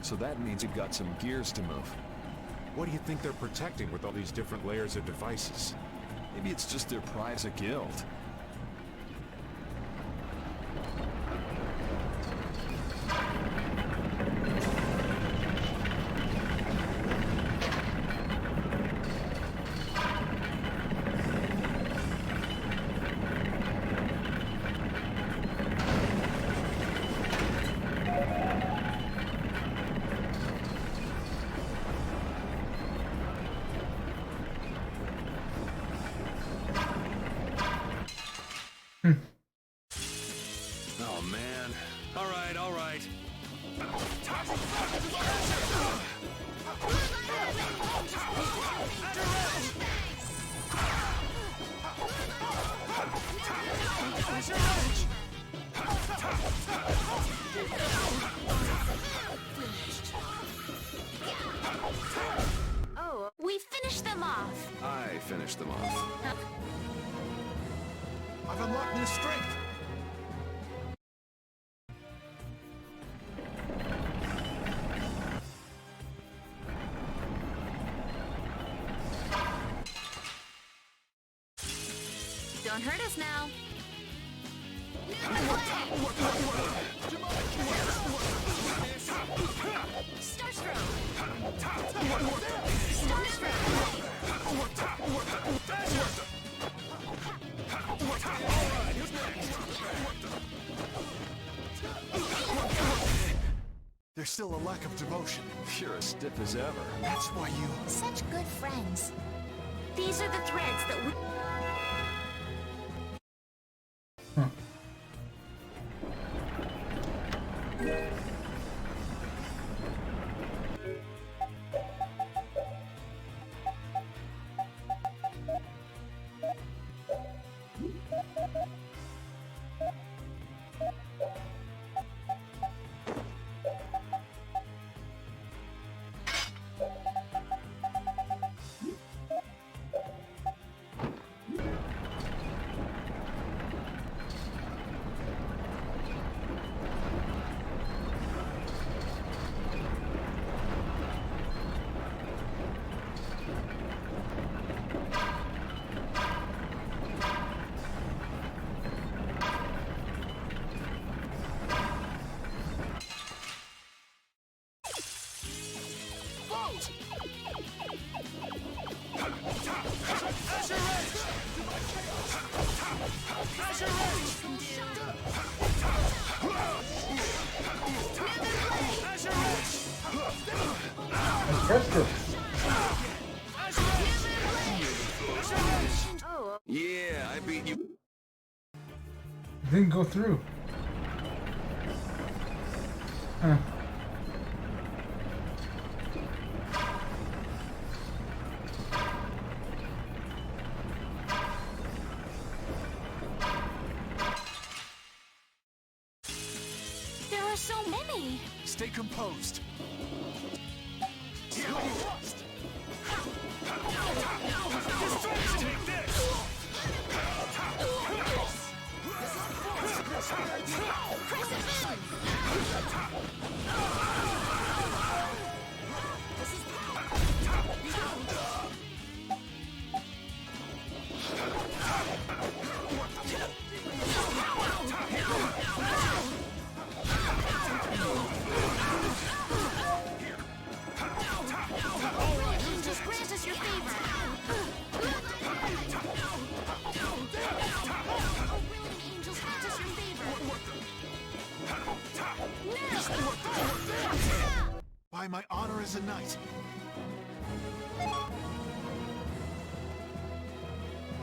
Speaker 2: So that means you've got some gears to move.
Speaker 8: What do you think they're protecting with all these different layers of devices?
Speaker 2: Maybe it's just their pride as a guild.
Speaker 3: Oh, we finished them off.
Speaker 2: I finished them off.
Speaker 14: I've unlocked new strength.
Speaker 12: Don't hurt us now.
Speaker 14: There's still a lack of devotion.
Speaker 2: You're as stiff as ever.
Speaker 14: That's why you...
Speaker 3: Such good friends. These are the threads that we...
Speaker 2: Yeah, I beat you.
Speaker 1: Didn't go through. Huh.
Speaker 3: There are so many.
Speaker 14: Stay composed.
Speaker 3: Just grant us your favor. Oh, willing angels, grant us your favor.
Speaker 14: By my honor as a knight.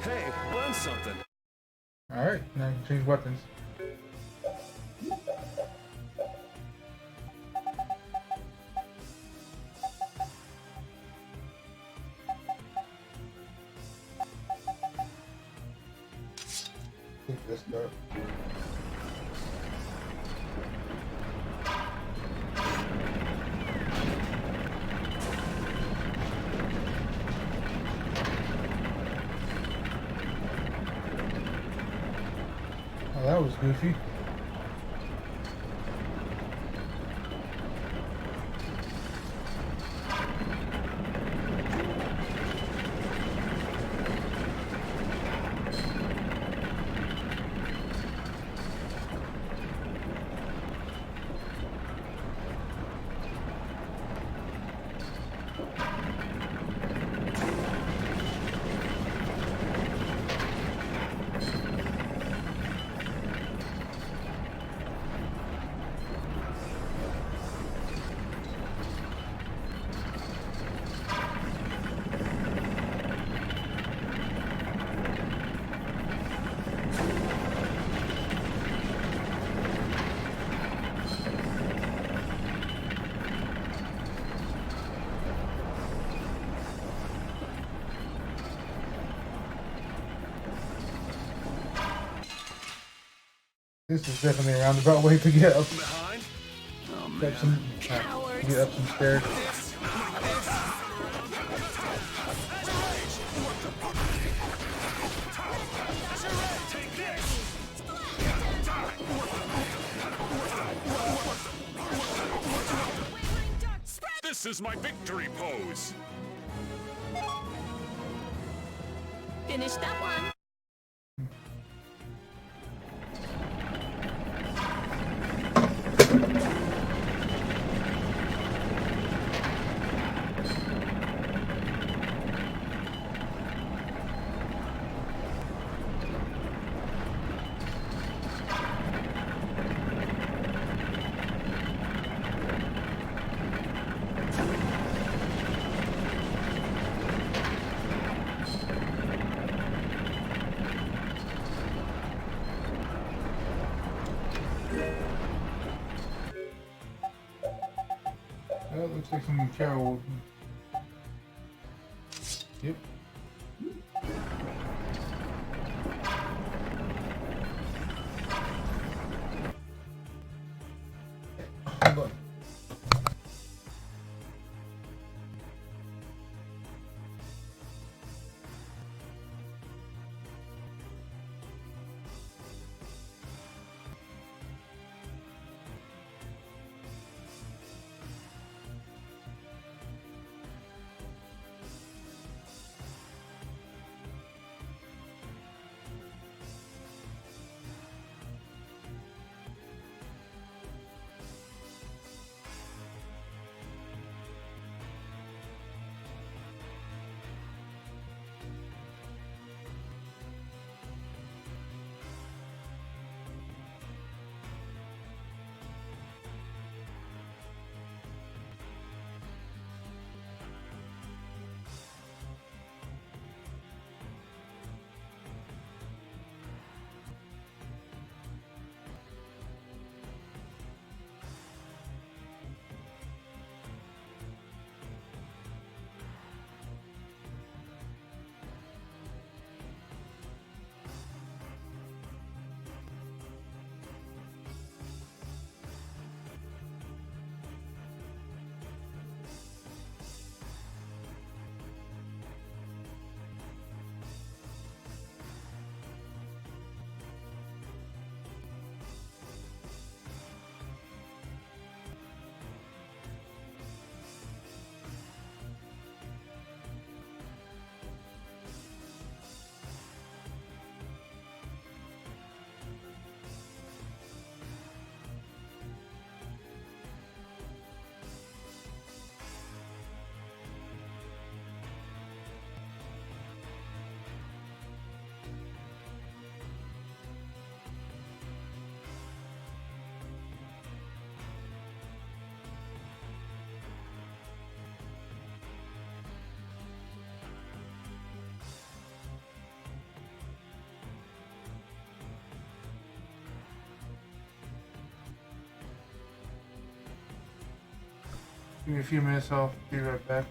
Speaker 2: Hey, learn something.
Speaker 1: Alright, now I can change weapons. Take this up. Oh, that was goofy. This is definitely a roundabout way to get up.
Speaker 2: Behind? Oh,
Speaker 1: Get up some, get up some stairs.
Speaker 8: This is my victory pose!
Speaker 5: Finish that one.
Speaker 1: Well, looks like some Carol. Yep. Hold on. Give me a few minutes, I'll be right back.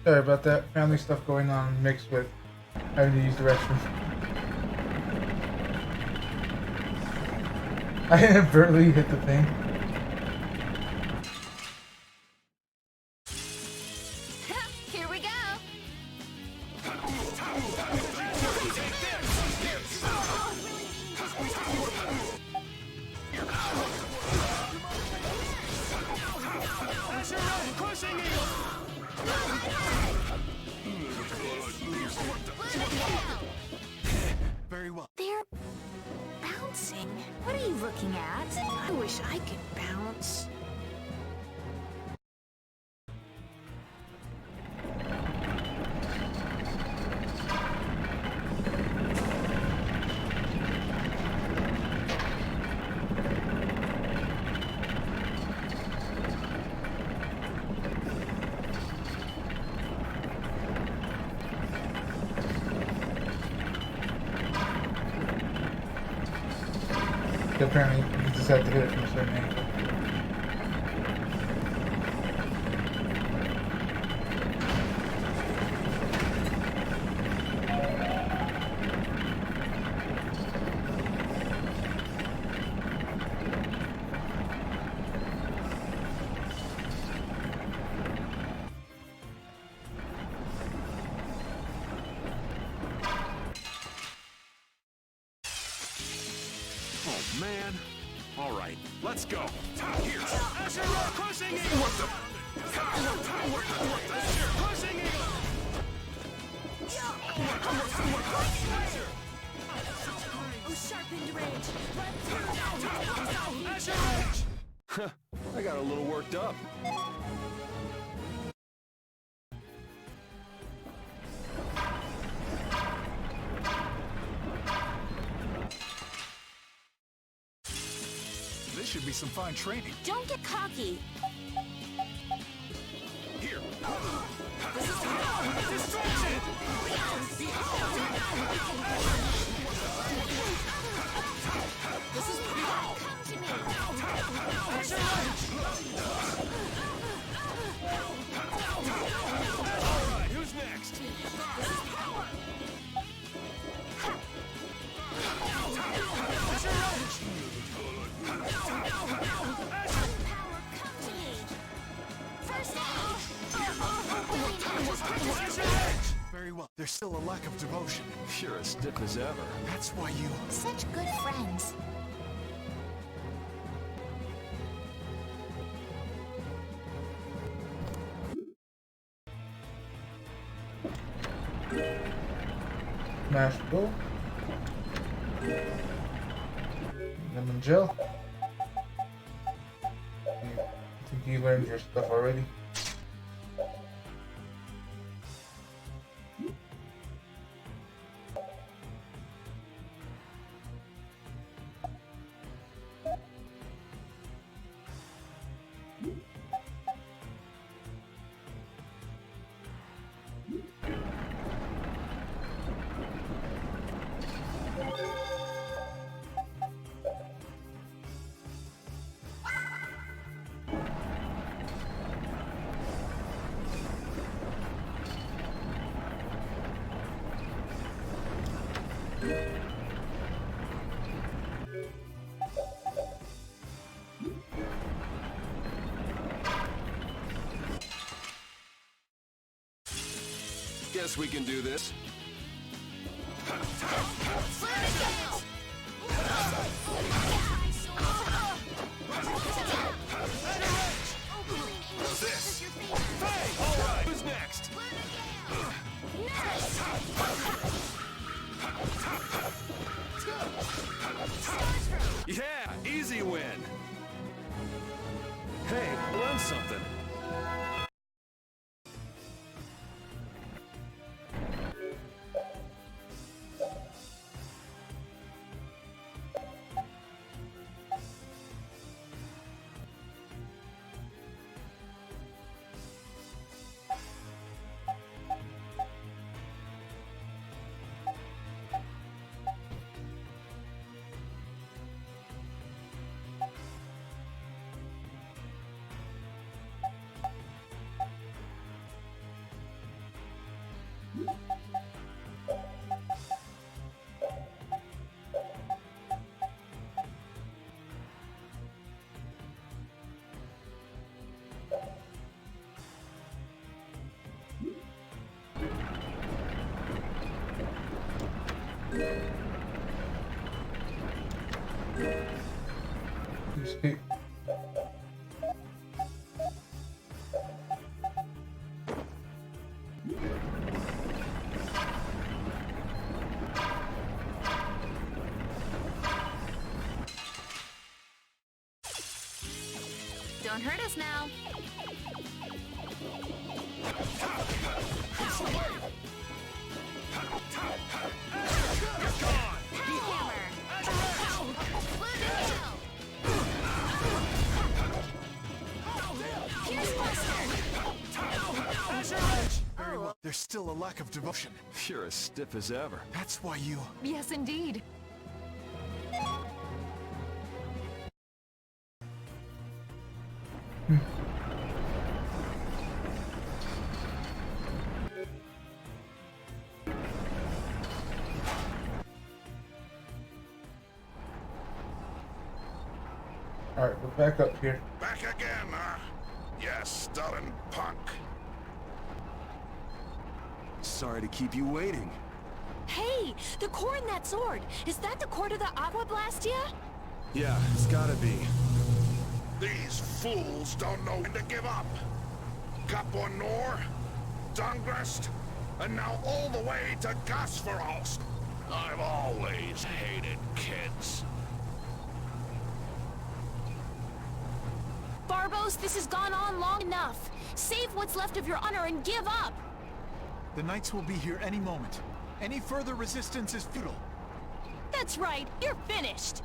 Speaker 1: Sorry about that. Family stuff going on mixed with having to use the restroom. I inadvertently hit the thing.
Speaker 12: Here we go.
Speaker 7: Very well.
Speaker 3: They're bouncing.
Speaker 12: What are you looking at?
Speaker 4: I wish I could bounce.
Speaker 1: Apparently, you just have to hit it from a certain angle.
Speaker 8: Oh, man. All right, let's go.
Speaker 4: Oh, sharpened range.
Speaker 9: I got a little worked up.
Speaker 7: This should be some fine training.
Speaker 4: Don't get cocky.
Speaker 8: Here.
Speaker 4: This is
Speaker 8: Distraction!
Speaker 4: This is
Speaker 8: All right, who's next?
Speaker 7: Very well. There's still a lack of devotion.
Speaker 9: You're as stiff as ever.
Speaker 7: That's why you...
Speaker 3: Such good friends.
Speaker 1: Mashed bull. Lemon gel. I think you learned your stuff already.
Speaker 2: Guess we can do this.
Speaker 8: How's this? Hey! All right, who's next? Yeah, easy win. Hey, I learned something.
Speaker 12: won't hurt us now.
Speaker 7: Very well. There's still a lack of devotion.
Speaker 9: You're as stiff as ever.
Speaker 7: That's why you...
Speaker 13: Yes, indeed.
Speaker 1: Alright, we're back up here.
Speaker 11: Back again, huh? Yes, stubborn punk.
Speaker 2: Sorry to keep you waiting.
Speaker 4: Hey, the core in that sword. Is that the core to the Aqua Blastia?
Speaker 2: Yeah, it's gotta be.
Speaker 11: These fools don't know when to give up. Capua Nor, Dungrest, and now all the way to Gasferos. I've always hated kids.
Speaker 3: Barbos, this has gone on long enough. Save what's left of your honor and give up.
Speaker 7: The Knights will be here any moment. Any further resistance is futile.
Speaker 5: That's right, you're finished.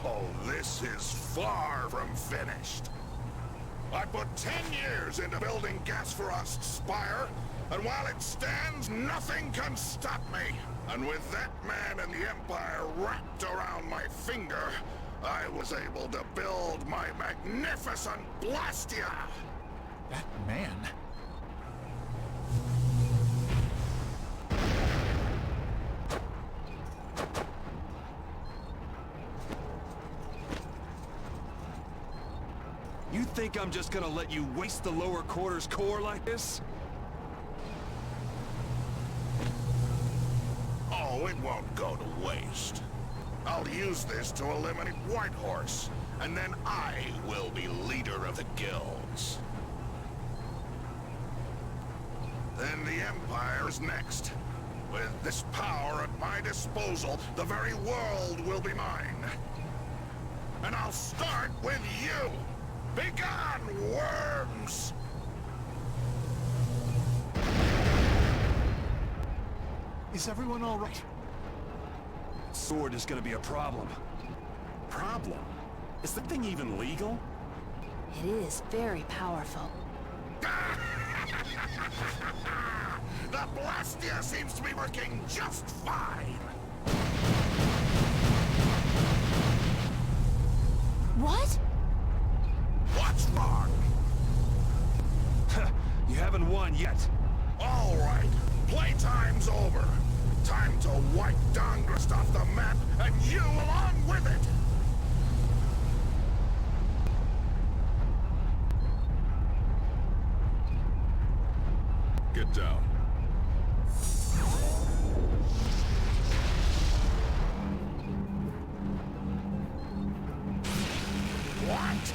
Speaker 11: Oh, this is far from finished. I put 10 years into building Gasferost's spire, and while it stands, nothing can stop me. And with that man and the Empire wrapped around my finger, I was able to build my magnificent Blastia!
Speaker 7: That man...
Speaker 2: You think I'm just gonna let you waste the lower quarters core like this?
Speaker 11: Oh, it won't go to waste. I'll use this to eliminate Whitehorse, and then I will be leader of the guilds. Then the Empire is next. With this power at my disposal, the very world will be mine. And I'll start with you! Begone, worms!
Speaker 7: Is everyone all right?
Speaker 2: Sword is gonna be a problem.
Speaker 8: Problem? Is the thing even legal?
Speaker 4: It is very powerful.
Speaker 11: The Blastia seems to be working just fine.
Speaker 3: What?
Speaker 11: What's wrong?
Speaker 2: You haven't won yet.
Speaker 11: All right, playtime's over. Time to wipe Dongrest off the map, and you along with it!
Speaker 10: Get down.
Speaker 11: What?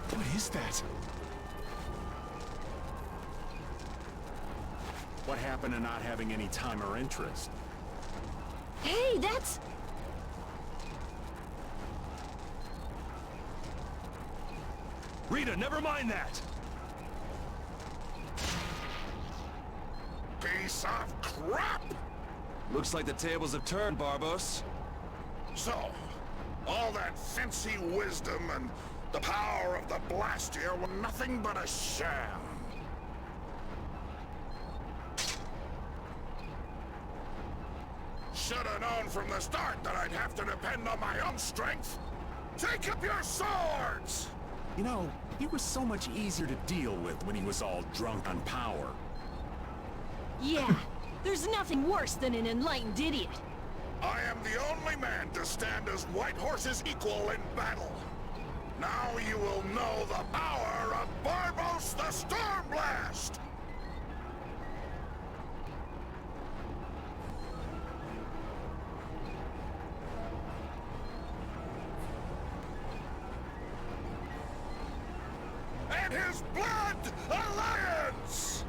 Speaker 7: What is that?
Speaker 8: What happened to not having any time or interest?
Speaker 5: Hey, that's...
Speaker 2: Rita, never mind that!
Speaker 11: Piece of crap!
Speaker 2: Looks like the tables have turned, Barbos.
Speaker 11: So, all that fancy wisdom and the power of the Blastia were nothing but a sham. Should have known from the start that I'd have to depend on my own strength. Take up your swords!
Speaker 8: You know, he was so much easier to deal with when he was all drunk on power.
Speaker 5: Yeah, there's nothing worse than an enlightened idiot.
Speaker 11: I am the only man to stand as Whitehorse's equal in battle. Now you will know the power of Barbos the Stormblast! and his blood alliance!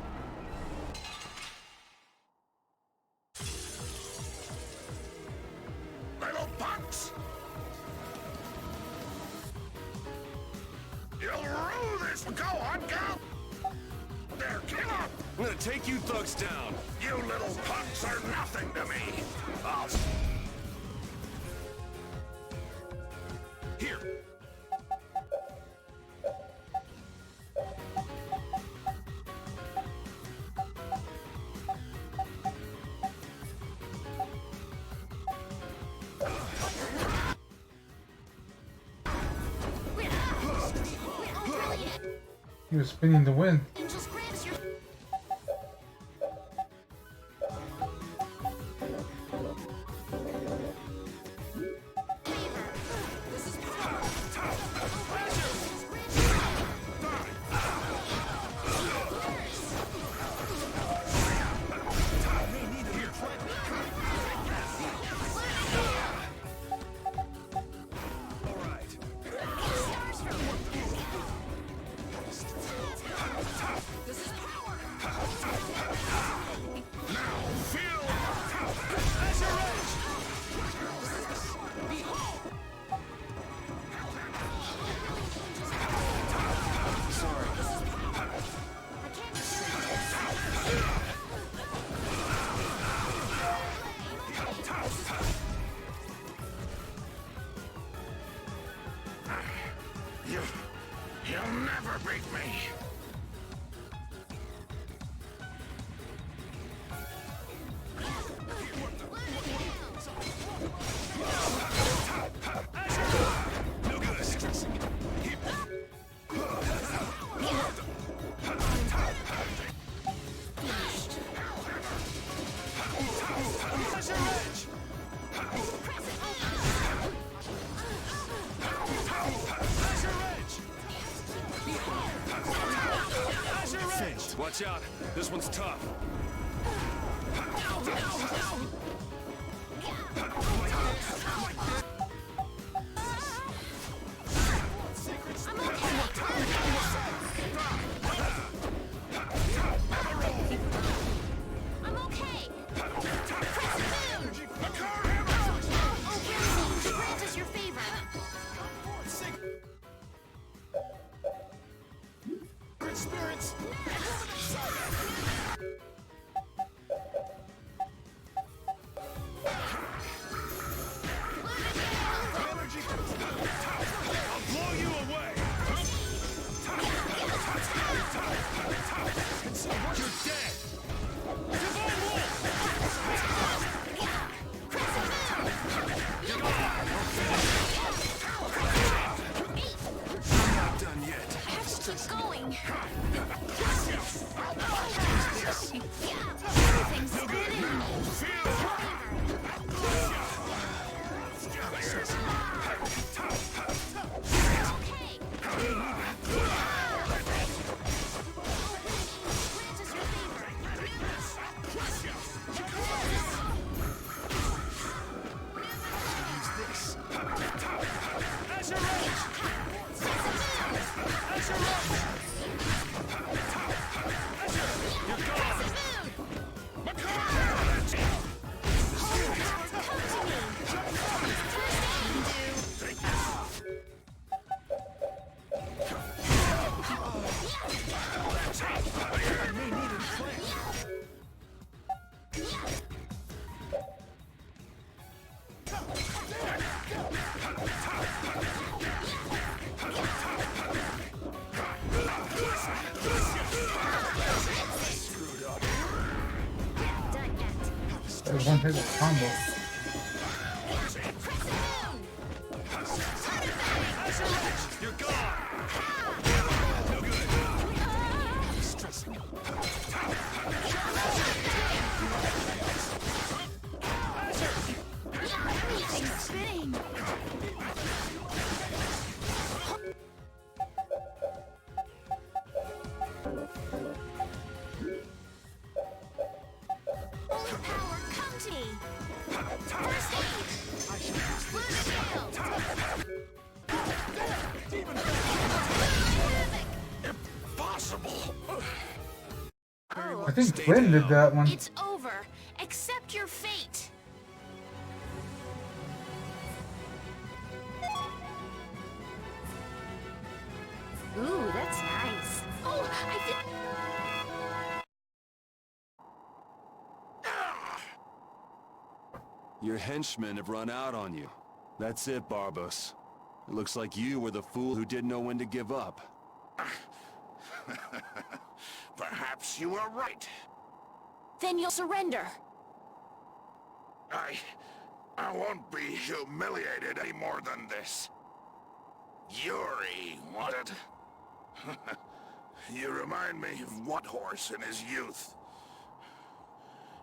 Speaker 11: Little punks! You'll rue this! Go on, go! There, kill him!
Speaker 2: I'm gonna take you thugs down.
Speaker 11: You little punks are nothing to me! I'll... Here!
Speaker 1: He was spinning the wind.
Speaker 11: You'll never beat me!
Speaker 2: Watch out. This one's tough.
Speaker 1: One hit combo.
Speaker 2: You're gone. No good.
Speaker 3: Everything's spinning. Holy power, come to me!
Speaker 1: I think
Speaker 6: Stay
Speaker 1: Flynn did
Speaker 6: down.
Speaker 1: that one.
Speaker 3: It's over. Accept your fate. Ooh, that's nice. Oh, I did.
Speaker 2: Your henchmen have run out on you. That's it, Barbos. It looks like you were the fool who didn't know when to give up.
Speaker 11: Perhaps you were right.
Speaker 3: Then you'll surrender.
Speaker 11: I won't be humiliated any more than this. Yuri, want it? You remind me of What Horse in his youth.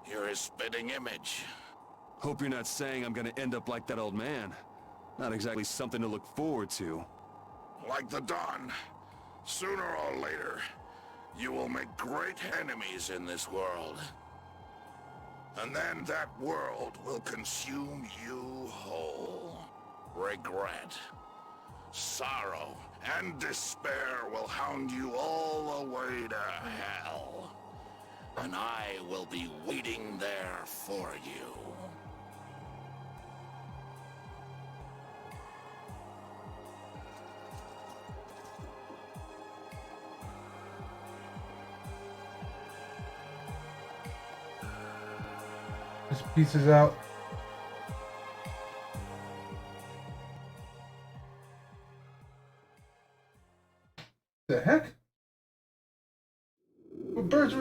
Speaker 11: You're his spitting image.
Speaker 2: Hope you're not saying I'm gonna end up like that old man. Not exactly something to look forward to.
Speaker 11: Like the Dawn, sooner or later, you will make great enemies in this world. And then that world will consume you whole. Regret, sorrow, and despair will hound you all the way to hell. And I will be waiting there for you.
Speaker 1: Just pieces out. The heck? What kind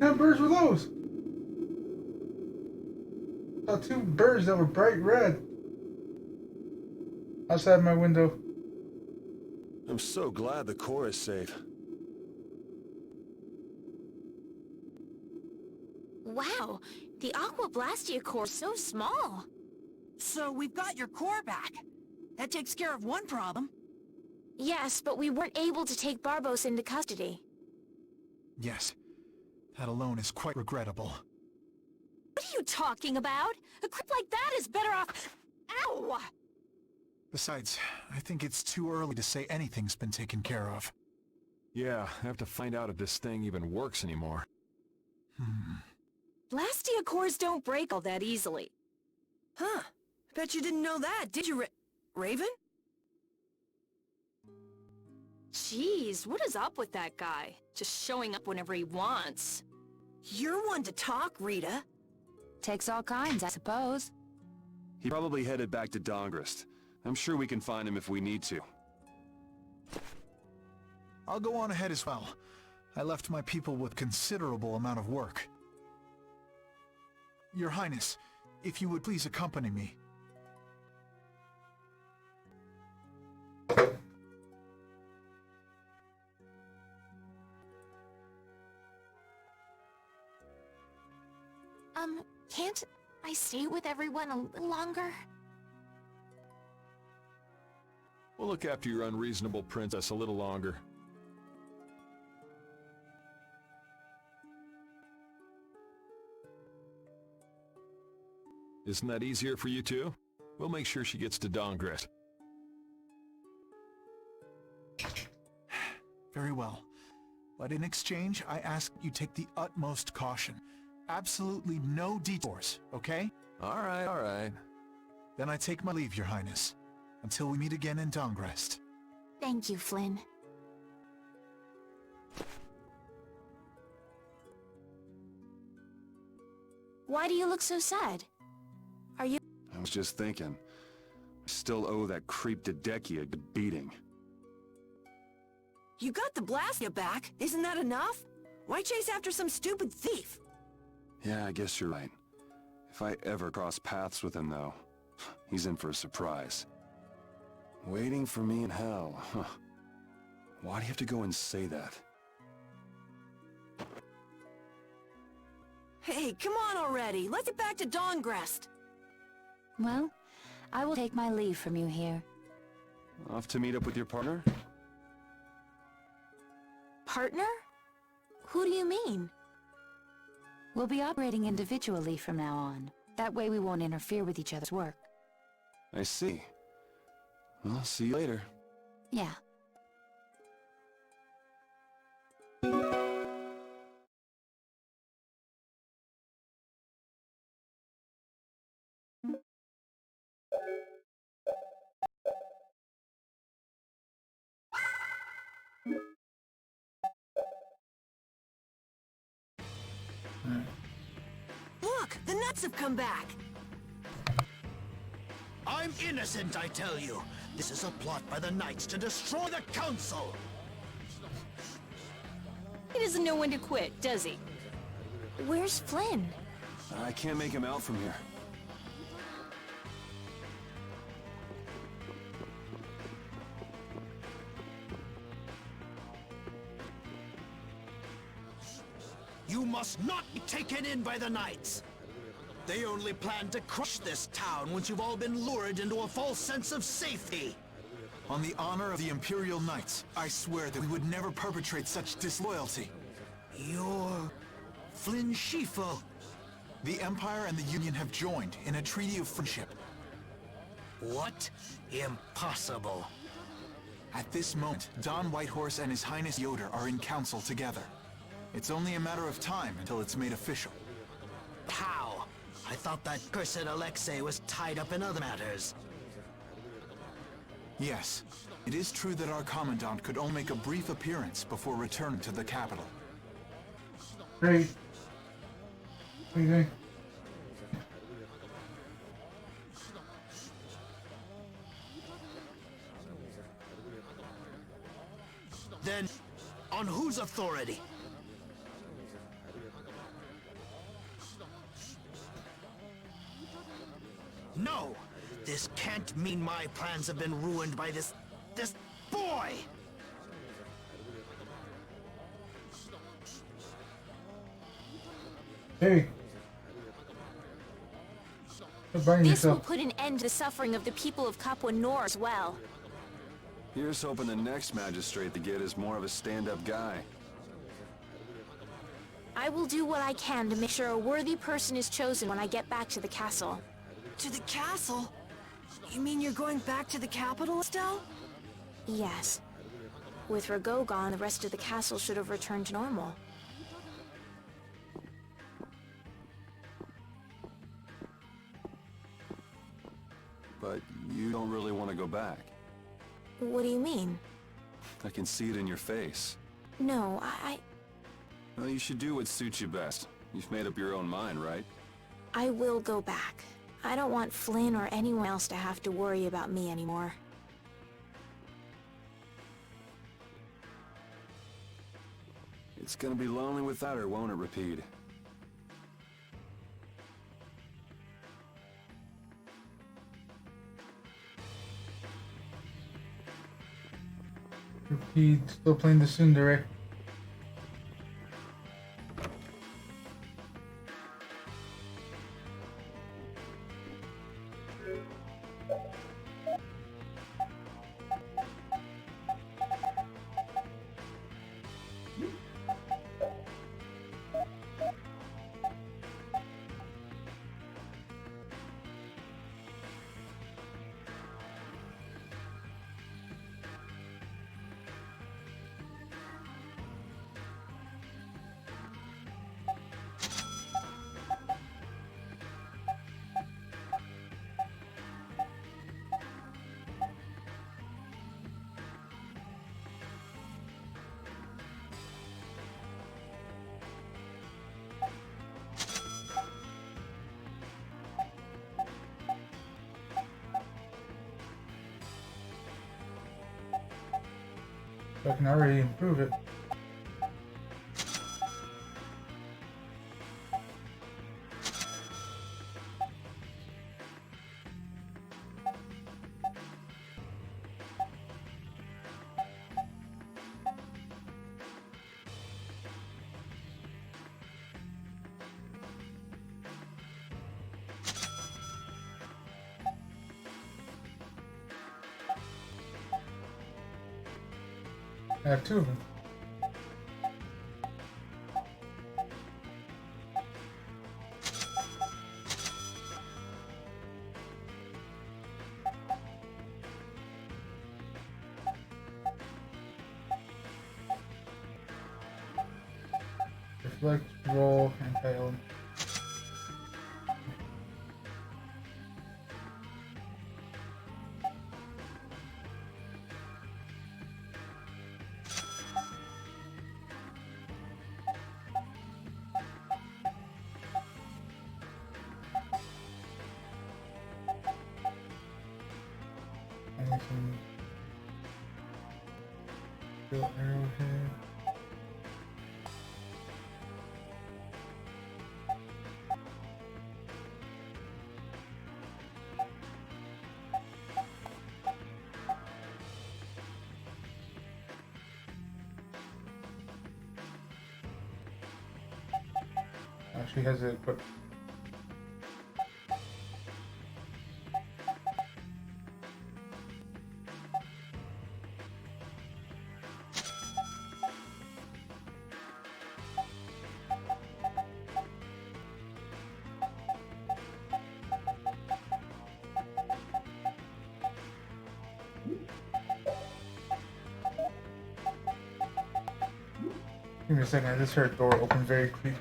Speaker 1: of birds were those? I saw two birds that were bright red outside my window.
Speaker 2: I'm so glad the core is safe.
Speaker 3: Wow, the Aqua Blastia core is so small.
Speaker 4: So we've got your core back. That takes care of one problem.
Speaker 3: Yes, but we weren't able to take Barbos into custody.
Speaker 14: Yes. That alone is quite regrettable.
Speaker 5: What are you talking about? A creep like that is better off... Ow!
Speaker 14: Besides, I think it's too early to say anything's been taken care of.
Speaker 8: Yeah, I have to find out if this thing even works anymore.
Speaker 5: Blastia cores don't break all that easily.
Speaker 4: Huh. Bet you didn't know that, did you, Raven?
Speaker 5: Jeez, what is up with that guy? Just showing up whenever he wants.
Speaker 4: You're one to talk, Rita.
Speaker 12: Takes all kinds, I suppose.
Speaker 2: He probably headed back to Dongrist. I'm sure we can find him if we need to.
Speaker 14: I'll go on ahead as well. I left my people with considerable amount of work. Your Highness, if you would please accompany me.
Speaker 3: Can't I stay with everyone a little longer?
Speaker 8: We'll look after your unreasonable princess a little longer. Isn't that easier for you too? We'll make sure she gets to Dongrist.
Speaker 14: Very well. But in exchange, I ask you take the utmost caution. Absolutely no detours, okay?
Speaker 8: All right.
Speaker 14: Then I take my leave, Your Highness. Until we meet again in Dongrest.
Speaker 3: Thank you, Flynn. Why do you look so sad? Are you...
Speaker 2: I was just thinking. I still owe that creep Dedeki a good beating.
Speaker 4: You got the Blastia back. Isn't that enough? Why chase after some stupid thief?
Speaker 2: Yeah, I guess you're right. If I ever cross paths with him, though, he's in for a surprise. Waiting for me in hell, huh? Why do you have to go and say that?
Speaker 4: Hey, come on already. Let's get back to Dongrest.
Speaker 12: Well, I will take my leave from you here.
Speaker 2: Off to meet up with your partner?
Speaker 3: Partner? Who do you mean?
Speaker 12: We'll be operating individually from now on. That way we won't interfere with each other's work.
Speaker 2: I see. Well, see you later.
Speaker 12: Yeah.
Speaker 4: Look, the nuts have come back.
Speaker 14: I'm innocent, I tell you. This is a plot by the Knights to destroy the Council.
Speaker 5: He doesn't know when to quit, does he?
Speaker 3: Where's Flynn?
Speaker 2: I can't make him out from here.
Speaker 14: You must not be taken in by the Knights. They only plan to crush this town once you've all been lured into a false sense of safety.
Speaker 7: On the honor of the Imperial Knights, I swear that we would never perpetrate such disloyalty.
Speaker 14: You're Flynn Schifo.
Speaker 7: The Empire and the Union have joined in a treaty of friendship.
Speaker 14: What? Impossible.
Speaker 7: At this moment, Don Whitehorse and His Highness Yoder are in council together. It's only a matter of time until it's made official.
Speaker 14: How? I thought that cursed Alexei was tied up in other matters.
Speaker 7: Yes, it is true that our Commandant could only make a brief appearance before returning to the capital.
Speaker 1: Great. What do you think?
Speaker 14: Then, on whose authority? No! This can't mean my plans have been ruined by this boy!
Speaker 1: Hey. Quit biting
Speaker 3: This will
Speaker 1: yourself.
Speaker 3: put an end to the suffering of the people of Capua Nor as well.
Speaker 2: Here's hoping the next magistrate they get is more of a stand-up guy.
Speaker 3: I will do what I can to make sure a worthy person is chosen when I get back to the castle.
Speaker 4: To the castle? You mean you're going back to the capital, Estelle?
Speaker 3: Yes. With Rago gone, the rest of the castle should have returned to normal.
Speaker 2: But you don't really want to go back.
Speaker 3: What do you mean?
Speaker 2: I can see it in your face.
Speaker 3: No,
Speaker 2: Well, you should do what suits you best. You've made up your own mind, right?
Speaker 3: I will go back. I don't want Flynn or anyone else to have to worry about me anymore.
Speaker 2: It's gonna be lonely without her, won't it, Repeat?
Speaker 1: Repeat. Still playing the Tsundere. I can already improve it. I have two of them. Reflect, roll, anti-element. Steel arrowhead. She has it equipped. Give me a second, I just heard a door open very creepily.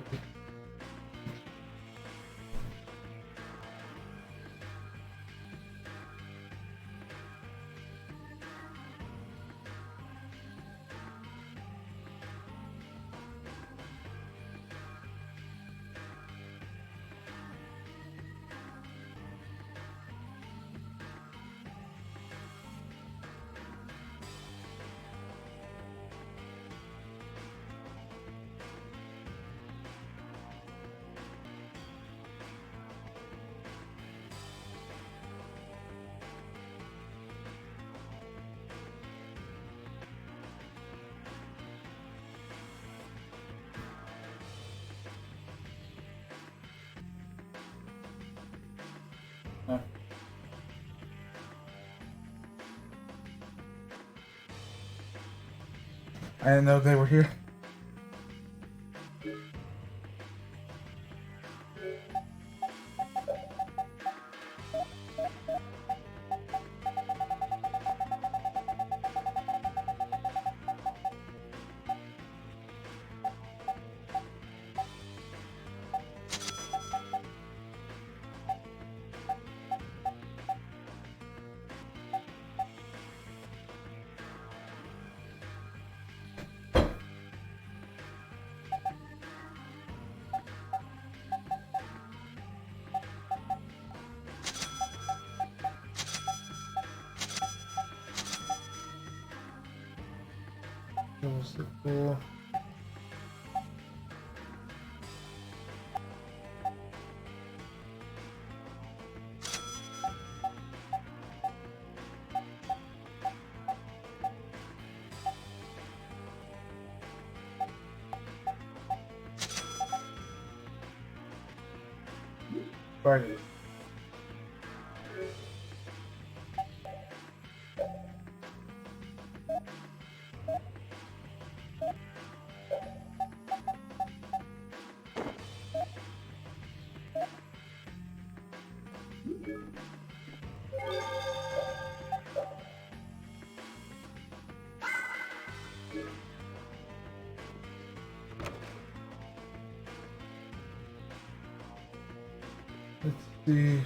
Speaker 1: I didn't know they were here. That was so cool. Right. Let's see.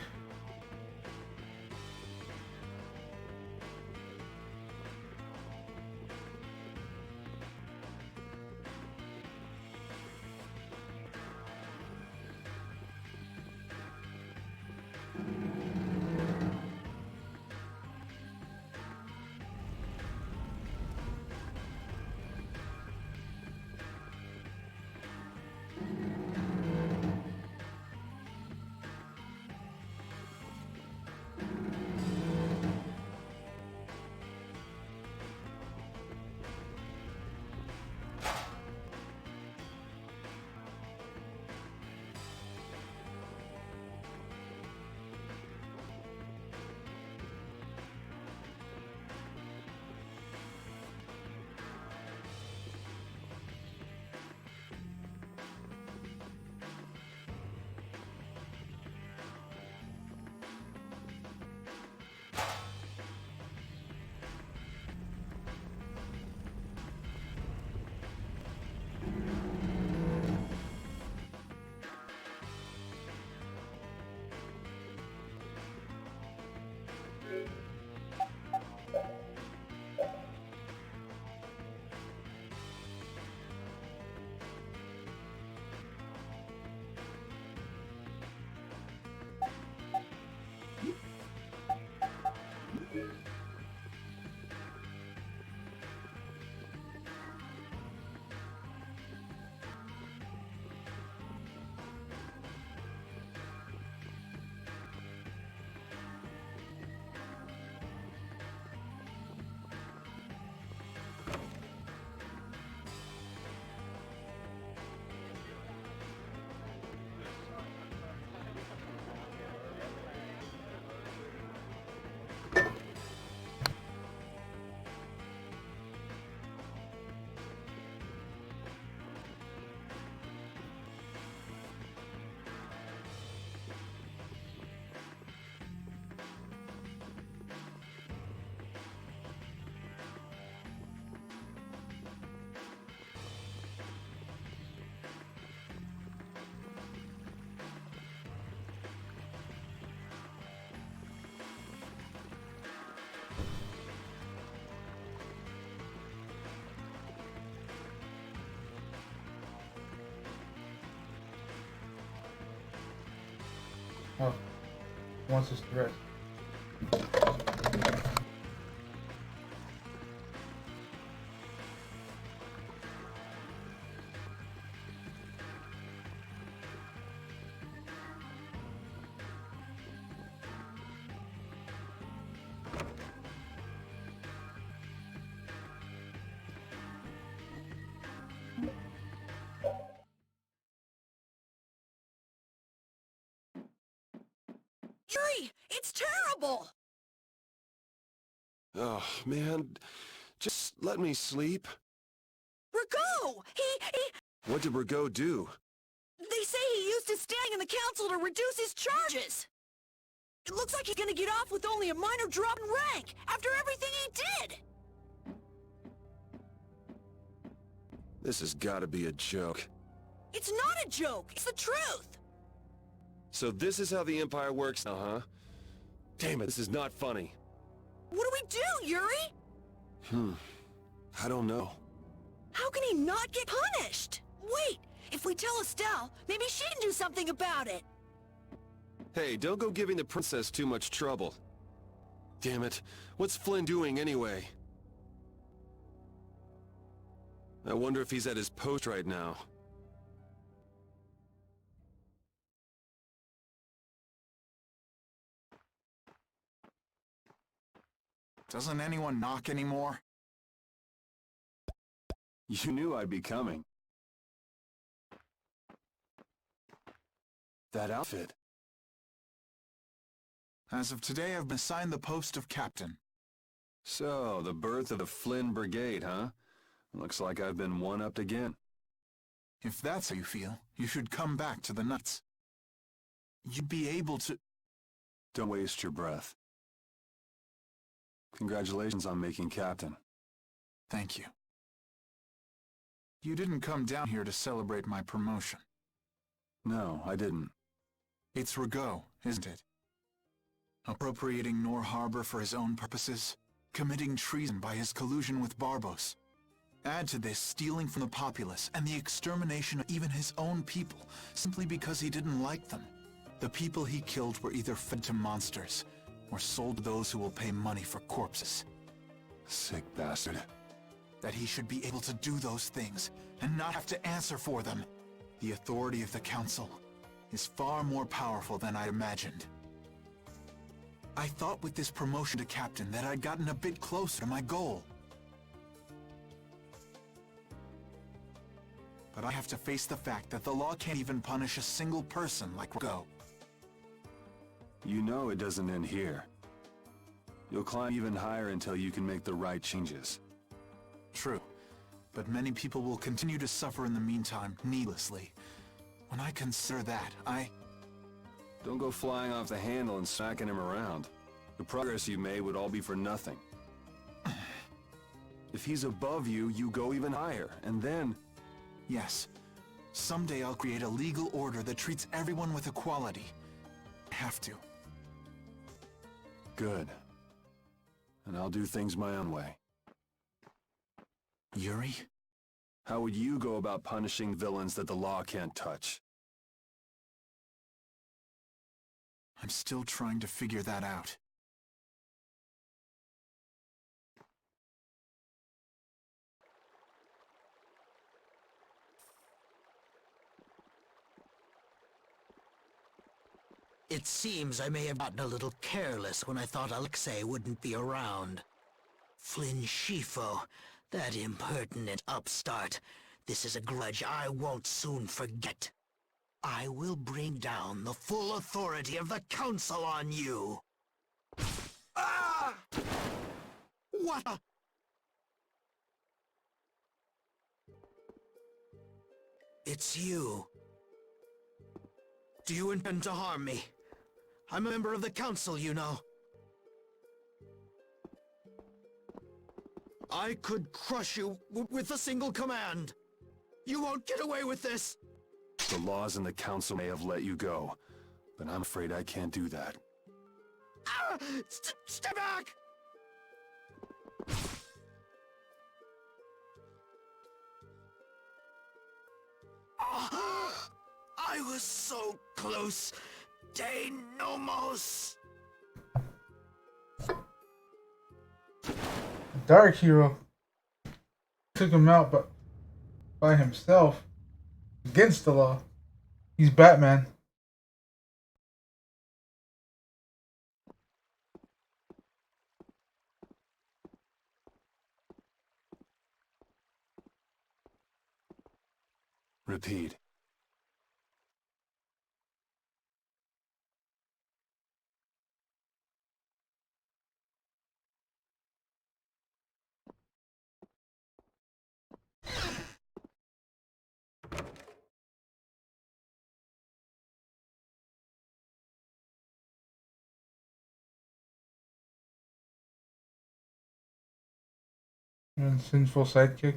Speaker 1: Oh, wants us to rest.
Speaker 4: Yuri, it's terrible!
Speaker 2: Oh, man. Just let me sleep.
Speaker 4: Rigaud! He...
Speaker 2: What did Rigaud do?
Speaker 4: They say he used his standing in the council to reduce his charges! It looks like he's gonna get off with only a minor drop in rank, after everything he did!
Speaker 2: This has gotta be a joke.
Speaker 4: It's not a joke, it's the truth!
Speaker 2: So this is how the Empire works now, huh? Damn it, this is not funny.
Speaker 4: What do we do, Yuri?
Speaker 2: I don't know.
Speaker 4: How can he not get punished? Wait, if we tell Estelle, maybe she can do something about it.
Speaker 2: Hey, don't go giving the princess too much trouble. Damn it, what's Flynn doing anyway? I wonder if he's at his post right now.
Speaker 7: Doesn't anyone knock anymore?
Speaker 2: You knew I'd be coming. That outfit.
Speaker 7: As of today, I've been assigned the post of captain.
Speaker 2: So, the birth of the Flynn Brigade, huh? Looks like I've been one-upped again.
Speaker 7: If that's how you feel, you should come back to the Knights. You'd be able to...
Speaker 2: Don't waste your breath. Congratulations on making captain.
Speaker 7: Thank you. You didn't come down here to celebrate my promotion.
Speaker 2: No, I didn't.
Speaker 7: It's Rigaud, isn't it? Appropriating Nor Harbor for his own purposes, committing treason by his collusion with Barbos. Add to this stealing from the populace and the extermination of even his own people, simply because he didn't like them. The people he killed were either fed to monsters, or sold to those who will pay money for corpses.
Speaker 2: Sick bastard.
Speaker 7: That he should be able to do those things, and not have to answer for them. The authority of the Council is far more powerful than I imagined. I thought with this promotion to captain that I'd gotten a bit closer to my goal. But I have to face the fact that the law can't even punish a single person like Rigaud.
Speaker 2: You know it doesn't end here. You'll climb even higher until you can make the right changes.
Speaker 7: True, but many people will continue to suffer in the meantime, needlessly. When I consider that,
Speaker 2: Don't go flying off the handle and smacking him around. The progress you made would all be for nothing. If he's above you, you go even higher, and then...
Speaker 7: Yes. Someday I'll create a legal order that treats everyone with equality. I have to.
Speaker 2: Good. And I'll do things my own way.
Speaker 7: Yuri?
Speaker 2: How would you go about punishing villains that the law can't touch?
Speaker 7: I'm still trying to figure that out.
Speaker 14: It seems I may have gotten a little careless when I thought Alexei wouldn't be around. Flynn Scifo, that impertinent upstart. This is a grudge I won't soon forget. I will bring down the full authority of the Council on you. Ah! What a... It's you. Do you intend to harm me? I'm a member of the Council, you know. I could crush you with a single command. You won't get away with this!
Speaker 2: The laws and the Council may have let you go, but I'm afraid I can't do that.
Speaker 14: Ah! Stay back! I was so close. De Nomos.
Speaker 1: Dark Hero took him out, but by himself, against the law. He's Batman.
Speaker 2: Repeat.
Speaker 1: And sinful sidekick.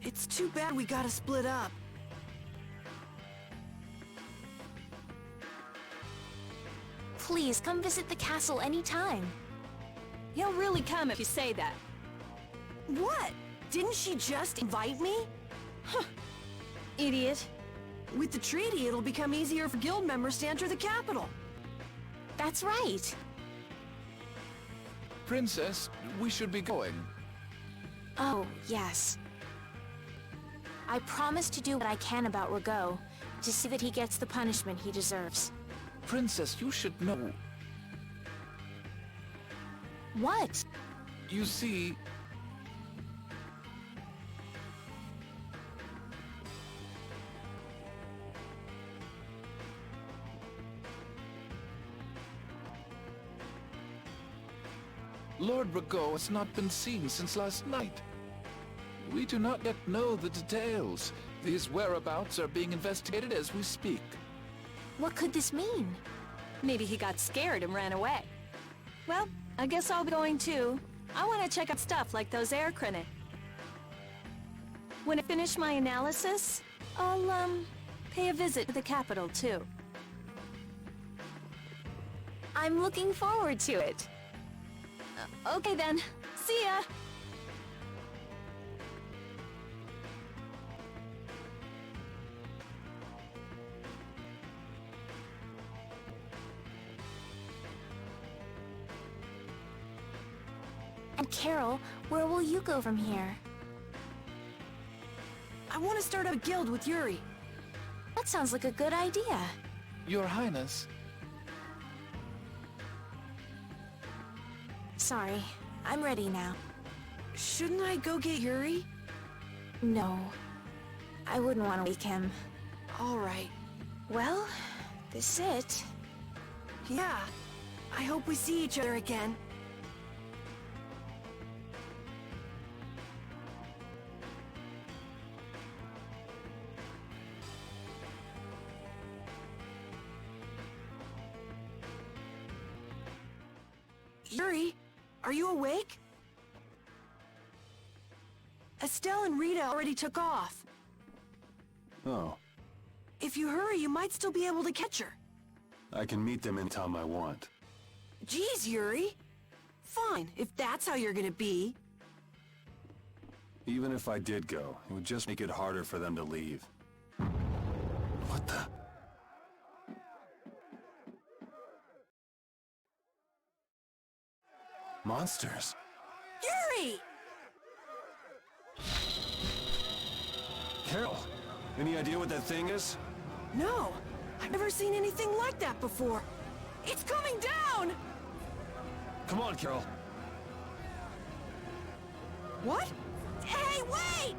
Speaker 4: It's too bad we gotta split up.
Speaker 3: Please, come visit the castle anytime.
Speaker 5: He'll really come if you say that.
Speaker 4: What? Didn't she just invite me?
Speaker 5: Huh. Idiot.
Speaker 4: With the treaty, it'll become easier for guild members to enter the capital.
Speaker 3: That's right.
Speaker 15: Princess, we should be going.
Speaker 3: Oh, yes. I promise to do what I can about Rago, to see that he gets the punishment he deserves.
Speaker 15: Princess, you should know.
Speaker 3: What?
Speaker 15: You see... Lord Rago has not been seen since last night. We do not yet know the details. His whereabouts are being investigated as we speak.
Speaker 3: What could this mean?
Speaker 5: Maybe he got scared and ran away. Well, I guess I'll be going too. I want to check out stuff like those air crinic. When I finish my analysis, I'll, pay a visit to the capital too.
Speaker 3: I'm looking forward to it.
Speaker 5: Okay then. See ya!
Speaker 3: And Carol, where will you go from here?
Speaker 4: I want to start a guild with Yuri.
Speaker 3: That sounds like a good idea.
Speaker 15: Your Highness.
Speaker 3: Sorry, I'm ready now.
Speaker 4: Shouldn't I go get Yuri?
Speaker 3: No. I wouldn't want to wake him.
Speaker 4: All right.
Speaker 3: Well, this is it.
Speaker 4: Yeah. I hope we see each other again. Yuri, are you awake? Estelle and Rita already took off.
Speaker 2: Oh,
Speaker 4: If you hurry, you might still be able to catch her.
Speaker 2: I can meet them anytime I want.
Speaker 4: Geez, Yuri. Fine, if that's how you're gonna be.
Speaker 2: Even if I did go, it would just make it harder for them to leave. What the? Monsters.
Speaker 4: Yuri!
Speaker 2: Carol, any idea what that thing is?
Speaker 4: No, I've never seen anything like that before. It's coming down!
Speaker 2: Come on, Carol.
Speaker 4: What? Hey, wait!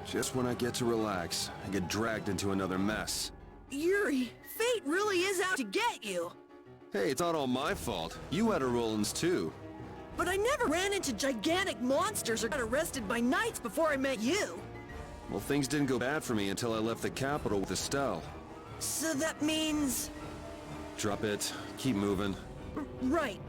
Speaker 2: Just when I get to relax, I get dragged into another mess.
Speaker 4: Yuri, fate really is out to get you.
Speaker 2: Hey, it's not all my fault. You had a roll-ins too.
Speaker 4: But I never ran into gigantic monsters or got arrested by knights before I met you.
Speaker 2: Well, things didn't go bad for me until I left the capital with Estelle.
Speaker 4: So that means...
Speaker 2: Drop it. Keep moving.
Speaker 4: Right.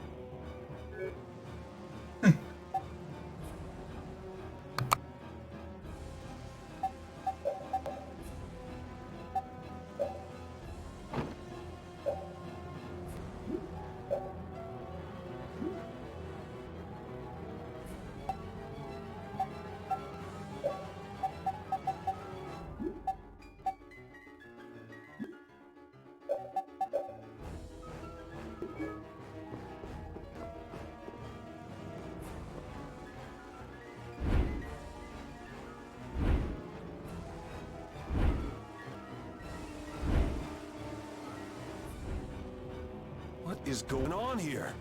Speaker 2: What is going on here?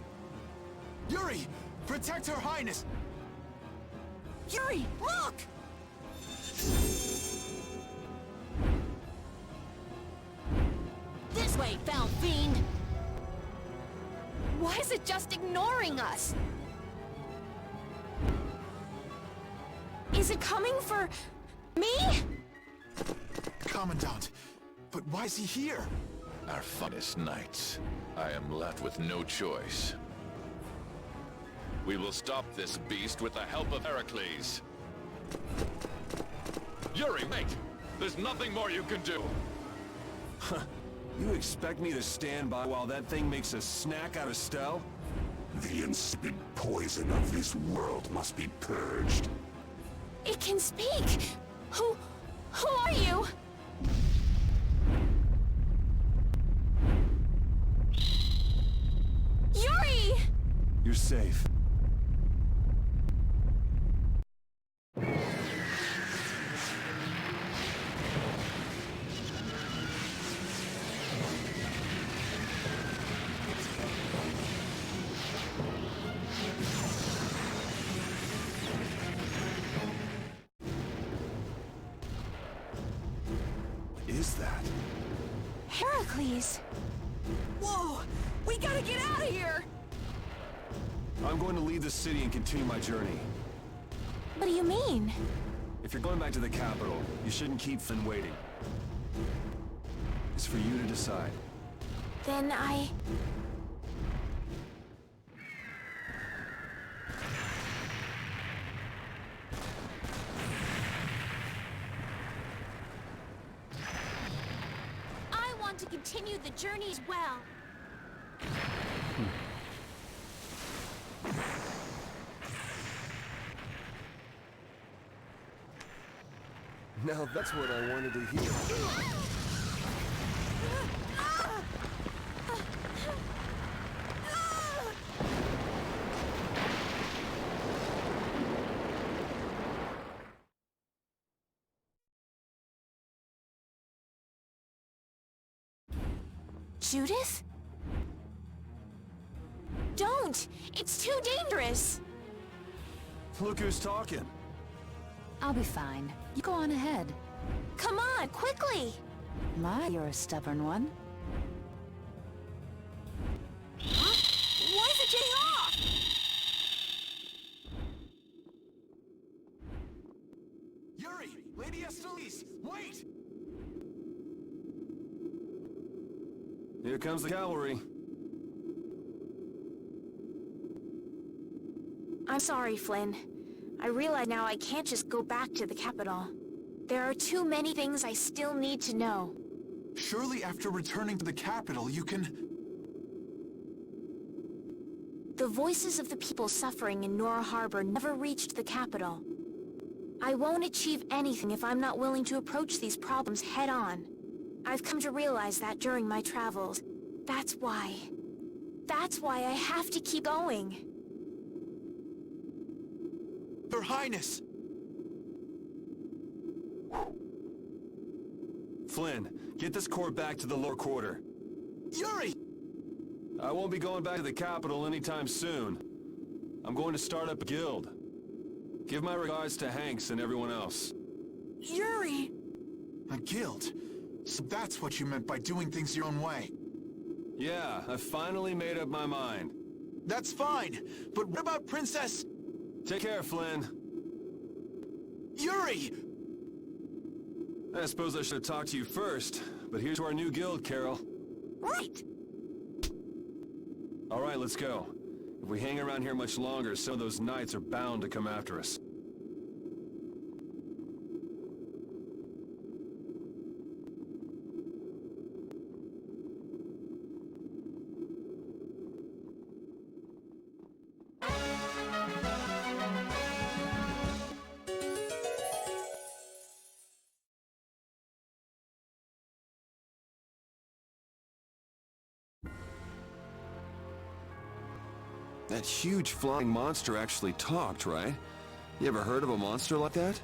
Speaker 7: Yuri! Protect Her Highness!
Speaker 4: Yuri, look! This way, foul fiend!
Speaker 5: Why is it just ignoring us? Is it coming for me?
Speaker 7: Commandant, but why is he here?
Speaker 15: Our finest knights. I am left with no choice. We will stop this beast with the help of Heracles. Yuri, mate! There's nothing more you can do!
Speaker 2: You expect me to stand by while that thing makes a snack out of Stell?
Speaker 11: The insipid poison of this world must be purged.
Speaker 5: It can speak! Who are you? Yuri!
Speaker 2: You're safe. What is that?
Speaker 5: Heracles!
Speaker 4: Whoa! We gotta get out of here!
Speaker 2: I'm going to leave the city and continue my journey.
Speaker 5: What do you mean?
Speaker 2: If you're going back to the capital, you shouldn't keep Flynn waiting. It's for you to decide.
Speaker 5: Then I want to continue the journey as well.
Speaker 2: Now that's what I wanted to hear.
Speaker 5: Judith? Don't! It's too dangerous!
Speaker 2: Look who's talking.
Speaker 12: I'll be fine. You go on ahead.
Speaker 5: Come on, quickly!
Speaker 12: My, you're a stubborn one.
Speaker 4: Huh? Why is it getting off?
Speaker 7: Yuri! Lady Estelice! Wait!
Speaker 2: Here comes the cavalry.
Speaker 5: I'm sorry, Flynn. I realize now I can't just go back to the capital. There are too many things I still need to know.
Speaker 7: Surely after returning to the capital, you can...
Speaker 5: The voices of the people suffering in Nora Harbor never reached the capital. I won't achieve anything if I'm not willing to approach these problems head-on. I've come to realize that during my travels. That's why I have to keep going.
Speaker 7: Her Highness!
Speaker 2: Flynn, get this corps back to the lower quarter.
Speaker 7: Yuri!
Speaker 2: I won't be going back to the capital anytime soon. I'm going to start up a guild. Give my regards to Hanks and everyone else.
Speaker 4: Yuri!
Speaker 7: A guild? So that's what you meant by doing things your own way.
Speaker 2: Yeah, I finally made up my mind.
Speaker 7: That's fine, but what about Princess...
Speaker 2: Take care, Flynn.
Speaker 7: Yuri!
Speaker 2: I suppose I should have talked to you first, but here's our new guild, Carol.
Speaker 4: Right!
Speaker 2: All right, let's go. If we hang around here much longer, some of those knights are bound to come after us. That huge flying monster actually talked, right? You ever heard of a monster like that?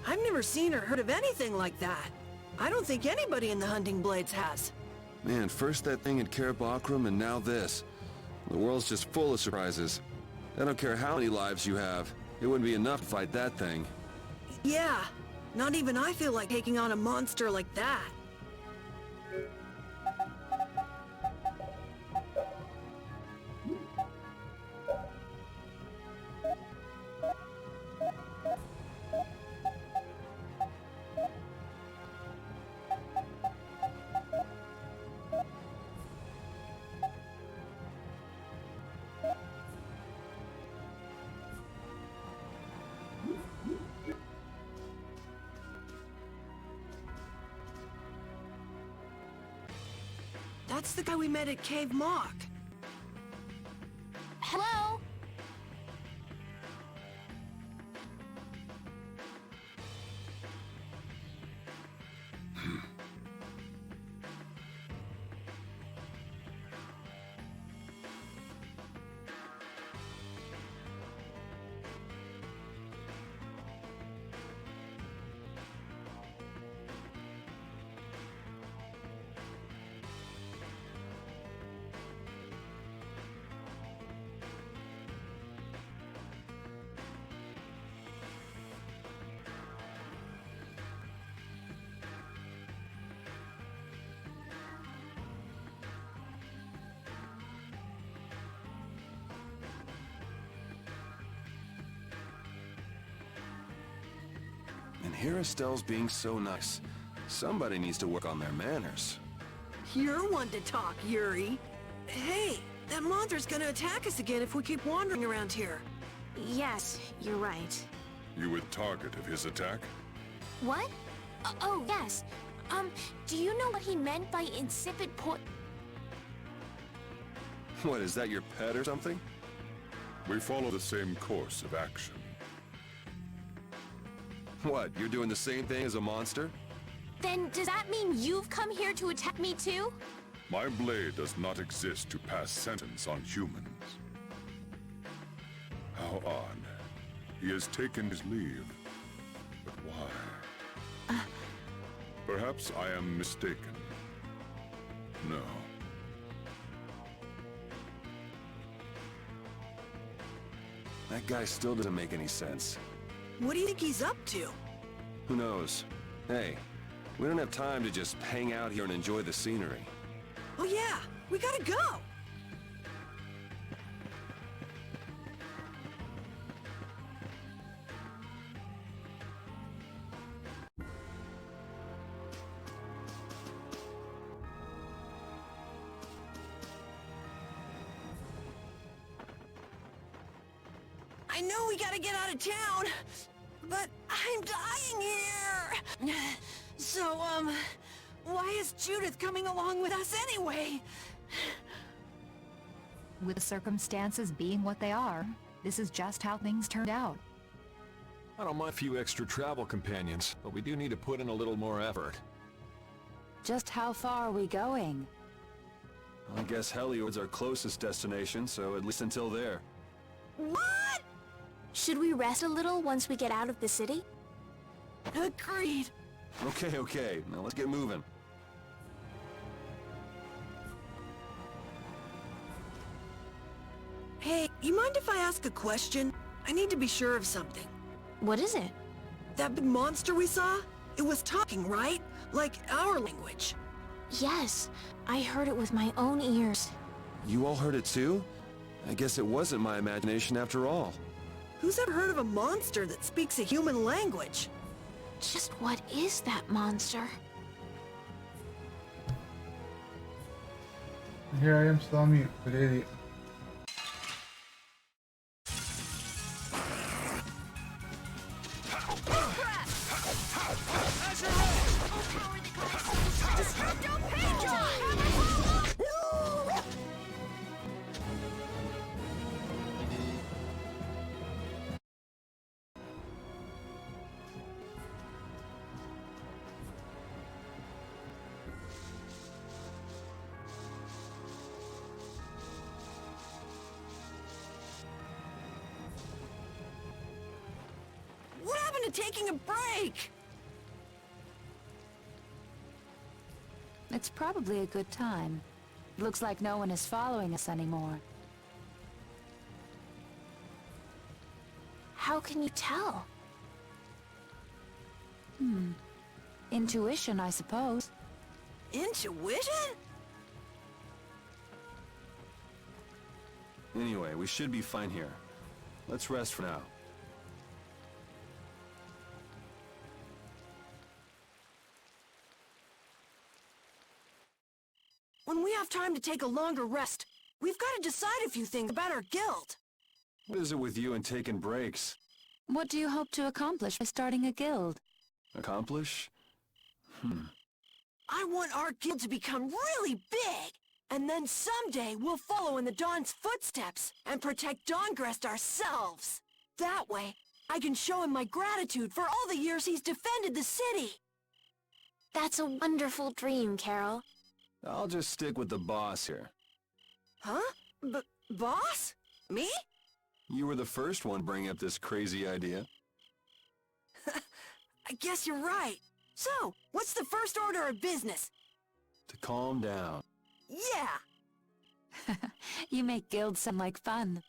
Speaker 4: I've never seen or heard of anything like that. I don't think anybody in the Hunting Blades has.
Speaker 2: Man, first that thing at Karabakram and now this. The world's just full of surprises. I don't care how many lives you have. It wouldn't be enough to fight that thing.
Speaker 4: Yeah, not even I feel like taking on a monster like that. That's the guy we met at Cave Mock.
Speaker 3: Hello?
Speaker 2: And here Estelle's being so nice. Somebody needs to work on their manners.
Speaker 4: You're one to talk, Yuri. Hey, that monster's gonna attack us again if we keep wandering around here.
Speaker 5: Yes, you're right.
Speaker 6: You were target of his attack?
Speaker 3: What? Oh, yes. Do you know what he meant by insipid
Speaker 2: What, is that your pet or something?
Speaker 6: We follow the same course of action.
Speaker 2: What, you're doing the same thing as a monster?
Speaker 3: Then does that mean you've come here to attack me too?
Speaker 6: My blade does not exist to pass sentence on humans. How odd. He has taken his leave. But why? Perhaps I am mistaken. No.
Speaker 2: That guy still doesn't make any sense.
Speaker 4: What do you think he's up to?
Speaker 2: Who knows? Hey, we don't have time to just hang out here and enjoy the scenery.
Speaker 4: Oh yeah, we gotta go! I know we gotta get out of town, but I'm dying here! So, why is Judith coming along with us anyway?
Speaker 13: With the circumstances being what they are, this is just how things turned out.
Speaker 9: I don't mind a few extra travel companions, but we do need to put in a little more effort.
Speaker 12: Just how far are we going?
Speaker 2: I guess Heliod's our closest destination, so at least until there.
Speaker 4: What?
Speaker 3: Should we rest a little once we get out of the city?
Speaker 4: Agreed.
Speaker 2: Okay, now let's get moving.
Speaker 4: Hey, you mind if I ask a question? I need to be sure of something.
Speaker 3: What is it?
Speaker 4: That big monster we saw? It was talking, right? Like our language.
Speaker 3: Yes, I heard it with my own ears.
Speaker 2: You all heard it too? I guess it wasn't my imagination after all.
Speaker 4: Who's ever heard of a monster that speaks a human language?
Speaker 3: Just what is that monster?
Speaker 1: Here I am still on mute, but idiot.
Speaker 4: to taking a break!
Speaker 12: It's probably a good time. Looks like no one is following us anymore.
Speaker 3: How can you tell?
Speaker 12: Intuition, I suppose.
Speaker 4: Intuition?
Speaker 2: Anyway, we should be fine here. Let's rest for now.
Speaker 4: When we have time to take a longer rest, we've got to decide a few things about our guild.
Speaker 2: What is it with you and taking breaks?
Speaker 12: What do you hope to accomplish by starting a guild?
Speaker 2: Accomplish?
Speaker 4: I want our guild to become really big, and then someday we'll follow in the Don's footsteps and protect Dawngrest ourselves. That way, I can show him my gratitude for all the years he's defended the city.
Speaker 3: That's a wonderful dream, Carol.
Speaker 2: I'll just stick with the boss here.
Speaker 4: Huh? Boss? Me?
Speaker 2: You were the first one bringing up this crazy idea.
Speaker 4: I guess you're right. So, what's the first order of business?
Speaker 2: To calm down.
Speaker 4: Yeah!
Speaker 12: You make guilds sound like fun.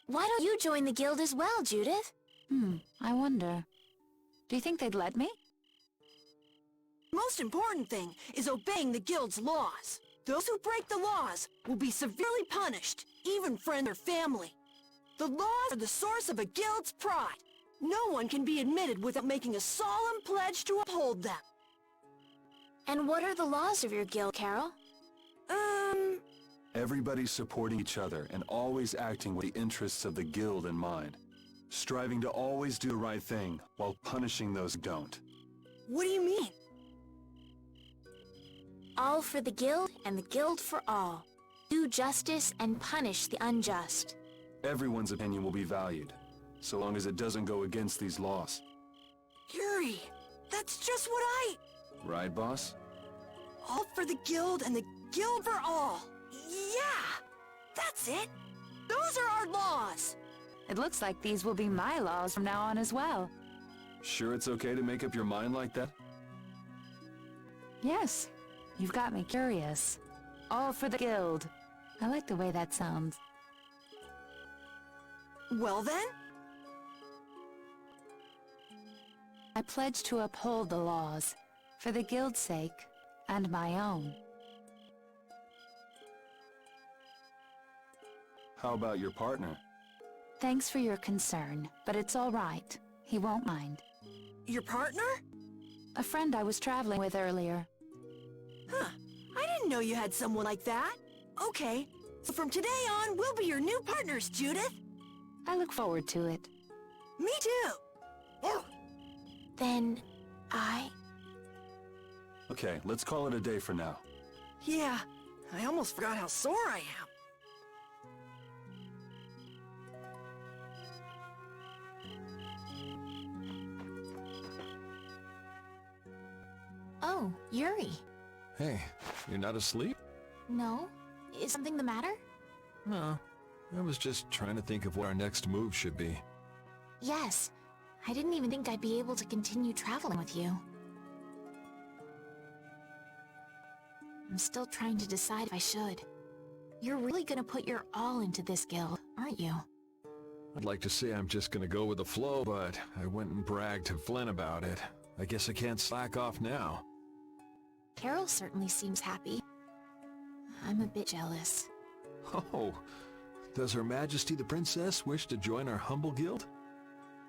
Speaker 3: Why don't you join the guild as well, Judith?
Speaker 12: I wonder. Do you think they'd let me?
Speaker 4: Most important thing is obeying the guild's laws. Those who break the laws will be severely punished, even friend or family. The laws are the source of a guild's pride. No one can be admitted without making a solemn pledge to uphold them.
Speaker 3: And what are the laws of your guild, Carol?
Speaker 2: Everybody's supporting each other and always acting with the interests of the guild in mind. Striving to always do the right thing while punishing those who don't.
Speaker 4: What do you mean?
Speaker 3: All for the guild and the guild for all. Do justice and punish the unjust.
Speaker 2: Everyone's opinion will be valued, so long as it doesn't go against these laws.
Speaker 4: Yuri, that's just what I...
Speaker 2: Right, boss?
Speaker 4: All for the guild and the guild for all. Yeah! That's it! Those are our laws!
Speaker 12: It looks like these will be my laws from now on as well.
Speaker 2: Sure it's okay to make up your mind like that?
Speaker 12: Yes. You've got me curious. All for the guild. I like the way that sounds.
Speaker 4: Well then?
Speaker 12: I pledge to uphold the laws, for the guild's sake, and my own.
Speaker 2: How about your partner?
Speaker 12: Thanks for your concern, but it's all right. He won't mind.
Speaker 4: Your partner?
Speaker 12: A friend I was traveling with earlier.
Speaker 4: Huh. I didn't know you had someone like that. Okay, so from today on, we'll be your new partners, Judith.
Speaker 12: I look forward to it.
Speaker 4: Me too.
Speaker 3: Then, I...
Speaker 2: Okay, let's call it a day for now.
Speaker 4: Yeah, I almost forgot how sore I am.
Speaker 3: Oh, Yuri.
Speaker 9: Hey, you're not asleep?
Speaker 3: No? Is something the matter?
Speaker 9: No, I was just trying to think of what our next move should be.
Speaker 3: Yes. I didn't even think I'd be able to continue traveling with you. I'm still trying to decide if I should. You're really gonna put your all into this guild, aren't you?
Speaker 9: I'd like to say I'm just gonna go with the flow, but I went and bragged to Flynn about it. I guess I can't slack off now.
Speaker 3: Carol certainly seems happy. I'm a bit jealous.
Speaker 9: Oh, does Her Majesty the Princess wish to join our humble guild?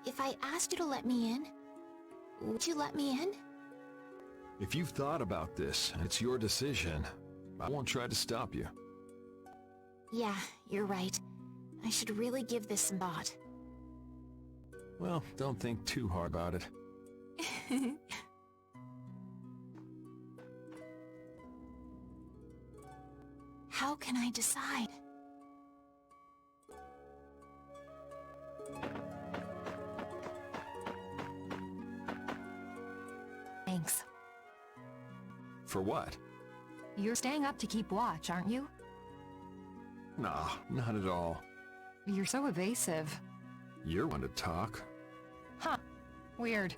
Speaker 3: If I asked you to let me in, would you let me in?
Speaker 9: If you've thought about this, and it's your decision, I won't try to stop you.
Speaker 3: Yeah, you're right. I should really give this some thought.
Speaker 9: Well, don't think too hard about it.
Speaker 3: How can I decide? Thanks.
Speaker 9: For what?
Speaker 13: You're staying up to keep watch, aren't you?
Speaker 9: Nah, not at all.
Speaker 13: You're so evasive.
Speaker 9: You're one to talk.
Speaker 13: Huh. Weird.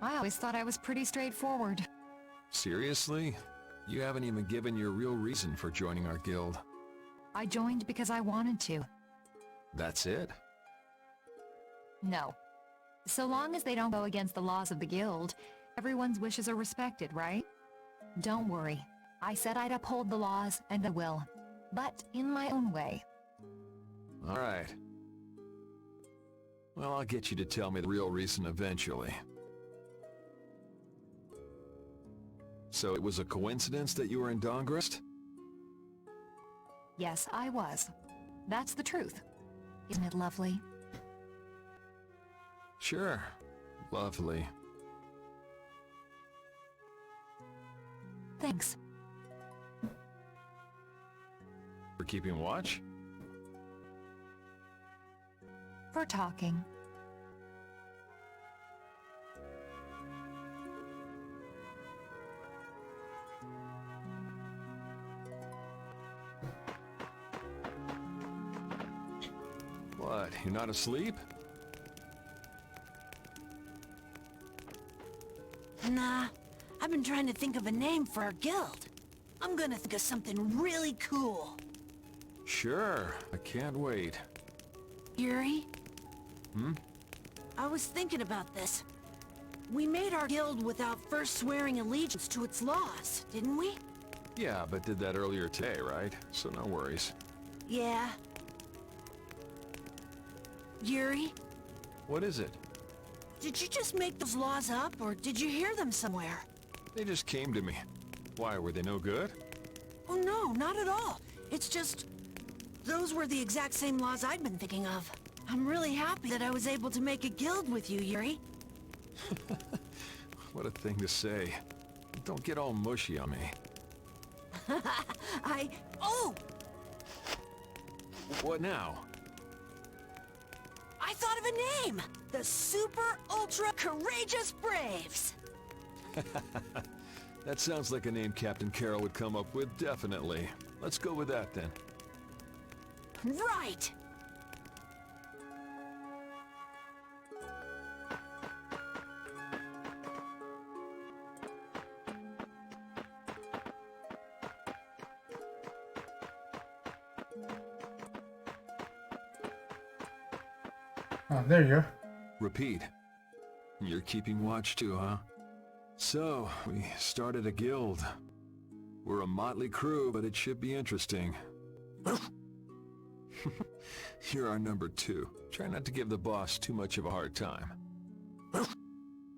Speaker 13: I always thought I was pretty straightforward.
Speaker 9: Seriously? You haven't even given your real reason for joining our guild.
Speaker 13: I joined because I wanted to.
Speaker 9: That's it?
Speaker 13: No. So long as they don't go against the laws of the guild, everyone's wishes are respected, right? Don't worry. I said I'd uphold the laws, and I will. But in my own way.
Speaker 9: Alright. Well, I'll get you to tell me the real reason eventually. So it was a coincidence that you were in Dawngrest?
Speaker 13: Yes, I was. That's the truth. Isn't it lovely?
Speaker 9: Sure. Lovely.
Speaker 13: Thanks.
Speaker 9: For keeping watch?
Speaker 13: For talking.
Speaker 9: What, you're not asleep?
Speaker 4: Nah, I've been trying to think of a name for our guild. I'm gonna think of something really cool.
Speaker 9: Sure, I can't wait.
Speaker 4: Yuri?
Speaker 9: Hmm?
Speaker 4: I was thinking about this. We made our guild without first swearing allegiance to its laws, didn't we?
Speaker 9: Yeah, but did that earlier today, right? So no worries.
Speaker 4: Yeah. Yuri?
Speaker 9: What is it?
Speaker 4: Did you just make those laws up, or did you hear them somewhere?
Speaker 9: They just came to me. Why, were they no good?
Speaker 4: Oh no, not at all. It's just... those were the exact same laws I'd been thinking of. I'm really happy that I was able to make a guild with you, Yuri.
Speaker 9: What a thing to say. Don't get all mushy on me.
Speaker 4: Oh!
Speaker 9: What now?
Speaker 4: I thought of a name! The Super Ultra Courageous Braves!
Speaker 9: That sounds like a name Captain Carroll would come up with, definitely. Let's go with that, then.
Speaker 4: Right!
Speaker 1: Oh, there you go.
Speaker 9: Repeat. You're keeping watch too, huh? So, we started a guild. We're a motley crew, but it should be interesting. You're our number 2. Try not to give the boss too much of a hard time.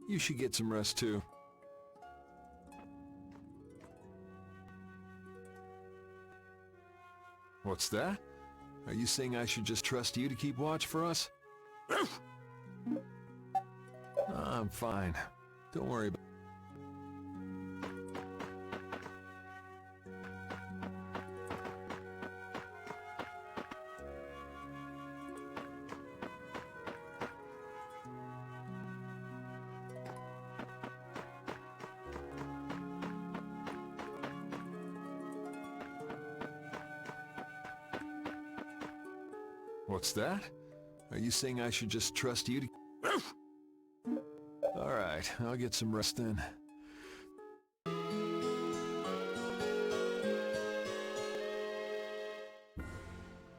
Speaker 9: You should get some rest too. What's that? Are you saying I should just trust you to keep watch for us? I'm fine. Don't worry about it. What's that? Are you saying I should just trust you to... Alright, I'll get some rest then.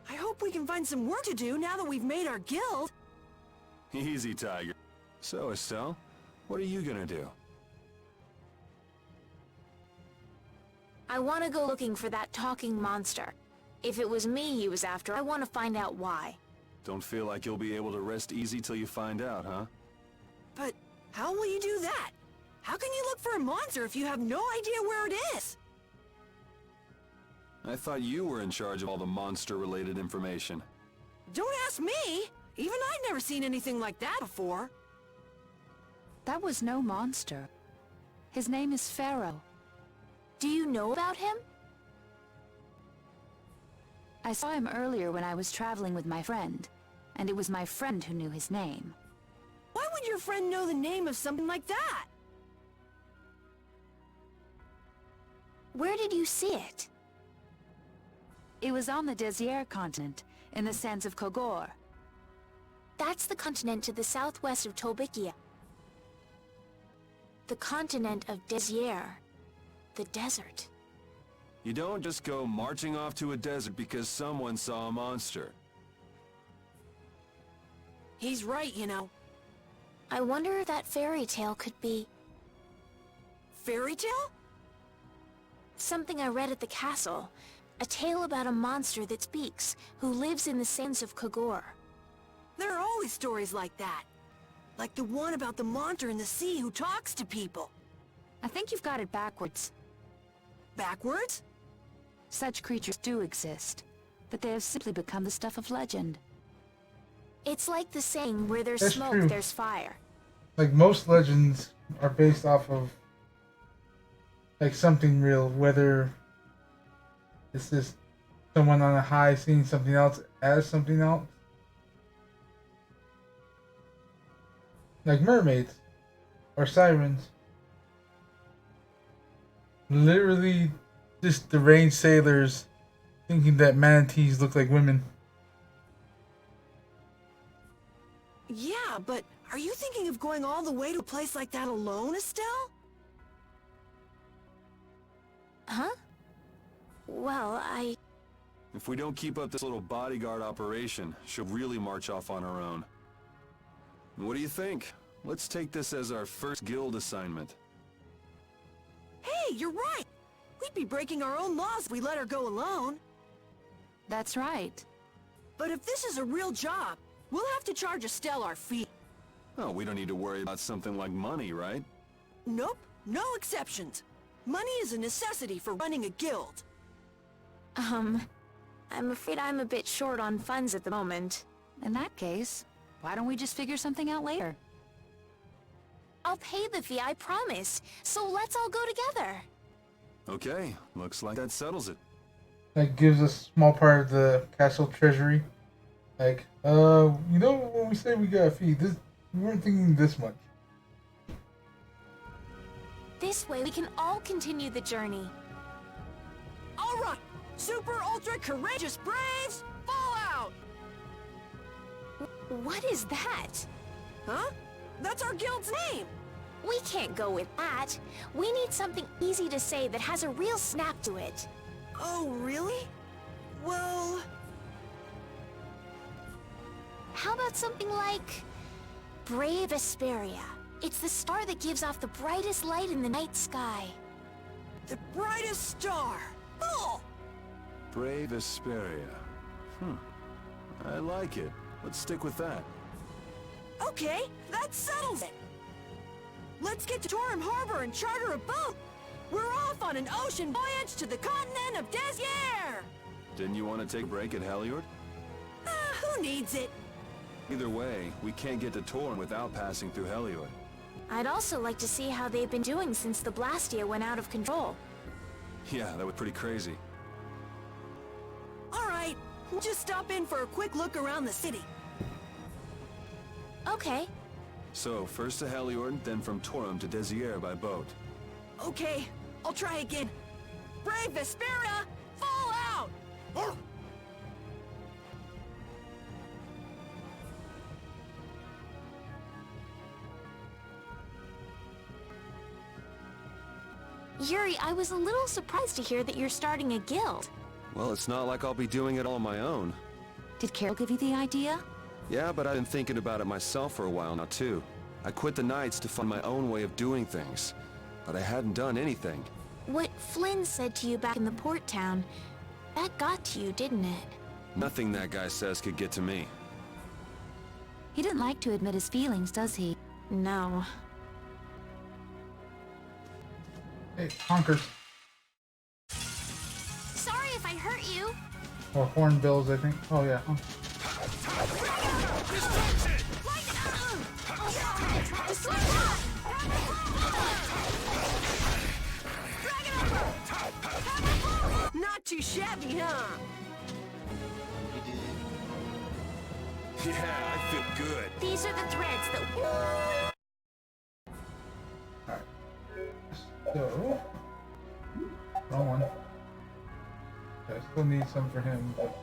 Speaker 4: I hope we can find some work to do now that we've made our guild.
Speaker 2: Easy, Tiger. So, Estelle, what are you gonna do?
Speaker 3: I want to go looking for that talking monster. If it was me he was after, I want to find out why.
Speaker 2: Don't feel like you'll be able to rest easy till you find out, huh?
Speaker 4: But how will you do that? How can you look for a monster if you have no idea where it is?
Speaker 2: I thought you were in charge of all the monster-related information.
Speaker 4: Don't ask me! Even I've never seen anything like that before.
Speaker 12: That was no monster. His name is Pharaoh.
Speaker 3: Do you know about him?
Speaker 12: I saw him earlier when I was traveling with my friend, and it was my friend who knew his name.
Speaker 4: Why would your friend know the name of something like that?
Speaker 3: Where did you see it?
Speaker 12: It was on the Désert continent, in the sands of Kogor.
Speaker 3: That's the continent to the southwest of Tolbikia. The continent of Désir. The desert.
Speaker 2: You don't just go marching off to a desert because someone saw a monster.
Speaker 4: He's right, you know.
Speaker 3: I wonder if that fairy tale could be...
Speaker 4: Fairy tale?
Speaker 3: Something I read at the castle. A tale about a monster that speaks, who lives in the sands of Kogor.
Speaker 4: There are always stories like that. Like the one about the monster in the sea who talks to people.
Speaker 12: I think you've got it backwards.
Speaker 4: Backwards?
Speaker 12: Such creatures do exist, but they have simply become the stuff of legend.
Speaker 3: It's like the saying, where there's
Speaker 1: That's
Speaker 3: smoke,
Speaker 1: true.
Speaker 3: there's fire.
Speaker 1: Like, most legends are based off of, like, something real, whether it's just someone on a high seeing something else as something else. Like mermaids or sirens. Literally just deranged sailors thinking that manatees look like women.
Speaker 4: Yeah, but are you thinking of going all the way to a place like that alone, Estelle?
Speaker 3: Huh? Well,
Speaker 2: If we don't keep up this little bodyguard operation, she'll really march off on her own. What do you think? Let's take this as our first guild assignment.
Speaker 4: Hey, you're right! We'd be breaking our own laws if we let her go alone.
Speaker 12: That's right.
Speaker 4: But if this is a real job, we'll have to charge Estelle our fee.
Speaker 2: Oh, we don't need to worry about something like money, right?
Speaker 4: Nope, no exceptions. Money is a necessity for running a guild.
Speaker 3: I'm afraid I'm a bit short on funds at the moment.
Speaker 12: In that case, why don't we just figure something out later?
Speaker 3: I'll pay the fee, I promise. So let's all go together.
Speaker 2: Okay, looks like that settles it.
Speaker 1: That gives us a small part of the castle treasury. Like, you know, when we say we got a fee, this, we weren't thinking this much.
Speaker 3: This way we can all continue the journey.
Speaker 4: All right, super ultra courageous braves, fall out!
Speaker 3: What is that?
Speaker 4: Huh? That's our guild's name!
Speaker 3: We can't go with that. We need something easy to say that has a real snap to it.
Speaker 4: Oh, really? Well...
Speaker 3: How about something like... Brave Vesperia. It's the star that gives off the brightest light in the night sky.
Speaker 4: The brightest star! Cool!
Speaker 2: Brave Vesperia. I like it. Let's stick with that.
Speaker 4: Okay, that settles it! Let's get to Torum Harbor and charter a boat! We're off on an ocean voyage to the continent of Désir!
Speaker 2: Didn't you want to take a break at Heliord?
Speaker 4: Who needs it?
Speaker 2: Either way, we can't get to Torm without passing through Heliord.
Speaker 3: I'd also like to see how they've been doing since the Blastia went out of control.
Speaker 2: Yeah, that was pretty crazy.
Speaker 4: Alright, we'll just stop in for a quick look around the city.
Speaker 3: Okay.
Speaker 2: So, first to Heliord, then from Torum to Désir by boat.
Speaker 4: Okay, I'll try again. Brave Vesperia, fall out!
Speaker 3: Yuri, I was a little surprised to hear that you're starting a guild.
Speaker 2: Well, it's not like I'll be doing it all on my own.
Speaker 12: Did Carol give you the idea?
Speaker 2: Yeah, but I've been thinking about it myself for a while now, too. I quit the Knights to find my own way of doing things. But I hadn't done anything.
Speaker 3: What Flynn said to you back in the port town, that got to you, didn't it?
Speaker 2: Nothing that guy says could get to me.
Speaker 12: He didn't like to admit his feelings, does he?
Speaker 3: No.
Speaker 1: Hey, honkers.
Speaker 3: Sorry if I hurt you.
Speaker 1: Or hornbills, I think. Oh, yeah. Huh.
Speaker 4: Not too shabby, huh?
Speaker 2: Yeah, I feel good.
Speaker 3: These are the threads that...
Speaker 1: Alright. So... Wrong one. Okay, I still need some for him, but...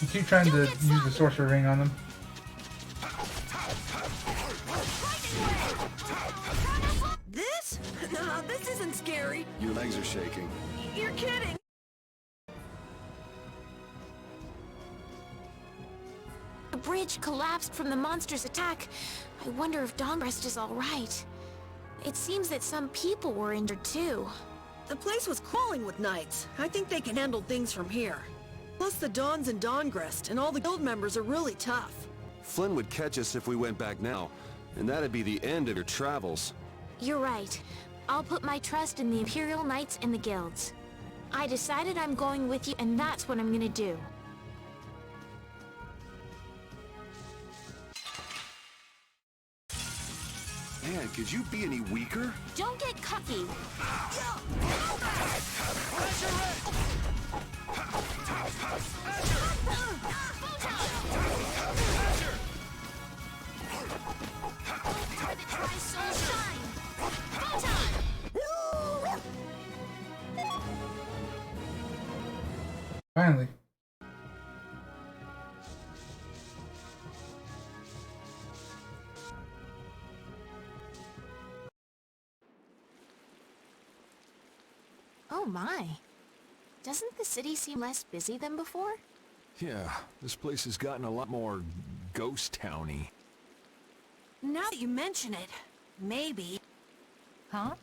Speaker 1: You keep trying to use the sorcerer ring on them.
Speaker 4: This? Nah, this isn't scary.
Speaker 2: Your legs are shaking.
Speaker 4: You're kidding.
Speaker 3: The bridge collapsed from the monster's attack. I wonder if Dawnbreast is all right. It seems that some people were injured too.
Speaker 4: The place was crawling with knights. I think they can handle things from here. Plus the Dawns and Dawngrest and all the guild members are really tough.
Speaker 2: Flynn would catch us if we went back now, and that'd be the end of your travels.
Speaker 3: You're right. I'll put my trust in the Imperial Knights and the guilds. I decided I'm going with you, and that's what I'm gonna do.
Speaker 2: Man, could you be any weaker?
Speaker 3: Don't get cocky.
Speaker 1: Finally.
Speaker 3: Oh my. Doesn't the city seem less busy than before?
Speaker 9: Yeah, this place has gotten a lot more ghost towny.
Speaker 4: Now that you mention it, maybe.
Speaker 13: Huh?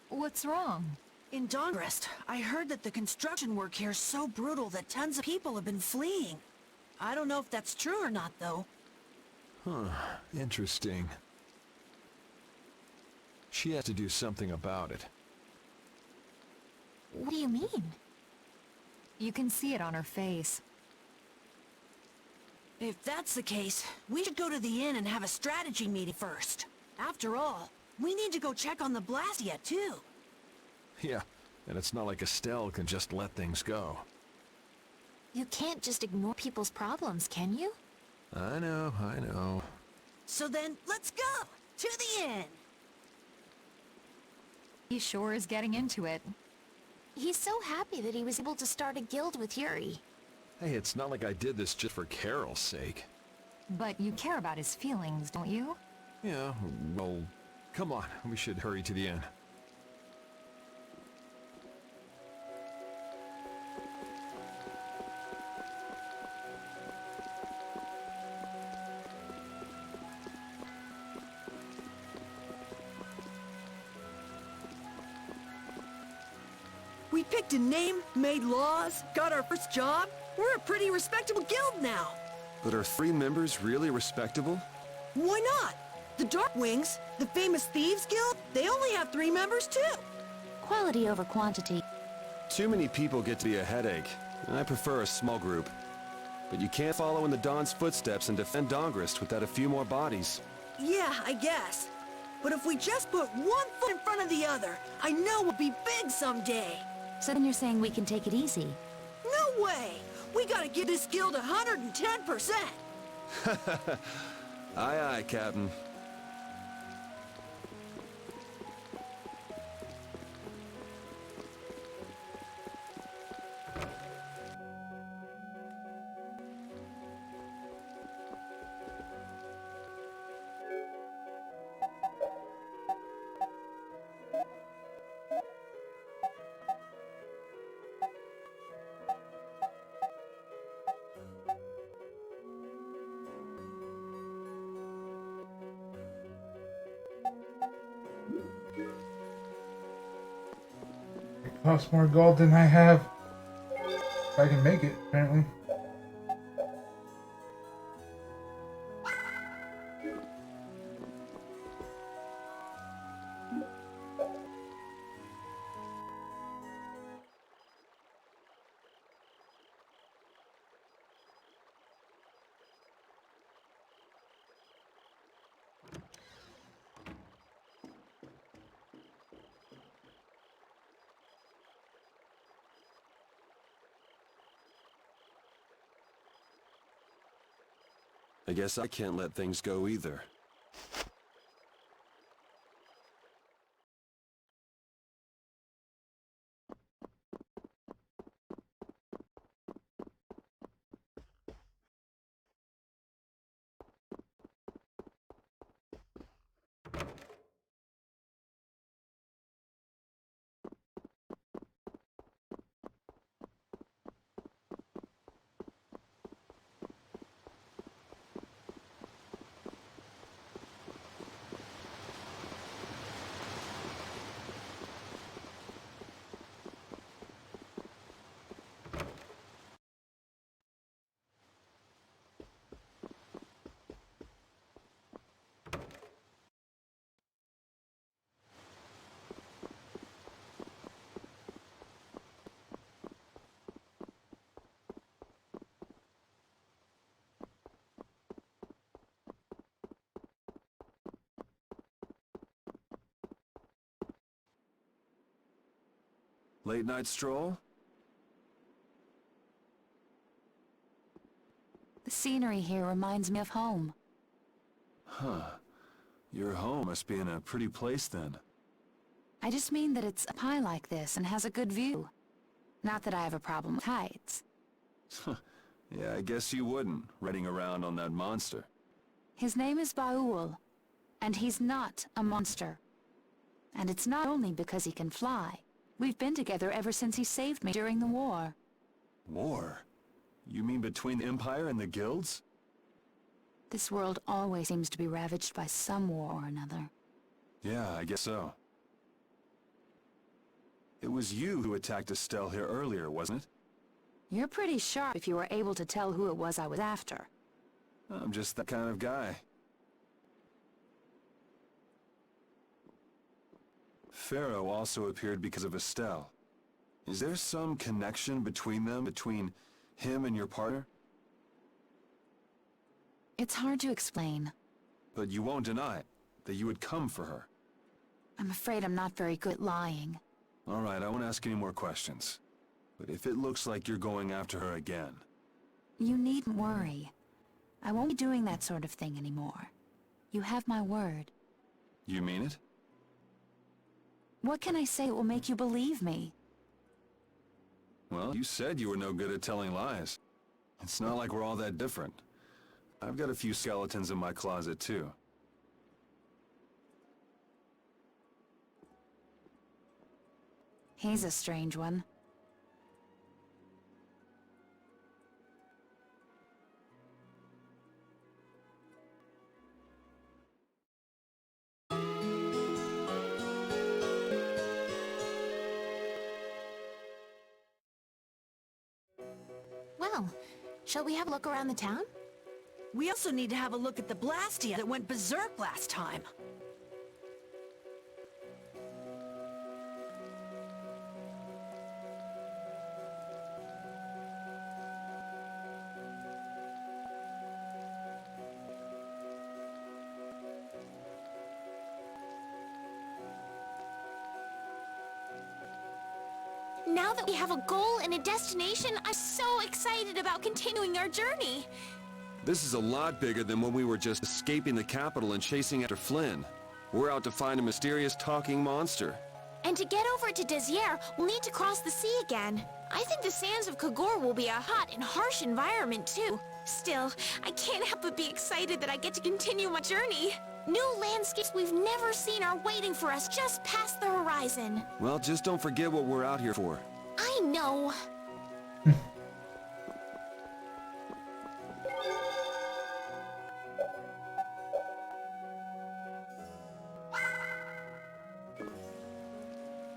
Speaker 13: What's wrong?
Speaker 4: In Dawngrest, I heard that the construction work here is so brutal that tons of people have been fleeing. I don't know if that's true or not, though.
Speaker 9: Huh, interesting. She has to do something about it.
Speaker 3: What do you mean?
Speaker 13: You can see it on her face.
Speaker 4: If that's the case, we should go to the inn and have a strategy meeting first. After all, we need to go check on the Blastia, too.
Speaker 9: Yeah, and it's not like Estelle can just let things go.
Speaker 3: You can't just ignore people's problems, can you?
Speaker 9: I know, I know.
Speaker 4: So then, let's go! To the inn!
Speaker 13: He sure is getting into it.
Speaker 3: He's so happy that he was able to start a guild with Yuri.
Speaker 9: Hey, it's not like I did this just for Carol's sake.
Speaker 13: But you care about his feelings, don't you?
Speaker 9: Yeah, well, come on, we should hurry to the inn.
Speaker 4: We picked a name, made laws, got our first job. We're a pretty respectable guild now.
Speaker 2: But are 3 members really respectable?
Speaker 4: Why not? The Darkwings, the famous Thieves Guild, they only have 3 members too.
Speaker 12: Quality over quantity.
Speaker 2: Too many people get to be a headache, and I prefer a small group. But you can't follow in the Dawn's footsteps and defend Dawngrest without a few more bodies.
Speaker 4: Yeah, I guess. But if we just put one foot in front of the other, I know we'll be big someday.
Speaker 12: So then you're saying we can take it easy?
Speaker 4: No way! We gotta give this guild 110%!
Speaker 2: Aye, aye, Captain.
Speaker 1: It costs more gold than I have. If I can make it, apparently.
Speaker 2: I guess I can't let things go either. Late night stroll?
Speaker 12: The scenery here reminds me of home.
Speaker 2: Huh. Your home must be in a pretty place then.
Speaker 12: I just mean that it's up high like this and has a good view. Not that I have a problem with heights.
Speaker 2: Yeah, I guess you wouldn't, riding around on that monster.
Speaker 12: His name is Baul, and he's not a monster. And it's not only because he can fly. We've been together ever since he saved me during the war.
Speaker 2: War? You mean between the Empire and the guilds?
Speaker 12: This world always seems to be ravaged by some war or another.
Speaker 2: Yeah, I guess so. It was you who attacked Estelle here earlier, wasn't it?
Speaker 12: You're pretty sharp if you were able to tell who it was I was after.
Speaker 2: I'm just that kind of guy. Pharaoh also appeared because of Estelle. Is there some connection between them, between him and your partner?
Speaker 12: It's hard to explain.
Speaker 2: But you won't deny that you would come for her.
Speaker 12: I'm afraid I'm not very good at lying.
Speaker 2: All right, I won't ask any more questions. But if it looks like you're going after her again...
Speaker 12: You needn't worry. I won't be doing that sort of thing anymore. You have my word.
Speaker 2: You mean it?
Speaker 12: What can I say that will make you believe me?
Speaker 2: Well, you said you were no good at telling lies. It's not like we're all that different. I've got a few skeletons in my closet, too.
Speaker 12: He's a strange one.
Speaker 3: Well, shall we have a look around the town?
Speaker 4: We also need to have a look at the Blastia that went berserk last time.
Speaker 3: Now that we have a goal and a destination, I'm so excited about continuing our journey.
Speaker 2: This is a lot bigger than when we were just escaping the capital and chasing after Flynn. We're out to find a mysterious talking monster.
Speaker 3: And to get over to Desier, we'll need to cross the sea again. I think the sands of Kagor will be a hot and harsh environment, too. Still, I can't help but be excited that I get to continue my journey. New landscapes we've never seen are waiting for us just past the horizon.
Speaker 2: Well, just don't forget what we're out here for.
Speaker 3: I know.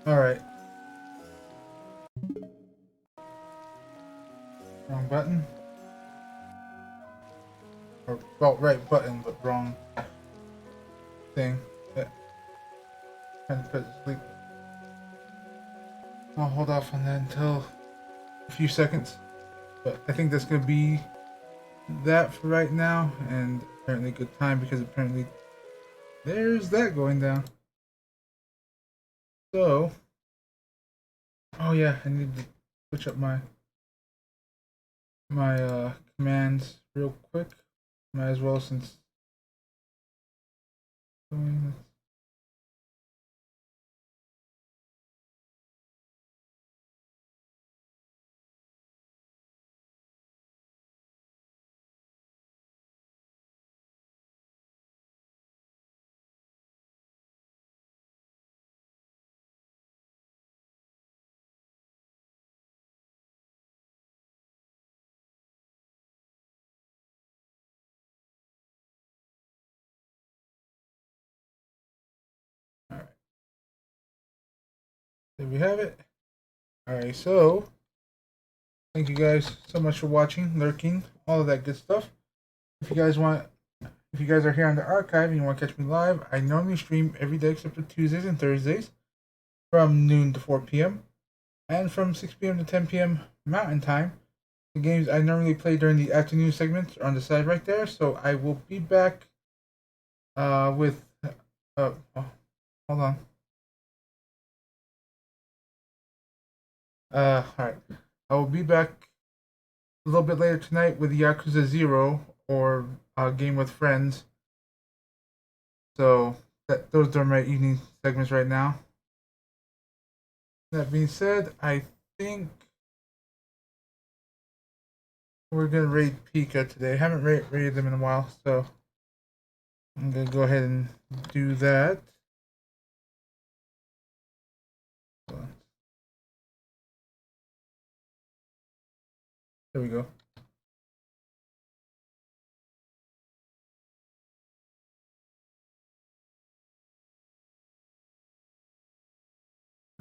Speaker 1: All right. Wrong button. Or, well, right button, but wrong thing. Yeah. Trying to put it to sleep. I'll hold off on that until a few seconds. But I think that's going to be that for right now. And apparently good time because apparently there's that going down. So, oh yeah, I need to switch up my commands real quick. Might as well since there we have it. Alright, so thank you guys so much for watching, lurking, all of that good stuff. If you guys are here on the archive and you want to catch me live, I normally stream every day except for Tuesdays and Thursdays from noon to 4 p.m. and from 6 p.m. to 10 p.m. Mountain Time. The games I normally play during the afternoon segments are on the side right there, so I will be back with hold on. Alright. I will be back a little bit later tonight with Yakuza 0 or Game with Friends. So those are my evening segments right now. That being said, I think we're gonna raid Pika today. I haven't raided them in a while, so I'm gonna go ahead and do that. There we go.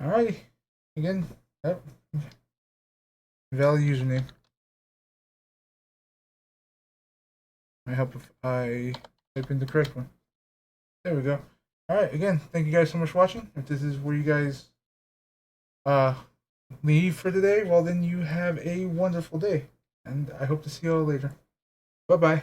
Speaker 1: Alrighty. Again, yep. Valid username. Might help if I type in the correct one. There we go. Alright, again, thank you guys so much for watching. If this is where you guys leave for today, well then you have a wonderful day. And I hope to see you all later. Bye-bye.